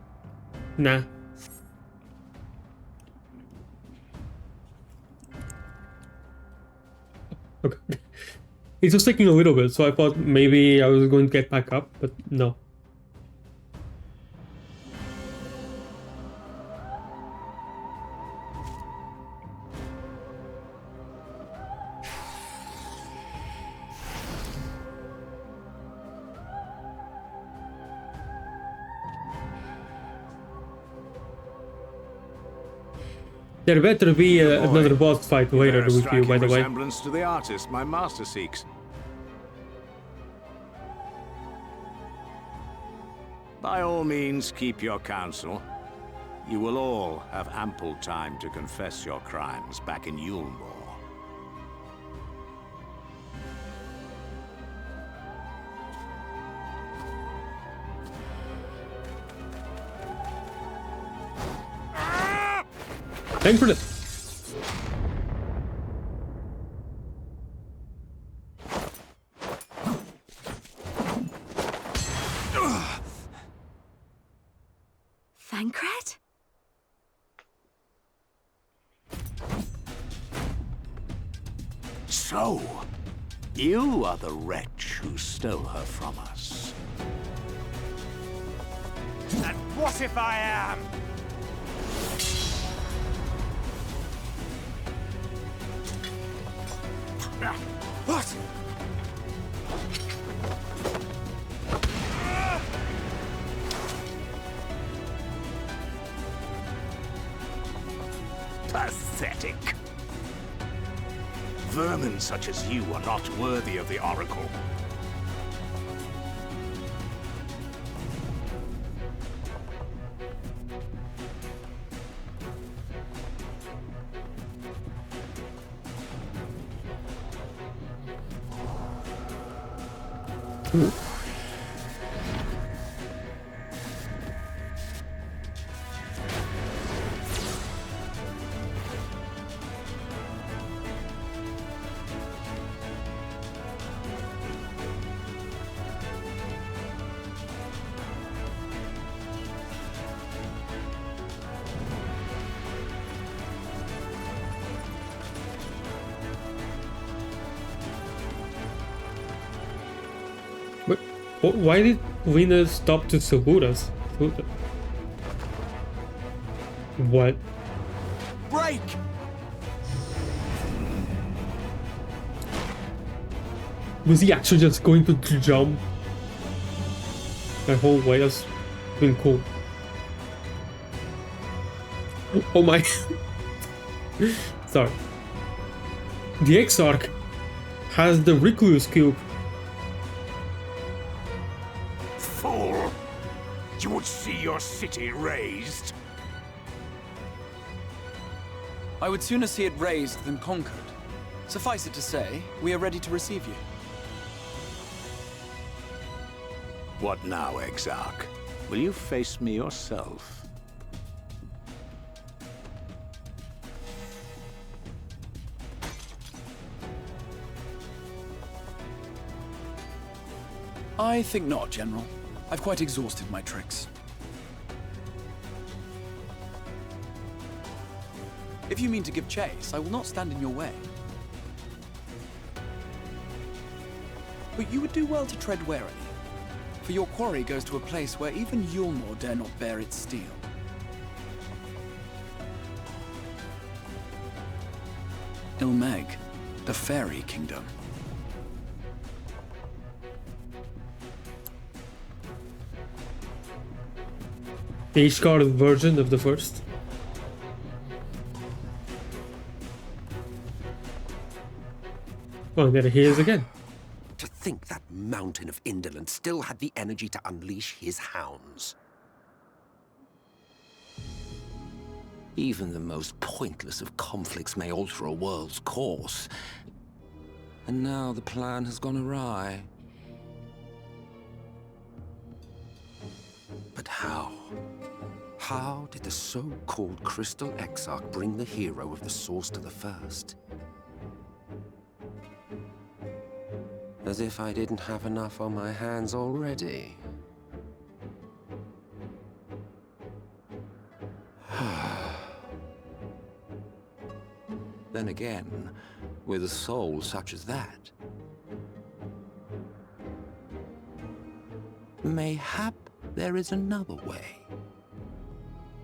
Nah. Okay. It was taking a little bit, so I thought maybe I was going to get back up, but no. There better be another boss fight later with you, by the way. Resemblance to the artist my master seeks. By all means, keep your counsel. You will all have ample time to confess your crimes back in Yulmore. Thancred. Thancred? So, you are the wretch who stole her from us. And what if I am? What? Pathetic. Vermin such as you are not worthy of the Oracle. Ooh. Why did Lena stop to salute us? What? Break! Was he actually just going to jump that whole way? That's been cool. Oh my. Sorry. The Exarch has the Recluse Cube. Fool! You would see your city razed. I would sooner see it razed than conquered. Suffice it to say, we are ready to receive you. What now, Exarch? Will you face me yourself? I think not, General. I've quite exhausted my tricks. If you mean to give chase, I will not stand in your way. But you would do well to tread warily, for your quarry goes to a place where even Yulmore dare not bear its steel. Mheg, the Fairy Kingdom. The Ishgard version of the first. Oh, there he is again. To think that mountain of indolence still had the energy to unleash his hounds. Even the most pointless of conflicts may alter a world's course. And now the plan has gone awry. But how? How did the so-called Crystal Exarch bring the hero of the Source to the First? As if I didn't have enough on my hands already. Then again, with a soul such as that, mayhap there is another way.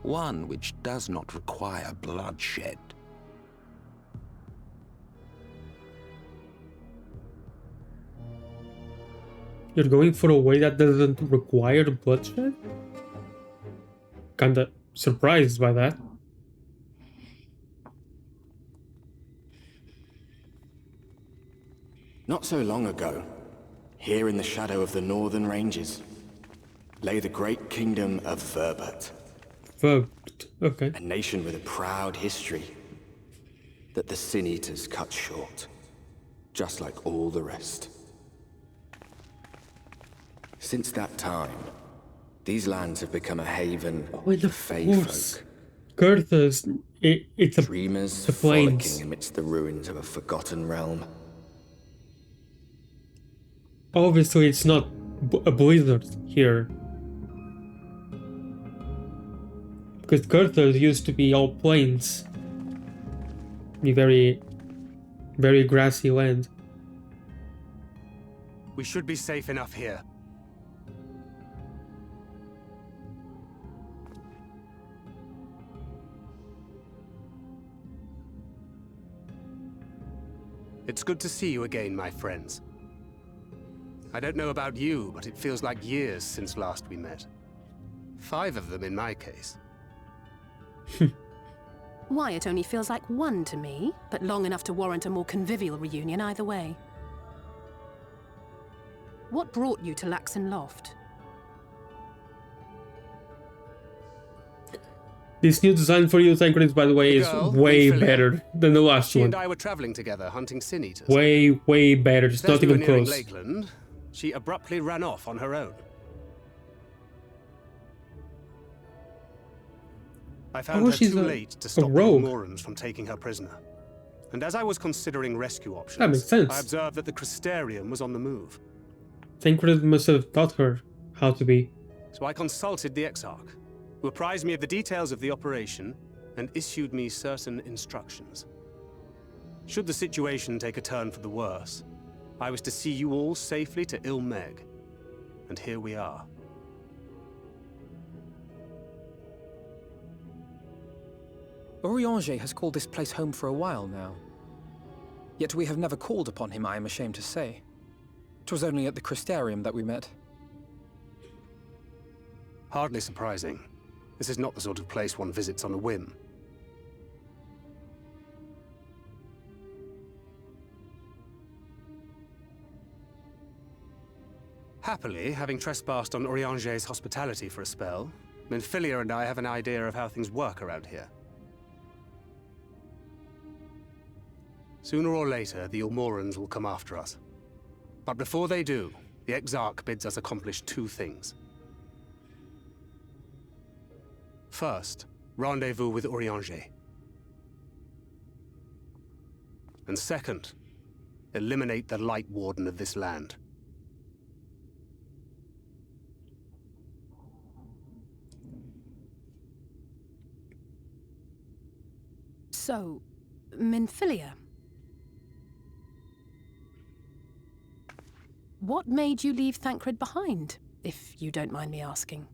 One which does not require bloodshed. You're going for a way that doesn't require bloodshed? Kinda surprised by that. Not so long ago, here in the shadow of the northern ranges, lay the great kingdom of Verbert. Verbert, okay. A nation with a proud history that the Sin Eaters cut short, just like all the rest. Since that time, these lands have become a haven for Fey folk. Kurthus, it's a dreamers the plains. frolicking amidst the ruins of a forgotten realm. Obviously, it's not a blizzard here. Because Kurthus used to be all plains. Be very, very grassy land. We should be safe enough here. It's good to see you again, my friends. I don't know about you, but it feels like years since last we met. 5 of them in my case. Why, it only feels like 1 to me, but long enough to warrant a more convivial reunion either way. What brought you to Laxon Loft? This new design for you, Thancred, by the way, is way better than the last She one. and I were traveling together, hunting Sin Eaters. Way better. It's not even close. Lakeland, she abruptly ran off on her own. I found her too late to stop the Morans from taking her prisoner. And as I was considering rescue options, that makes sense. I observed that the Crystarium was on the move. Thancred must have taught her how to be. So I consulted the Exarch, who apprised me of the details of the operation and issued me certain instructions. Should the situation take a turn for the worse, I was to see you all safely to Mheg. And here we are. Urianger has called this place home for a while now. Yet we have never called upon him, I am ashamed to say. 'Twas only at the Crystarium that we met. Hardly surprising. This is not the sort of place one visits on a whim. Happily, having trespassed on Urianger's hospitality for a spell, Mininfilia and I have an idea of how things work around here. Sooner or later, the Ilmorans will come after us. But before they do, the Exarch bids us accomplish 2 things. First, rendezvous with Urianger. And second, eliminate the Light Warden of this land. So, Mininfilia. What made you leave Thancred behind, if you don't mind me asking?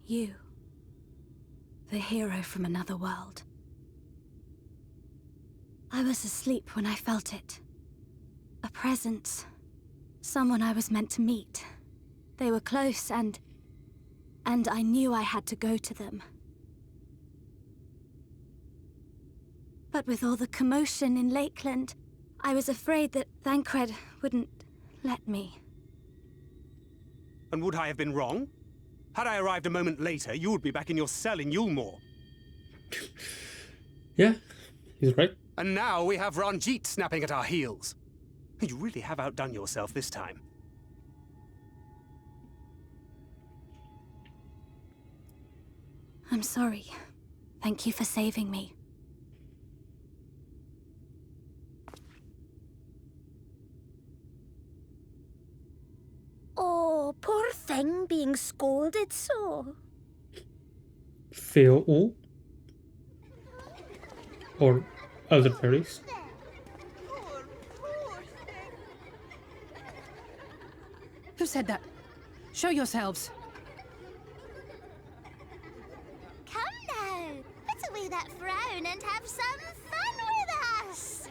You. The hero from another world. I was asleep when I felt it. A presence. Someone I was meant to meet. They were close and I knew I had to go to them. But with all the commotion in Lakeland, I was afraid that Thancred wouldn't let me. And would I have been wrong? Had I arrived a moment later, you would be back in your cell in Yulmore. Yeah, he's right. And now we have Ranjit snapping at our heels. You really have outdone yourself this time. I'm sorry. Thank you for saving me. Oh, poor thing being scolded so. Phil or other fairies. Who said that? Show yourselves. Come now, put away that frown and have some fun with us.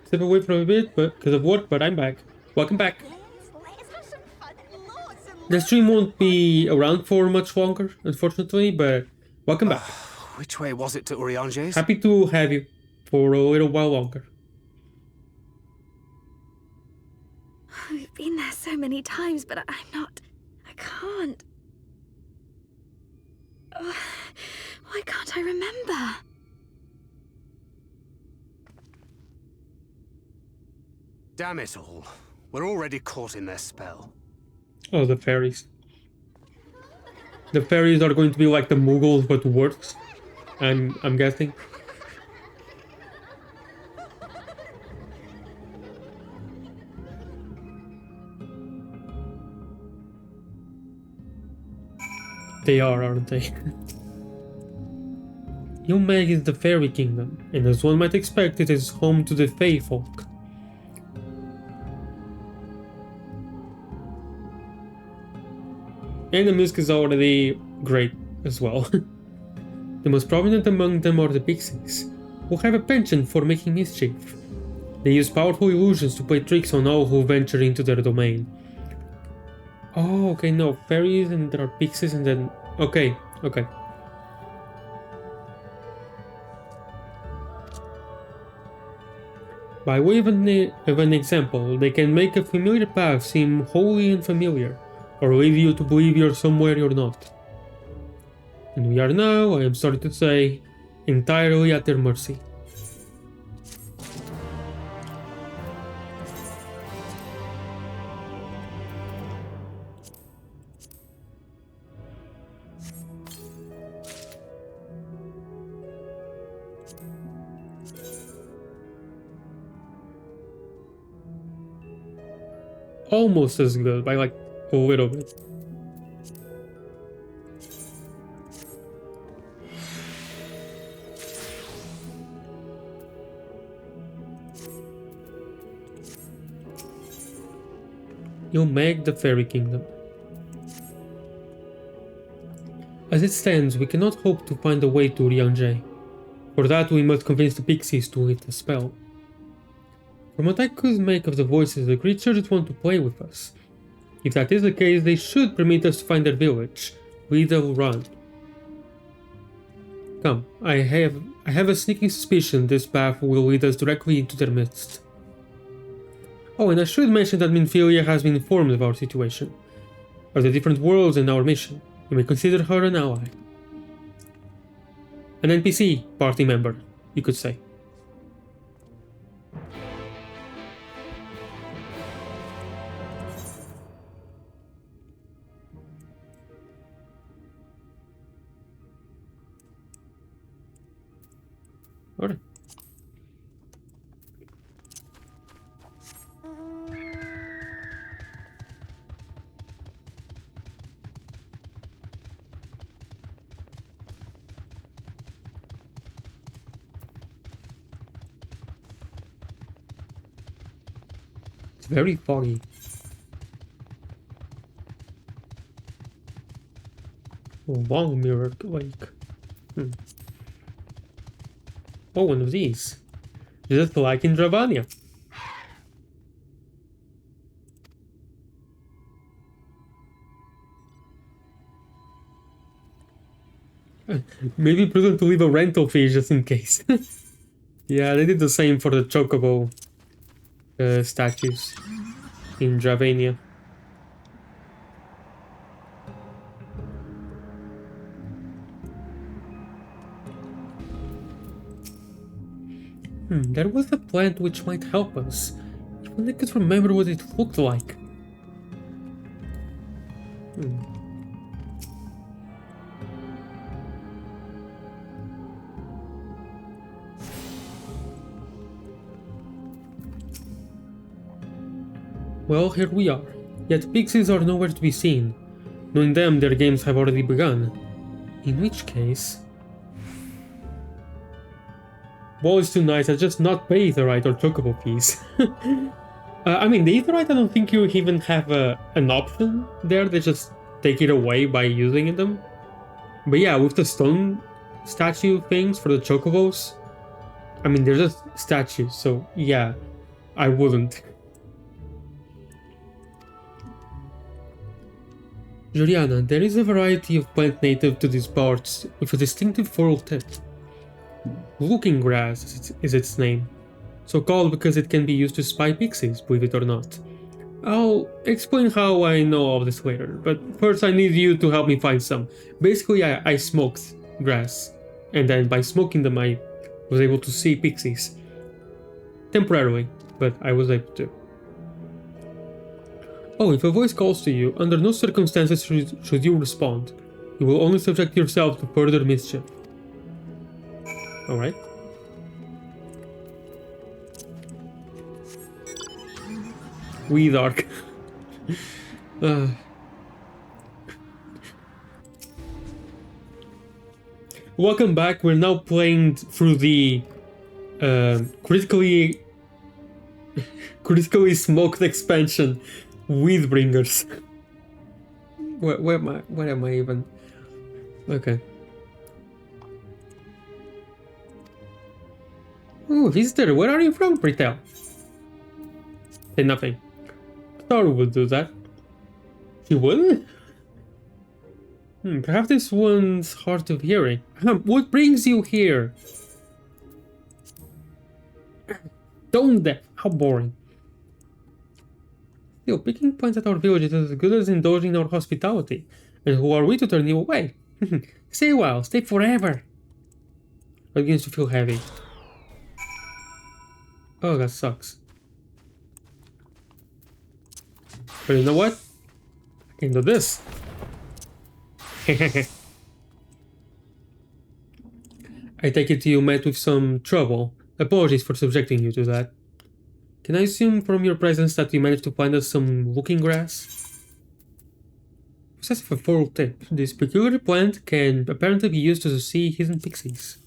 Step away for a bit, but because of work, but I'm back. Welcome back. The stream won't be around for much longer, unfortunately, but welcome back. Which way was it to Urianger's? Happy to have you for a little while longer. We've been there so many times, but I can't. Why can't I remember? Damn it all. We're already caught in their spell. Oh, the fairies. The fairies are going to be like the Mughals, but worse. I'm guessing. They are, aren't they? Mheg is the fairy kingdom, and as one might expect, it is home to the Fae folk. And the music is already great as well. The most prominent among them are the pixies, who have a penchant for making mischief. They use powerful illusions to play tricks on all who venture into their domain. Oh, okay, no, fairies and there are pixies and then... Okay. By way of an example, they can make a familiar path seem wholly unfamiliar, or lead you to believe you're somewhere you're not. And we are now, I am sorry to say, entirely at their mercy. Almost as good, by like a little bit. Mheg the Fairy Kingdom. As it stands, we cannot hope to find a way to Urianger. For that, we must convince the pixies to lift the spell. From what I could make of the voices, the creatures want to play with us. If that is the case, they should permit us to find their village. We will run. Come, I have a sneaking suspicion this path will lead us directly into their midst. Oh, and I should mention that Mininfilia has been informed of our situation, of the different worlds and our mission. You may consider her an ally. An NPC party member, you could say. Alright. It's very foggy. Long mirrored lake. Oh, one of these. Just like in Dravania. Maybe prudent to leave a rental fee just in case. Yeah, they did the same for the Chocobo statues in Dravania. There was a plant which might help us. If only could remember what it looked like. Well, here we are. Yet pixies are nowhere to be seen. Knowing them, their games have already begun. In which case... Wall is too nice, I just not pay Aetherite or Chocobo keys. I mean, the Aetherite, I don't think you even have an option there. They just take it away by using them. But yeah, with the stone statue things for the Chocobos, I mean, they're just statues, so yeah, I wouldn't. Juliana, there is a variety of plant native to these parts with a distinctive floral tip. Looking grass is its name, so called because it can be used to spy pixies, believe it or not. I'll explain how I know all this later, but first I need you to help me find some. Basically, I smoked grass, and then by smoking them I was able to see pixies. Temporarily, but I was able to. Oh, if a voice calls to you, under no circumstances should you respond. You will only subject yourself to further mischief. Alright. We dark. Welcome back. We're now playing through the critically smoked expansion with bringers. Where am I even? Okay. Oh, visitor, where are you from, Pritel? Say nothing. Thor would do that. He wouldn't? Perhaps this one's hard of hearing. What brings you here? Tone deaf. How boring. Still, picking points at our village is as good as indulging in our hospitality. And who are we to turn you away? Stay a while, stay forever. It begins to feel heavy. Oh, that sucks. But you know what? I can do this. I take it you met with some trouble. Apologies for subjecting you to that. Can I assume from your presence that you managed to find us some looking grass? Possessive of a floral tip, this peculiar plant can apparently be used to see hidden pixies.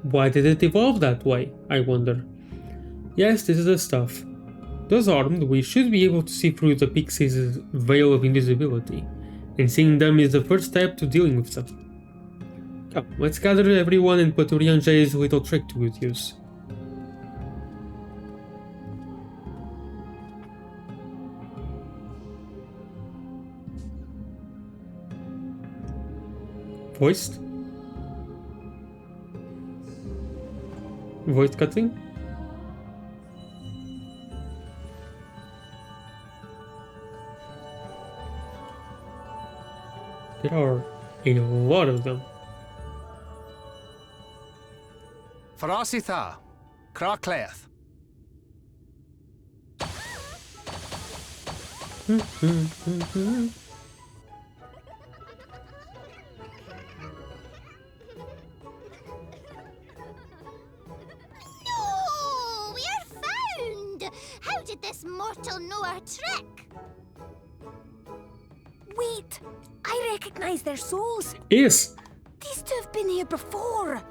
Why did it evolve that way, I wonder? Yes, this is the stuff. Thus armed, we should be able to see through the pixies' veil of invisibility, and seeing them is the first step to dealing with them. Come, let's gather everyone and put Urianje's little trick to good use. Voiced? Voice cutting? There are a lot of them. Farasitha, Krakleath. No! We are found! How did this mortal know our trick? Wait! I recognize their souls! Yes! These two have been here before!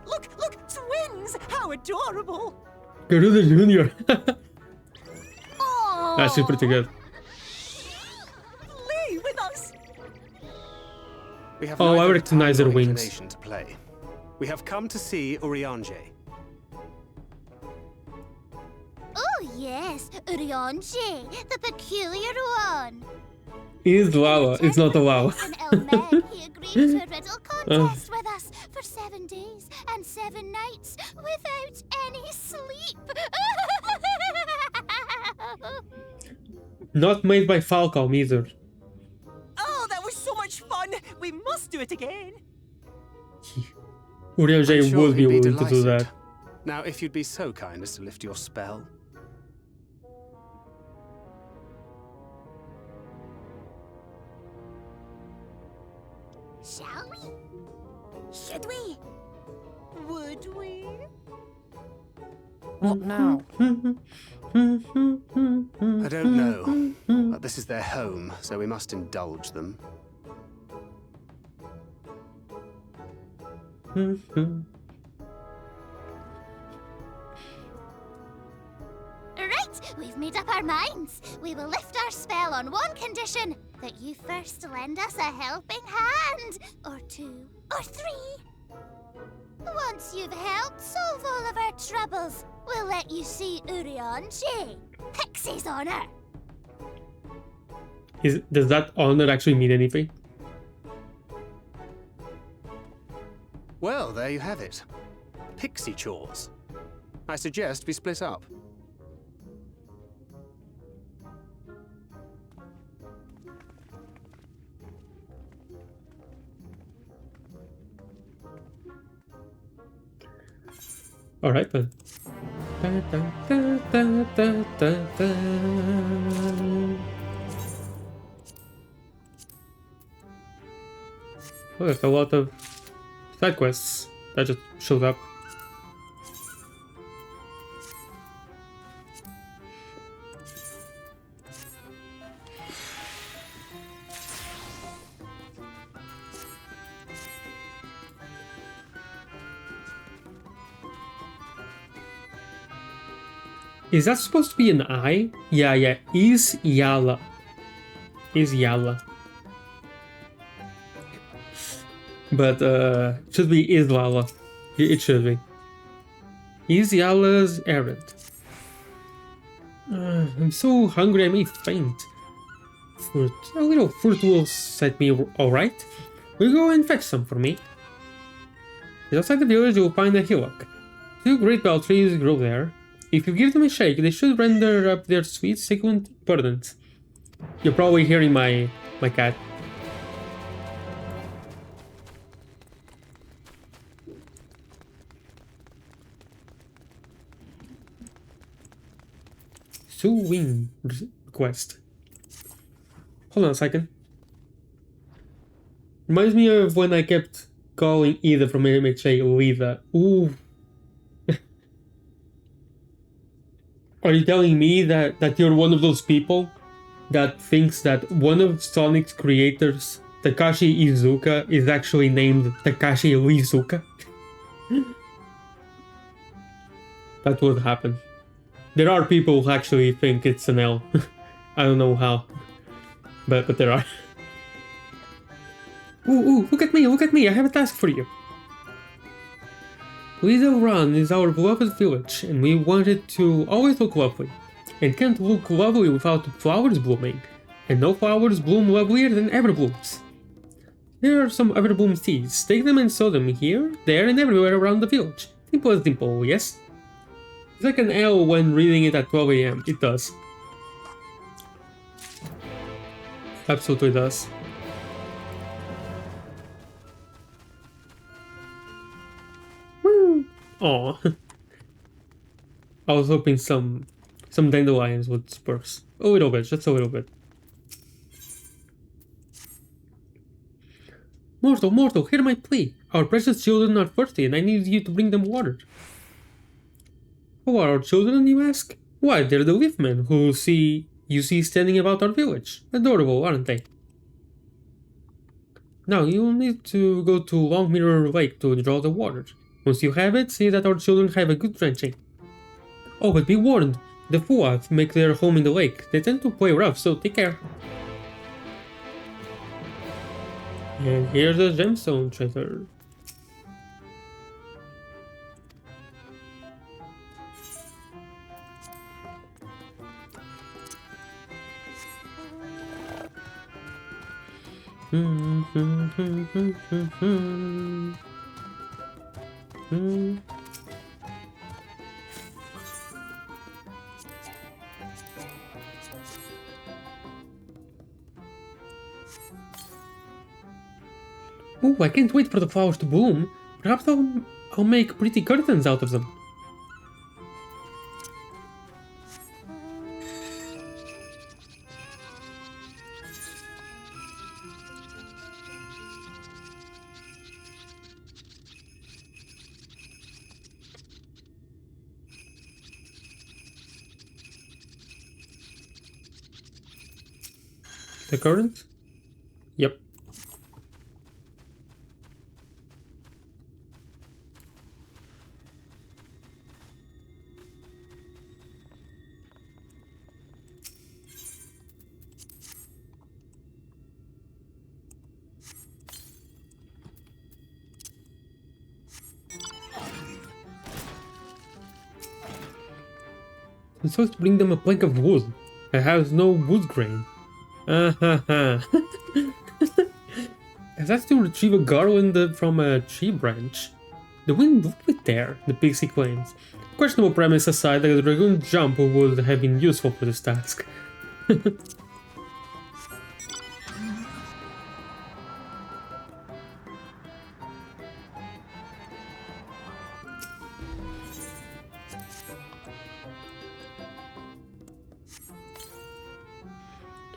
Look! Look! Twins! How adorable! Garuda Jr. Aww. Actually pretty good. Play with us! We have I neither recognize time their nor wings. inclination to play. We have come to see Urianje. Oh yes, Urianje, the peculiar one. It is Lala, it's not a Lala. Mheg, he agreed to a riddle contest with us for 7 days and 7 nights without any sleep. Not made by Falcom either. Oh, that was so much fun! We must do it again! Urianger I'm sure would be he'd willing to do delighted. that. Now, if you'd be so kind as to lift your spell. Shall we? Should we? Would we? What now? I don't know. But this is their home, so we must indulge them. Right, we've made up our minds. We will lift our spell on one condition: that you first lend us a helping hand. Or 2, or 3. Once you've helped solve all of our troubles, we'll let you see Urianger, Pixie's honor. Does that honor actually mean anything? Well, there you have it. Pixie chores. I suggest we split up. All right then. Oh, there's a lot of side quests that just showed up. Is that supposed to be an I? Yeah, Is Yala. Is Yala. But, it should be Is Lala. It should be. Is Yala's errand. I'm so hungry I may faint. Fruit. A little fruit will set me alright. Will you go and fetch some for me? Outside the village you will find a hillock. 2 great bell trees grow there. If you give them a shake, they should render up their sweet, succulent burdens. You're probably hearing my cat. Wing request. Hold on a second. Reminds me of when I kept calling Ida from MHA Lida. Ooh. Are you telling me that you're one of those people that thinks that one of Sonic's creators, Takashi Iizuka, is actually named Takashi Rizuka? That would happen. There are people who actually think it's an L. I don't know how. But there are. Ooh, look at me, I have a task for you. Little Run is our beloved village, and we want it to always look lovely. It can't look lovely without flowers blooming, and no flowers bloom lovelier than Everblooms. Here are some Everbloom seeds. Take them and sow them here, there, and everywhere around the village. Simple as simple, yes? It's like an L when reading it at 12 AM. It does. Absolutely does. Woo! Aw. I was hoping some dandelions would spurs. A little bit, just a little bit. Mortal, hear my plea. Our precious children are thirsty and I need you to bring them water. Who are our children, you ask? Why, they're the leaf men who you see standing about our village. Adorable, aren't they? Now, you'll need to go to Long Mirror Lake to draw the water. Once you have it, see that our children have a good drenching. Oh, but be warned, the Fuath make their home in the lake. They tend to play rough, so take care. And here's the gemstone treasure. Ooh, I can't wait for the flowers to bloom. Perhaps I'll make pretty curtains out of them. The current? Yep. I'm supposed to bring them a plank of wood. I have no wood grain. That's to retrieve a garland from a tree branch. The wind blew it there, the pixie claims. Questionable premise aside, the dragoon jump would have been useful for this task.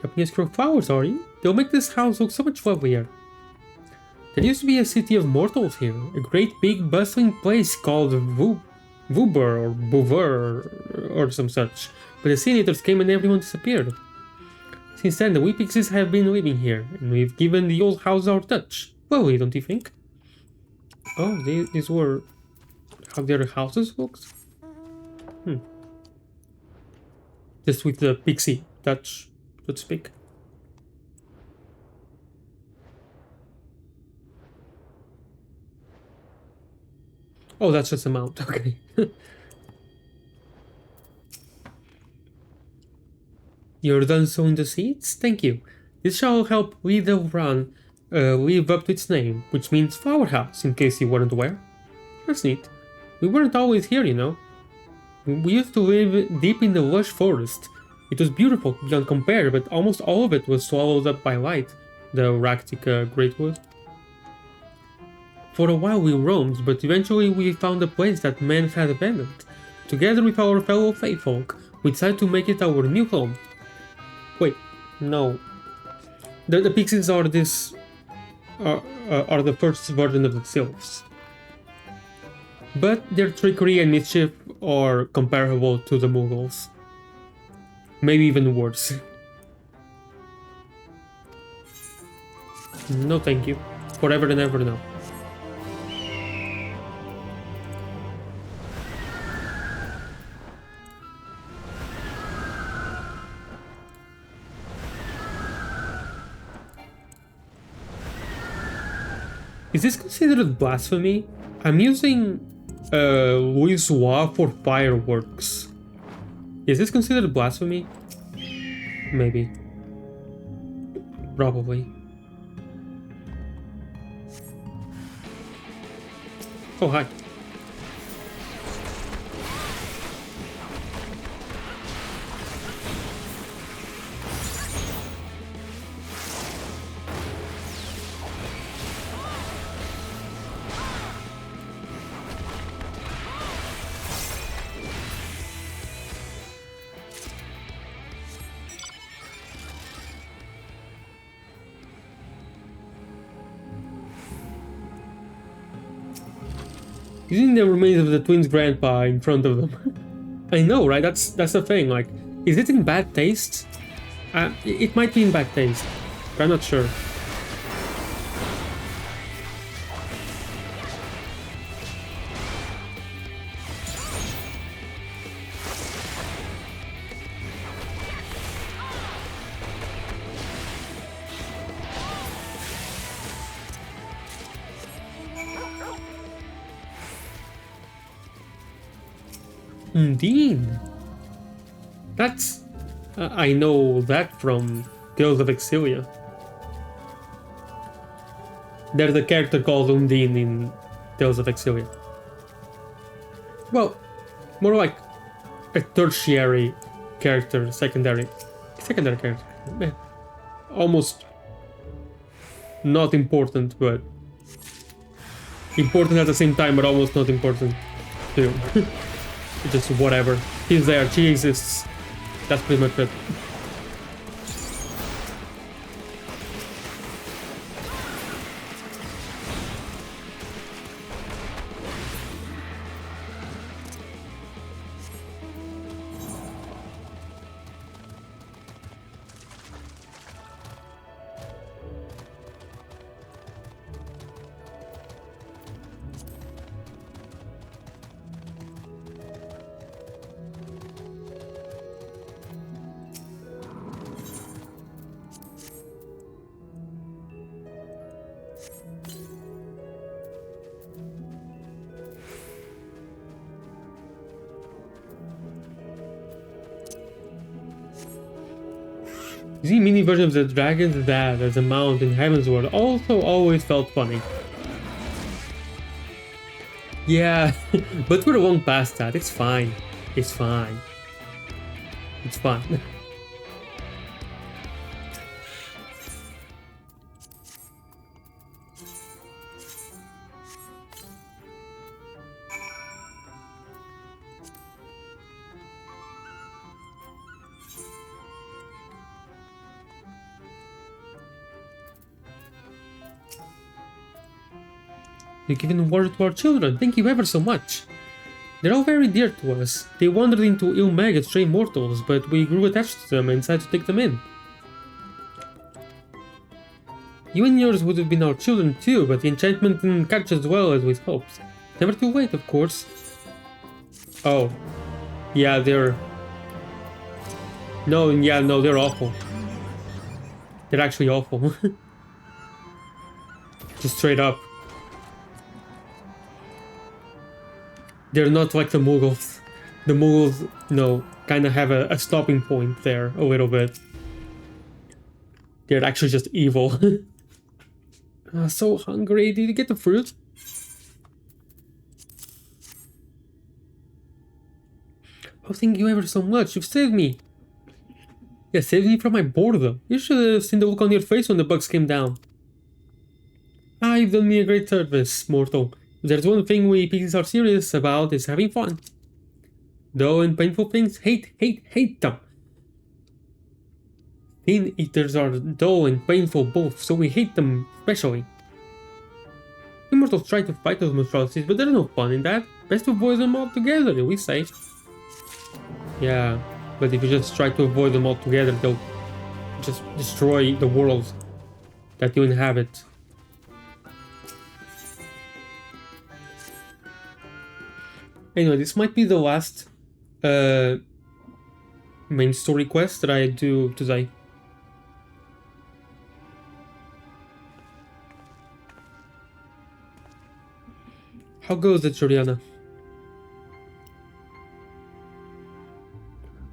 Japanese grow flowers, are you? They'll make this house look so much lovelier. There used to be a city of mortals here, a great big bustling place called vtuber or Bouver or some such, but the senators came and everyone disappeared. Since then, the wee pixies have been living here, and we've given the old house our touch. Lovely, don't you think? Oh, these were how the other houses looked? Just with the pixie touch, so to speak. Oh, that's just a mount, okay. You're done sowing the seeds? Thank you. This shall help live up to its name, which means flower house, in case you weren't aware. That's neat. We weren't always here, you know. We used to live deep in the lush forest. It was beautiful beyond compare, but almost all of it was swallowed up by light, the Raktika Greatwood. For a while we roamed, but eventually we found a place that men had abandoned. Together with our fellow Faefolk, we decided to make it our new home. Wait, no. The pixies are are the first version of the sylphs. But their trickery and mischief are comparable to the Mughals. Maybe even worse. No thank you. Forever and ever no. Is this considered blasphemy? I'm using Louisois for fireworks. Is this considered blasphemy? Maybe. Probably. Oh, hi. Using the remains of the twins' grandpa in front of them. I know, right? That's the thing. Like, is it in bad taste? It might be in bad taste, but I'm not sure. Indeed. That's... I know that from Tales of Exilia. There's a character called Undine in Tales of Exilia. Well, more like a tertiary character, secondary character. Almost not important, but Important at the same time, but almost not important too. Just whatever. He's there, she exists. That's pretty much it. The mini version of the dragon's dad as a mount in Heaven's World also always felt funny. Yeah, but we're long past that. It's fine. It's fine. It's fine. You've given water to our children. Thank you ever so much. They're all very dear to us. They wandered into Mheg as stray mortals, but we grew attached to them and decided to take them in. You and yours would have been our children too, but the enchantment didn't catch as well as we'd hoped. Never too late, of course. Oh. Yeah, they're... No, they're awful. They're actually awful. Just straight up. They're not like the Mughals. The Mughals, you know, kind of have a stopping point there, a little bit. They're actually just evil. So hungry. Did you get the fruit? Oh, thank you ever so much. You've saved me. Yeah, saved me from my boredom. You should have seen the look on your face when the bugs came down. Ah, you've done me a great service, mortal. If there's one thing we pigs are serious about, is having fun. Dull and painful things, hate them. Thin eaters are dull and painful both, so we hate them especially. Immortals try to fight those monstrosities, but there's no fun in that. Best to avoid them altogether, we say. Yeah, but if you just try to avoid them altogether, they'll just destroy the world that you inhabit. Anyway, this might be the last main story quest that I do today. How goes it, Juliana?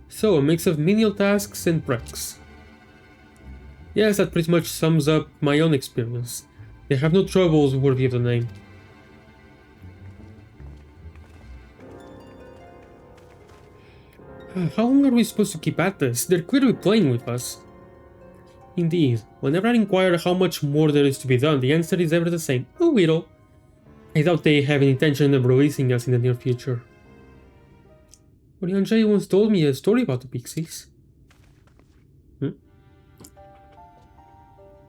So, a mix of menial tasks and precs. Yes, that pretty much sums up my own experience. They have no troubles worthy of the name. How long are we supposed to keep at this? They're clearly playing with us. Indeed, whenever I inquire how much more there is to be done, the answer is ever the same. A little. I doubt they have any intention of releasing us in the near future. Orianjay once told me a story about the pixies.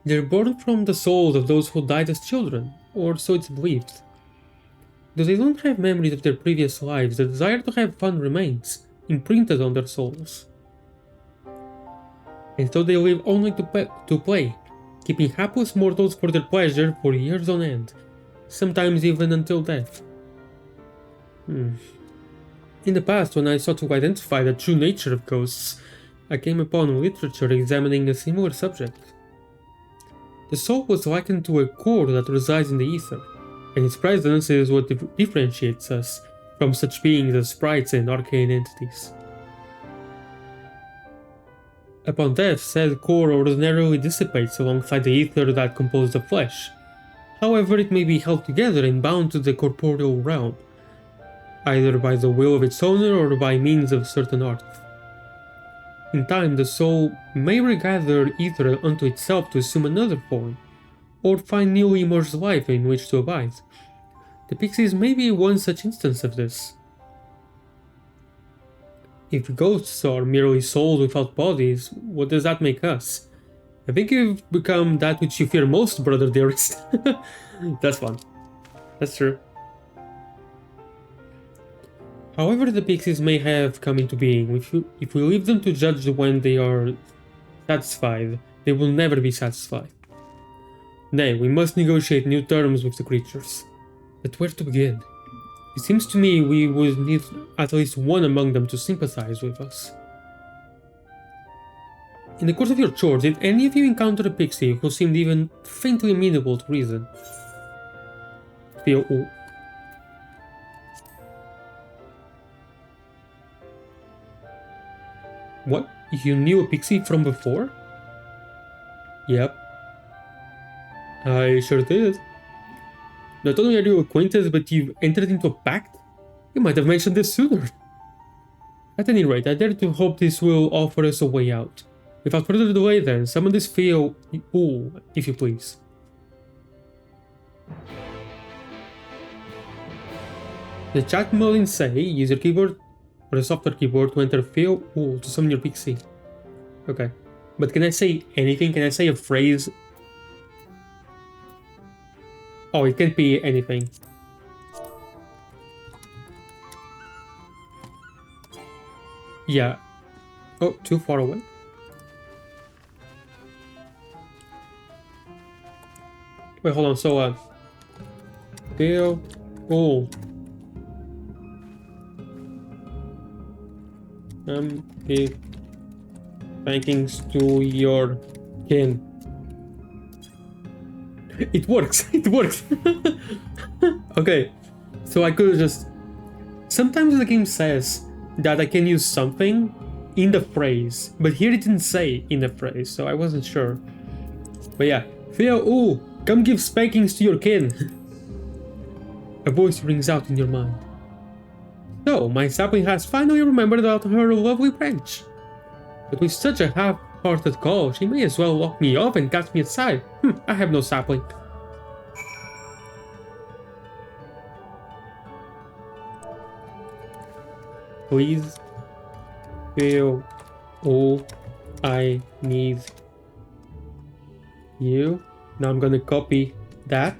They're born from the souls of those who died as children, or so it's believed. Though they don't have memories of their previous lives, the desire to have fun remains, imprinted on their souls. And so they live only to play, keeping hapless mortals for their pleasure for years on end, sometimes even until death. In the past, when I sought to identify the true nature of ghosts, I came upon literature examining a similar subject. The soul was likened to a core that resides in the ether, and its presence is what differentiates us from such beings as sprites and arcane entities. Upon death, said core ordinarily dissipates alongside the ether that composed the flesh. However, it may be held together and bound to the corporeal realm, either by the will of its owner or by means of certain art. In time, the soul may regather ether unto itself to assume another form, or find newly immersed life in which to abide. The Pixies may be one such instance of this. If ghosts are merely souls without bodies, what does that make us? I think you've become that which you fear most, brother dearest. That's fun. That's true. However the Pixies may have come into being, if we leave them to judge when they are satisfied, they will never be satisfied. Nay, we must negotiate new terms with the creatures. But where to begin? It seems to me we would need at least one among them to sympathize with us. In the course of your chores, did any of you encounter a pixie who seemed even faintly amenable to reason? Feel. What? You knew a pixie from before? Yep. I sure did. Not only are you acquainted, but you've entered into a pact? You might have mentioned this sooner. At any rate, I dare to hope this will offer us a way out. Without further delay then, summon this Theo, if you please. The chat will say, use your keyboard or a software keyboard to enter Theo to summon your pixie. Okay. But can I say anything? Can I say a phrase? Oh, it can't be anything. Yeah. Oh, too far away. Wait, hold on. So, Theo. Oh. Big thanks to your kin. It works. It works. Okay. So I could just. Sometimes the game says that I can use something in the phrase, but here it didn't say in the phrase, so I wasn't sure. But yeah, Theo, come give spankings to your kin. A voice rings out in your mind. So, my sapling has finally remembered about her lovely branch. But with such a half-hearted call, she may as well lock me off and cast me aside. I have no sapling. Please feel all I need you. Now I'm gonna copy that.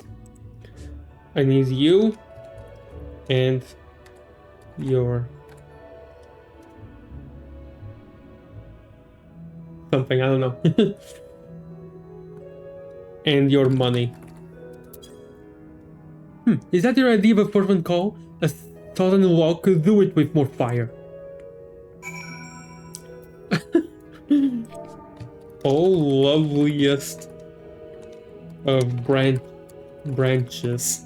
I need you and your something, I don't know. And your money. Is that your idea of a fervent call? A son-in-law could do it with more fire. Oh, loveliest of branches.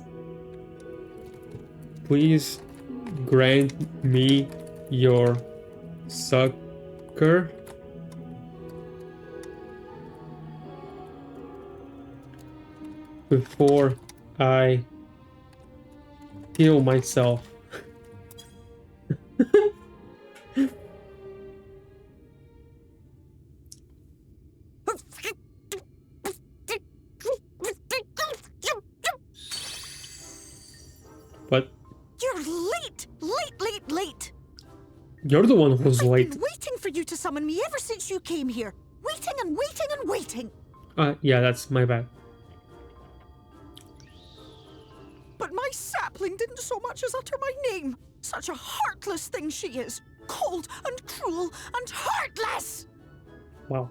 Please grant me your succor. Before I kill myself. What? You're late! Late! You're the one who's late. I've been waiting for you to summon me ever since you came here. Waiting and waiting and waiting. Yeah, that's my bad. But my sapling didn't so much as utter my name. Such a heartless thing she is. Cold and cruel and heartless! Wow.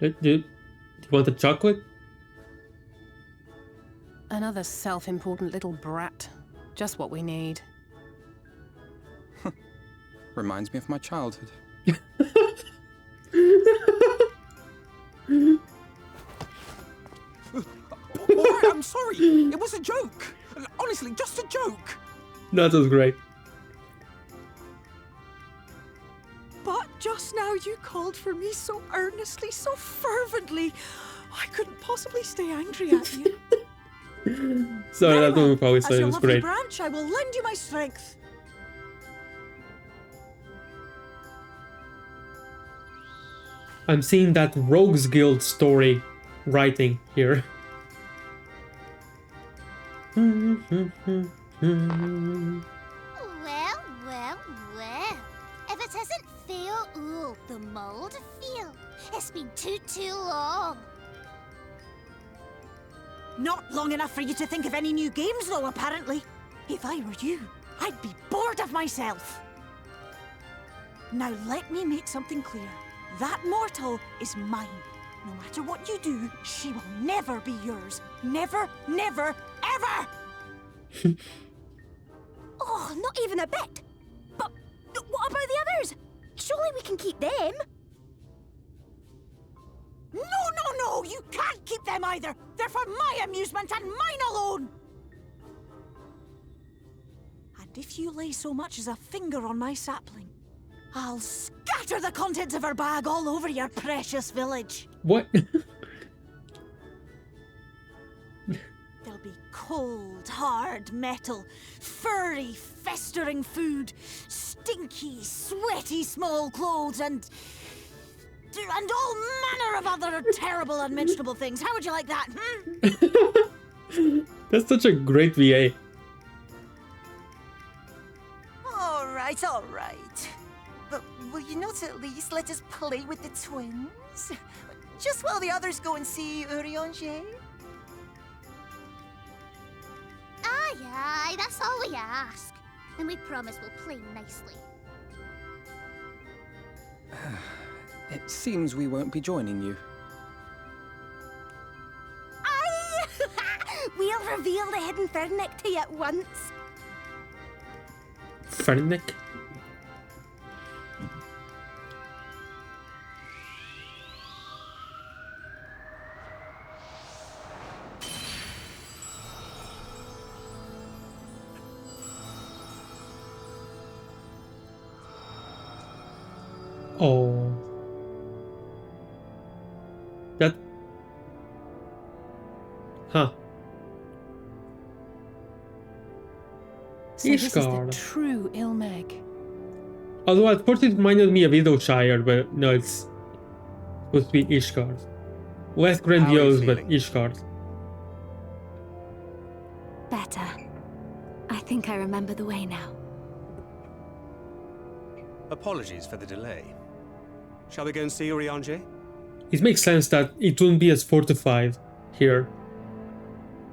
Do you want a chocolate? Another self-important little brat. Just what we need. Reminds me of my childhood. Alright, I'm sorry. It was a joke. Honestly, just a joke. That was great. But just now you called for me so earnestly, so fervently. I couldn't possibly stay angry at you. Sorry, that one probably said it was great. Branch, I will lend you my strength. I'm seeing that Rogues Guild story writing here. Well, well, well. If it isn't Theo the Mold Feel, it's been too long. Not long enough for you to think of any new games, though, apparently. If I were you, I'd be bored of myself. Now let me make something clear. That mortal is mine. No matter what you do, she will never be yours. Never, never, ever! Oh, not even a bit. But what about the others? Surely we can keep them. No, you can't keep them either. They're for my amusement and mine alone. And if you lay so much as a finger on my sapling, I'll scatter the contents of her bag all over your precious village. What? There'll be cold, hard metal, furry, festering food, stinky, sweaty small clothes, and all manner of other terrible, unmentionable things. How would you like that, That's such a great VA. All right. But will you not at least let us play with the twins? Just while the others go and see Urianger? Aye, that's all we ask. And we promise we'll play nicely. It seems we won't be joining you. Aye! We'll reveal the hidden Fernic to you at once. Fernic? Oh. That... Huh. So this is the Ishgard. true Mheg. Although at first it reminded me of Shire, but no, it's supposed to be Ishgard. Less grandiose, but Ishgard. Better. I think I remember the way now. Apologies for the delay. Shall we go and see Urianger? It makes sense that it wouldn't be as fortified here.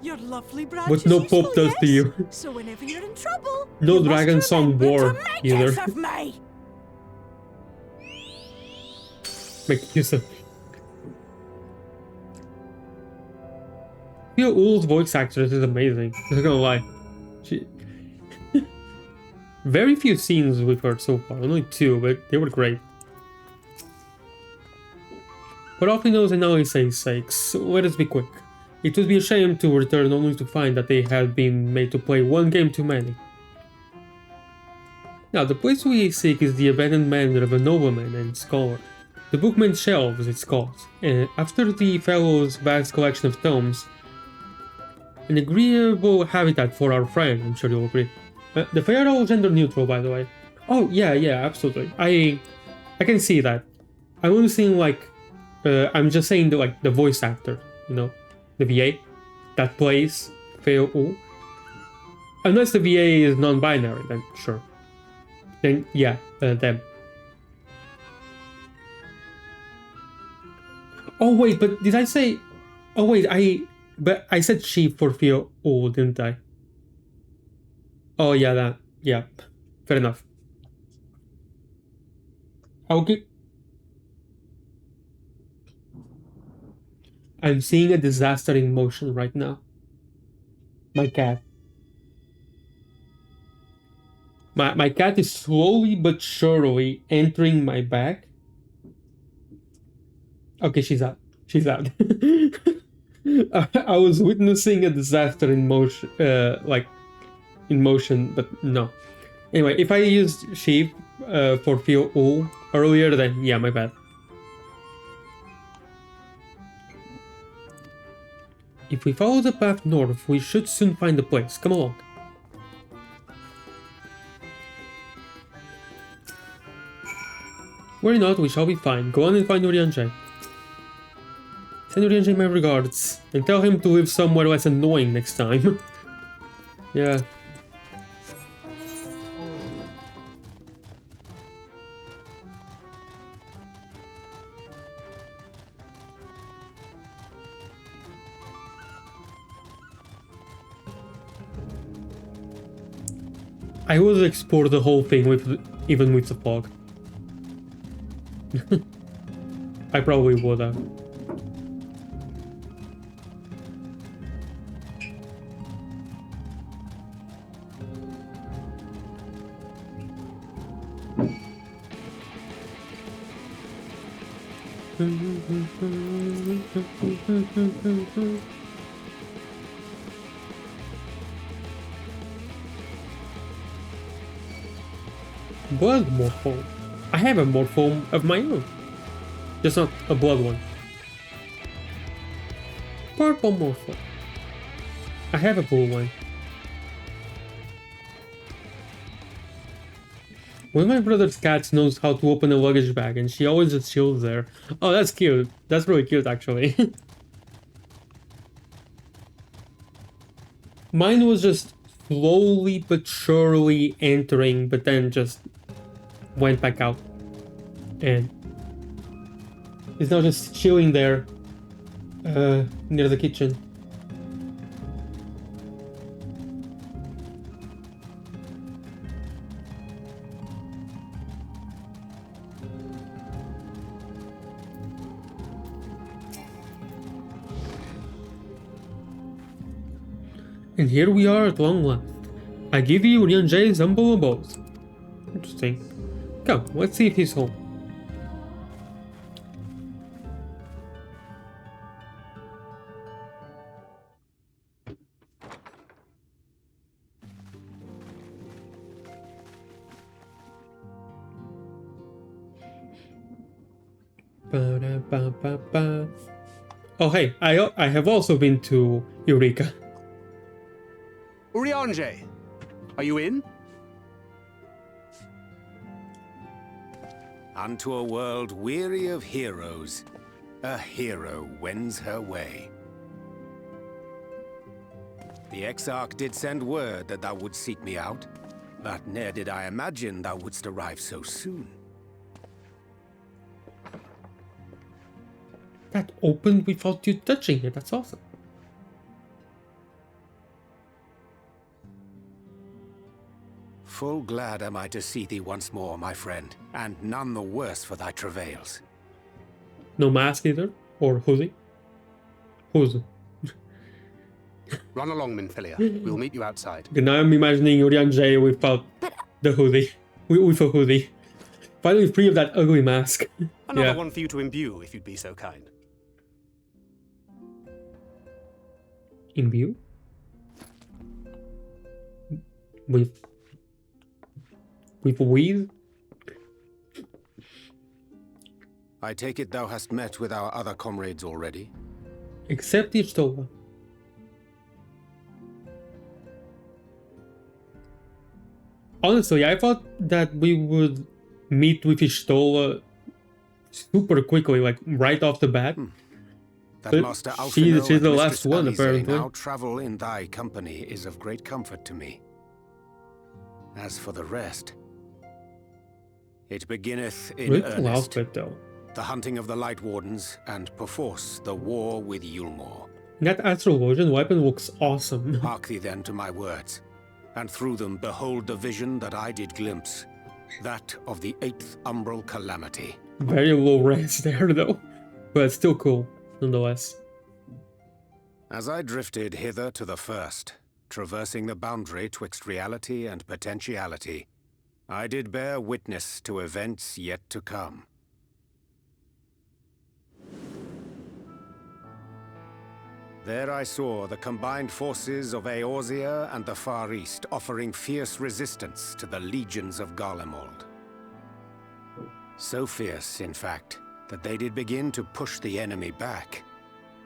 Your lovely branch What is no useful, Pope does yes? to you. So whenever you're in trouble, No you must Dragon Song remember War to make either. use of me. Make use of. Your old voice actress is amazing. I'm not gonna lie. She... Very few scenes with her so far. Only 2, but they were great. But all he knows and always says sakes, so let us be quick. It would be a shame to return only to find that they had been made to play one game too many. Now, the place we seek is the abandoned manor of a nobleman and scholar. The Bookman's Shelves, it's called. And after the fellow's vast collection of tomes, an agreeable habitat for our friend, I'm sure you'll agree. The fair are all gender neutral, by the way. Oh, yeah, absolutely. I can see that. I'm only saying, like, I'm just saying, the voice actor, you know, the VA that plays Feo. Unless the VA is non-binary, then sure. Then, yeah, them. Oh, wait, but did I say... Oh, wait, But I said she for Feo, didn't I? Oh, yeah, that... Yeah, fair enough. Okay. I'm seeing a disaster in motion right now. My cat. My cat is slowly but surely entering my bag. Okay, she's out. She's out. I was witnessing a disaster in motion, in motion, but no. Anyway, if I used sheep for Feo earlier, then yeah, my bad. If we follow the path north, we should soon find the place. Come along. Worry not, we shall be fine. Go on and find Urianger. Send Urianger my regards, and tell him to live somewhere less annoying next time. Yeah. I would explore the whole thing with even with the fog. I probably would have. Blood morphome. I have a morphome of my own. Just not a blood one. Purple morphome. I have a blue one. One of my brother's cats knows how to open a luggage bag and she always just chills there. Oh, that's cute. That's really cute, actually. Mine was just slowly but surely entering, but then just went back out. And is now just chilling there near the kitchen. And here we are at long last. I give you Urian J's humble abode. Interesting. Come, let's see if he's home. Ba-da-ba-ba-ba. Oh hey, I have also been to Eureka. Urianger, are you in? Unto a world weary of heroes, a hero wends her way. The Exarch did send word that thou wouldst seek me out, but ne'er did I imagine thou wouldst arrive so soon. That opened without you touching it, that's awesome. Full glad am I to see thee once more, my friend, and none the worse for thy travails. No mask either? Or hoodie? Hoodie. Run along, Mininfilia. We'll meet you outside. Now I'm imagining Urian J without the hoodie. With a hoodie. Finally free of that ugly mask. Another one for you to imbue, if you'd be so kind. Imbue? With weed? I take it thou hast met with our other comrades already? Except Ishtola. Honestly, I thought that we would meet with Ishtola super quickly, like right off the bat. That Master Alphino she's the and last Mistress one, Alize apparently. now travel in thy company is of great comfort to me. As for the rest, it beginneth in Really cool earnest. outfit, though. The hunting of the Light Wardens, and perforce the war with Yulmore. That Astral Vision weapon looks awesome. Hark thee then to my words, and through them behold the vision that I did glimpse, that of the 8th Umbral Calamity. Very low res there, though. But still cool, nonetheless. As I drifted hither to the first, traversing the boundary twixt reality and potentiality, I did bear witness to events yet to come. There I saw the combined forces of Eorzea and the Far East offering fierce resistance to the legions of Garlemald. So fierce, in fact, that they did begin to push the enemy back.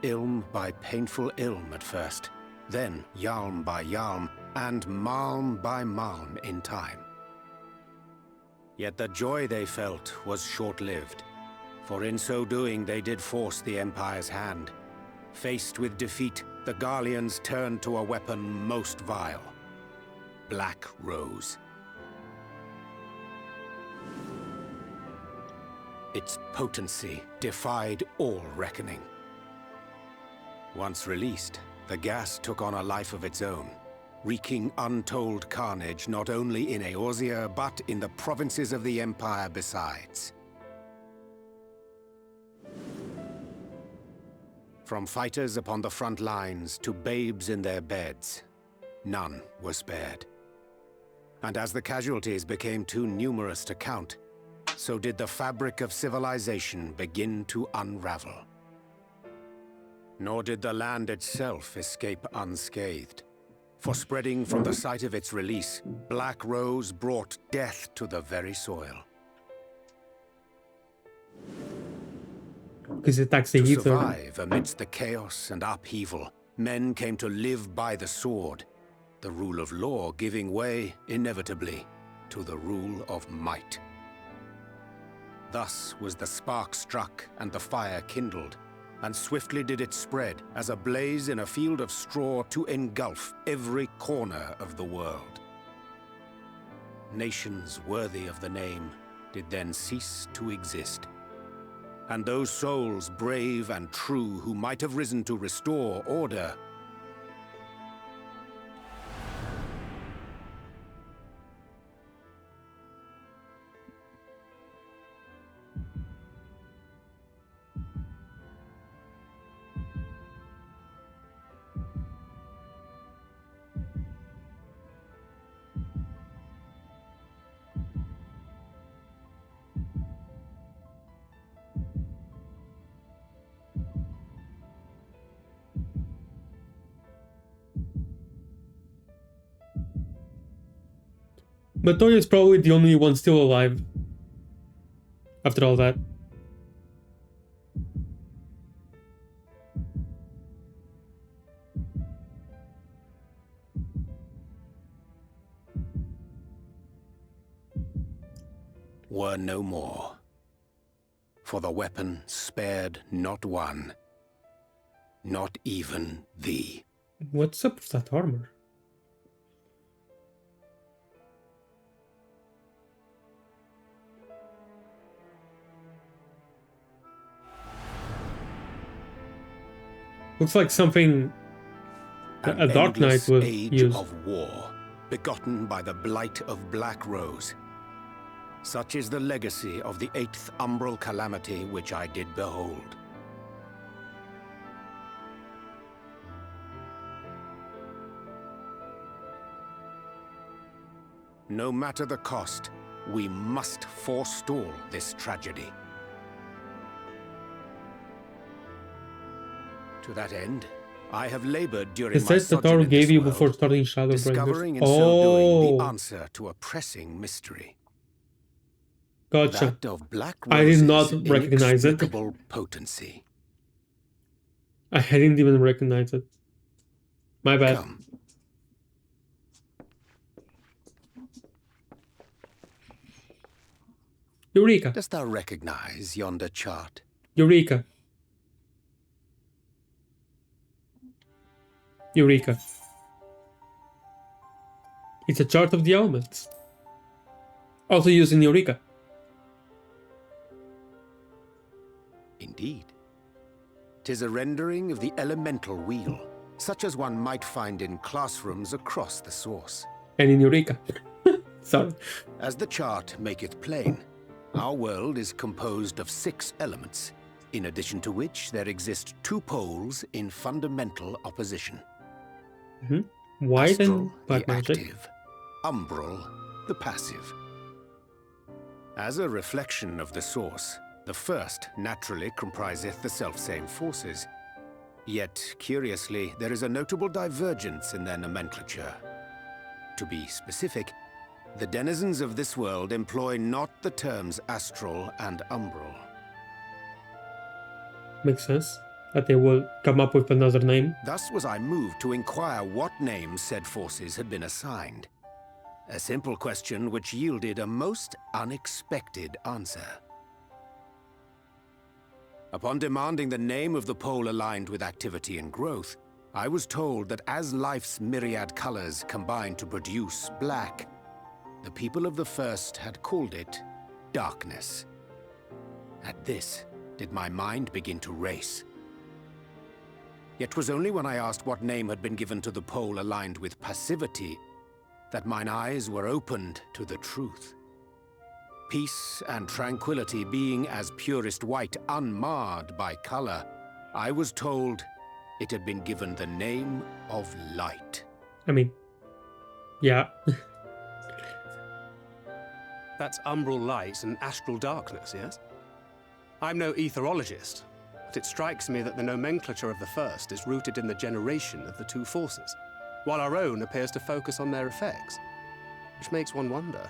Ilm by painful ilm at first, then Yalm by Yalm, and Malm by Malm in time. Yet the joy they felt was short-lived, for in so doing they did force the Empire's hand. Faced with defeat, the Garleans turned to a weapon most vile, Black Rose. Its potency defied all reckoning. Once released, the gas took on a life of its own, wreaking untold carnage not only in Eorzea, but in the provinces of the Empire besides. From fighters upon the front lines to babes in their beds, none were spared. And as the casualties became too numerous to count, so did the fabric of civilization begin to unravel. Nor did the land itself escape unscathed. For spreading from the site of its release, Black Rose brought death to the very soil. To survive amidst the chaos and upheaval, men came to live by the sword, the rule of law giving way, inevitably, to the rule of might. Thus was the spark struck and the fire kindled, and swiftly did it spread as a blaze in a field of straw to engulf every corner of the world. Nations worthy of the name did then cease to exist. And those souls brave and true who might have risen to restore order But Toya is probably the only one still alive. After all that. were no more. For the weapon spared not one, not even thee. What's up with that armor? Looks like something a Dark Knight would age use. of war, begotten by the blight of Black Rose. Such is the legacy of the 8th umbral calamity which I did behold. No matter the cost, we must forestall this tragedy. To that end, I have labored during The my set that sojourn Taro in gave this you world, before starting Shadowbringers. discovering in so doing the Oh, answer to a pressing mystery. gotcha. That of Black I did not Rose's recognize it. inexplicable potency. I didn't even recognize it. My bad. Come. Eureka. Dost thou recognize yonder chart? Eureka. Eureka. It's a chart of the elements. Also using Eureka. Indeed. 'Tis a rendering of the elemental wheel, such as one might find in classrooms across the source. And in Eureka. Sorry. As the chart maketh plain, our world is composed of 6 elements, in addition to which there exist 2 poles in fundamental opposition. Why Astral, then black the magic? active, umbral, the passive. As a reflection of the source, the first naturally compriseth the selfsame forces. Yet, curiously, there is a notable divergence in their nomenclature. To be specific, the denizens of this world employ not the terms astral and umbral. Makes sense that they will come up with another name. Thus was I moved to inquire what names said forces had been assigned. A simple question which yielded a most unexpected answer. Upon demanding the name of the pole aligned with activity and growth, I was told that as life's myriad colors combine to produce black, the people of the First had called it darkness. At this, did my mind begin to race. Yet 'twas only when I asked what name had been given to the pole aligned with passivity that mine eyes were opened to the truth. Peace and tranquility being as purest white, unmarred by color, I was told it had been given the name of light. I mean, yeah. That's umbral light and astral darkness, yes? I'm no etherologist, but it strikes me that the nomenclature of the First is rooted in the generation of the two forces, while our own appears to focus on their effects. Which makes one wonder,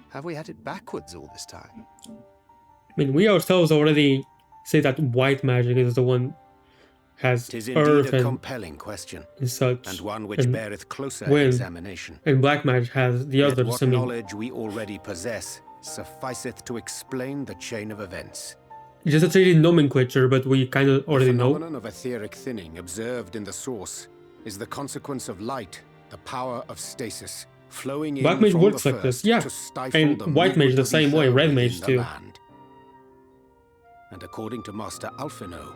have we had it backwards all this time? I mean, we ourselves already say that white magic is the one has 'Tis indeed earth a and compelling question, such, and one which beareth closer wind, examination. and black magic has the Yet others. what I mean, knowledge we already possess sufficeth to explain the chain of events. just a change in nomenclature, but we kind of already The know. phenomenon of etheric thinning observed in the source is the consequence of light, the power of stasis, flowing in Black mage from works the like this, First yeah. to stifle And the white mage movement the of same way, ether red within mage the too. land. And according to Master Alphino,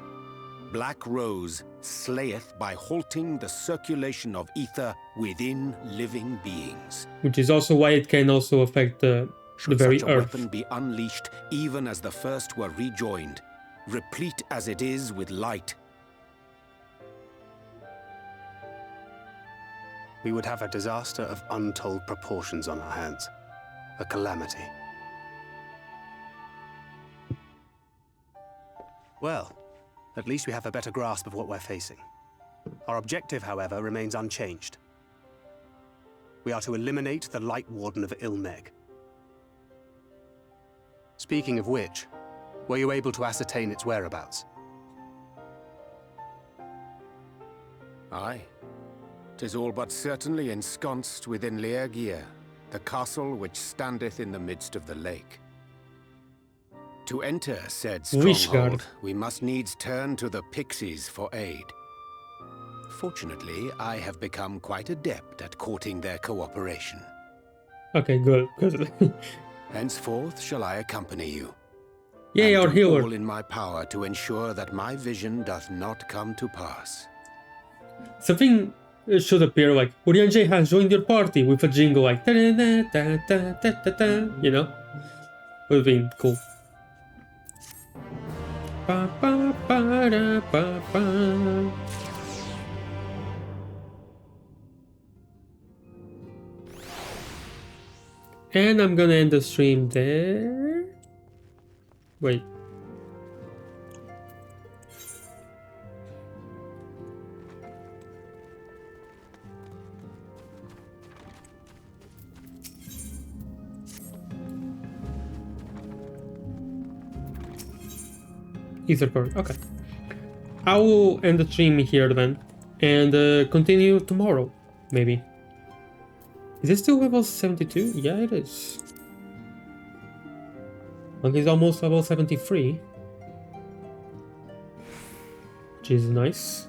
Black Rose slayeth by halting the circulation of ether within living beings. Which is also why it can also affect the very Such a earth. weapon be unleashed even as the First were rejoined, replete as it is with light. We would have a disaster of untold proportions on our hands. A calamity. Well, at least we have a better grasp of what we're facing. Our objective, however, remains unchanged. We are to eliminate the Light Warden of Mheg. Speaking of which, were you able to ascertain its whereabouts? Aye. 'Tis all but certainly ensconced within Leargear, the castle which standeth in the midst of the lake. To enter said stronghold, we must needs turn to the pixies for aid. Fortunately, I have become quite adept at courting their cooperation. Okay, good. Henceforth shall I accompany you. Yay, and our do healer. all in my power to ensure that my vision doth not come to pass. Something should appear like Urianger has joined your party with a jingle like ta-da-da-da-da-da-da-da, you know? Would have been cool. Ba-ba-ba-da-ba-ba. And I'm gonna end the stream there. Wait. Ether card, okay. I will end the stream here then, and continue tomorrow, maybe. Is it still level 72? Yeah, it is. Well, he's almost level 73. Which is nice.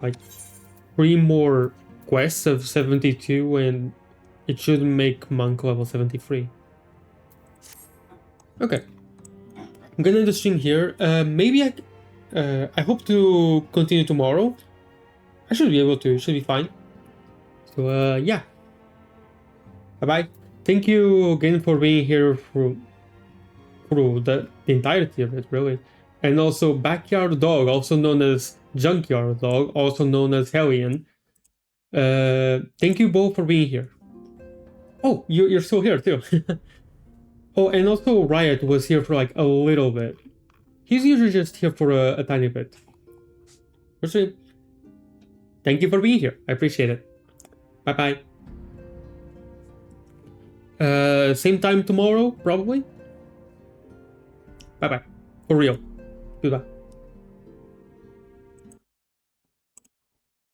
Like, 3 more quests of 72 and it should make Monk level 73. Okay. I'm gonna end the stream here. Maybe I hope to continue tomorrow. I should be able to, it should be fine. So, yeah. Bye-bye. Thank you again for being here through the entirety of it, really. And also, Backyard Dog, also known as Junkyard Dog, also known as Hellion. Thank you both for being here. Oh, you're still here, too. Oh, and also Riot was here for like a little bit. He's usually just here for a tiny bit. Firstly, thank you for being here. I appreciate it. Bye-bye. Same time tomorrow, probably. Bye-bye. For real. Goodbye.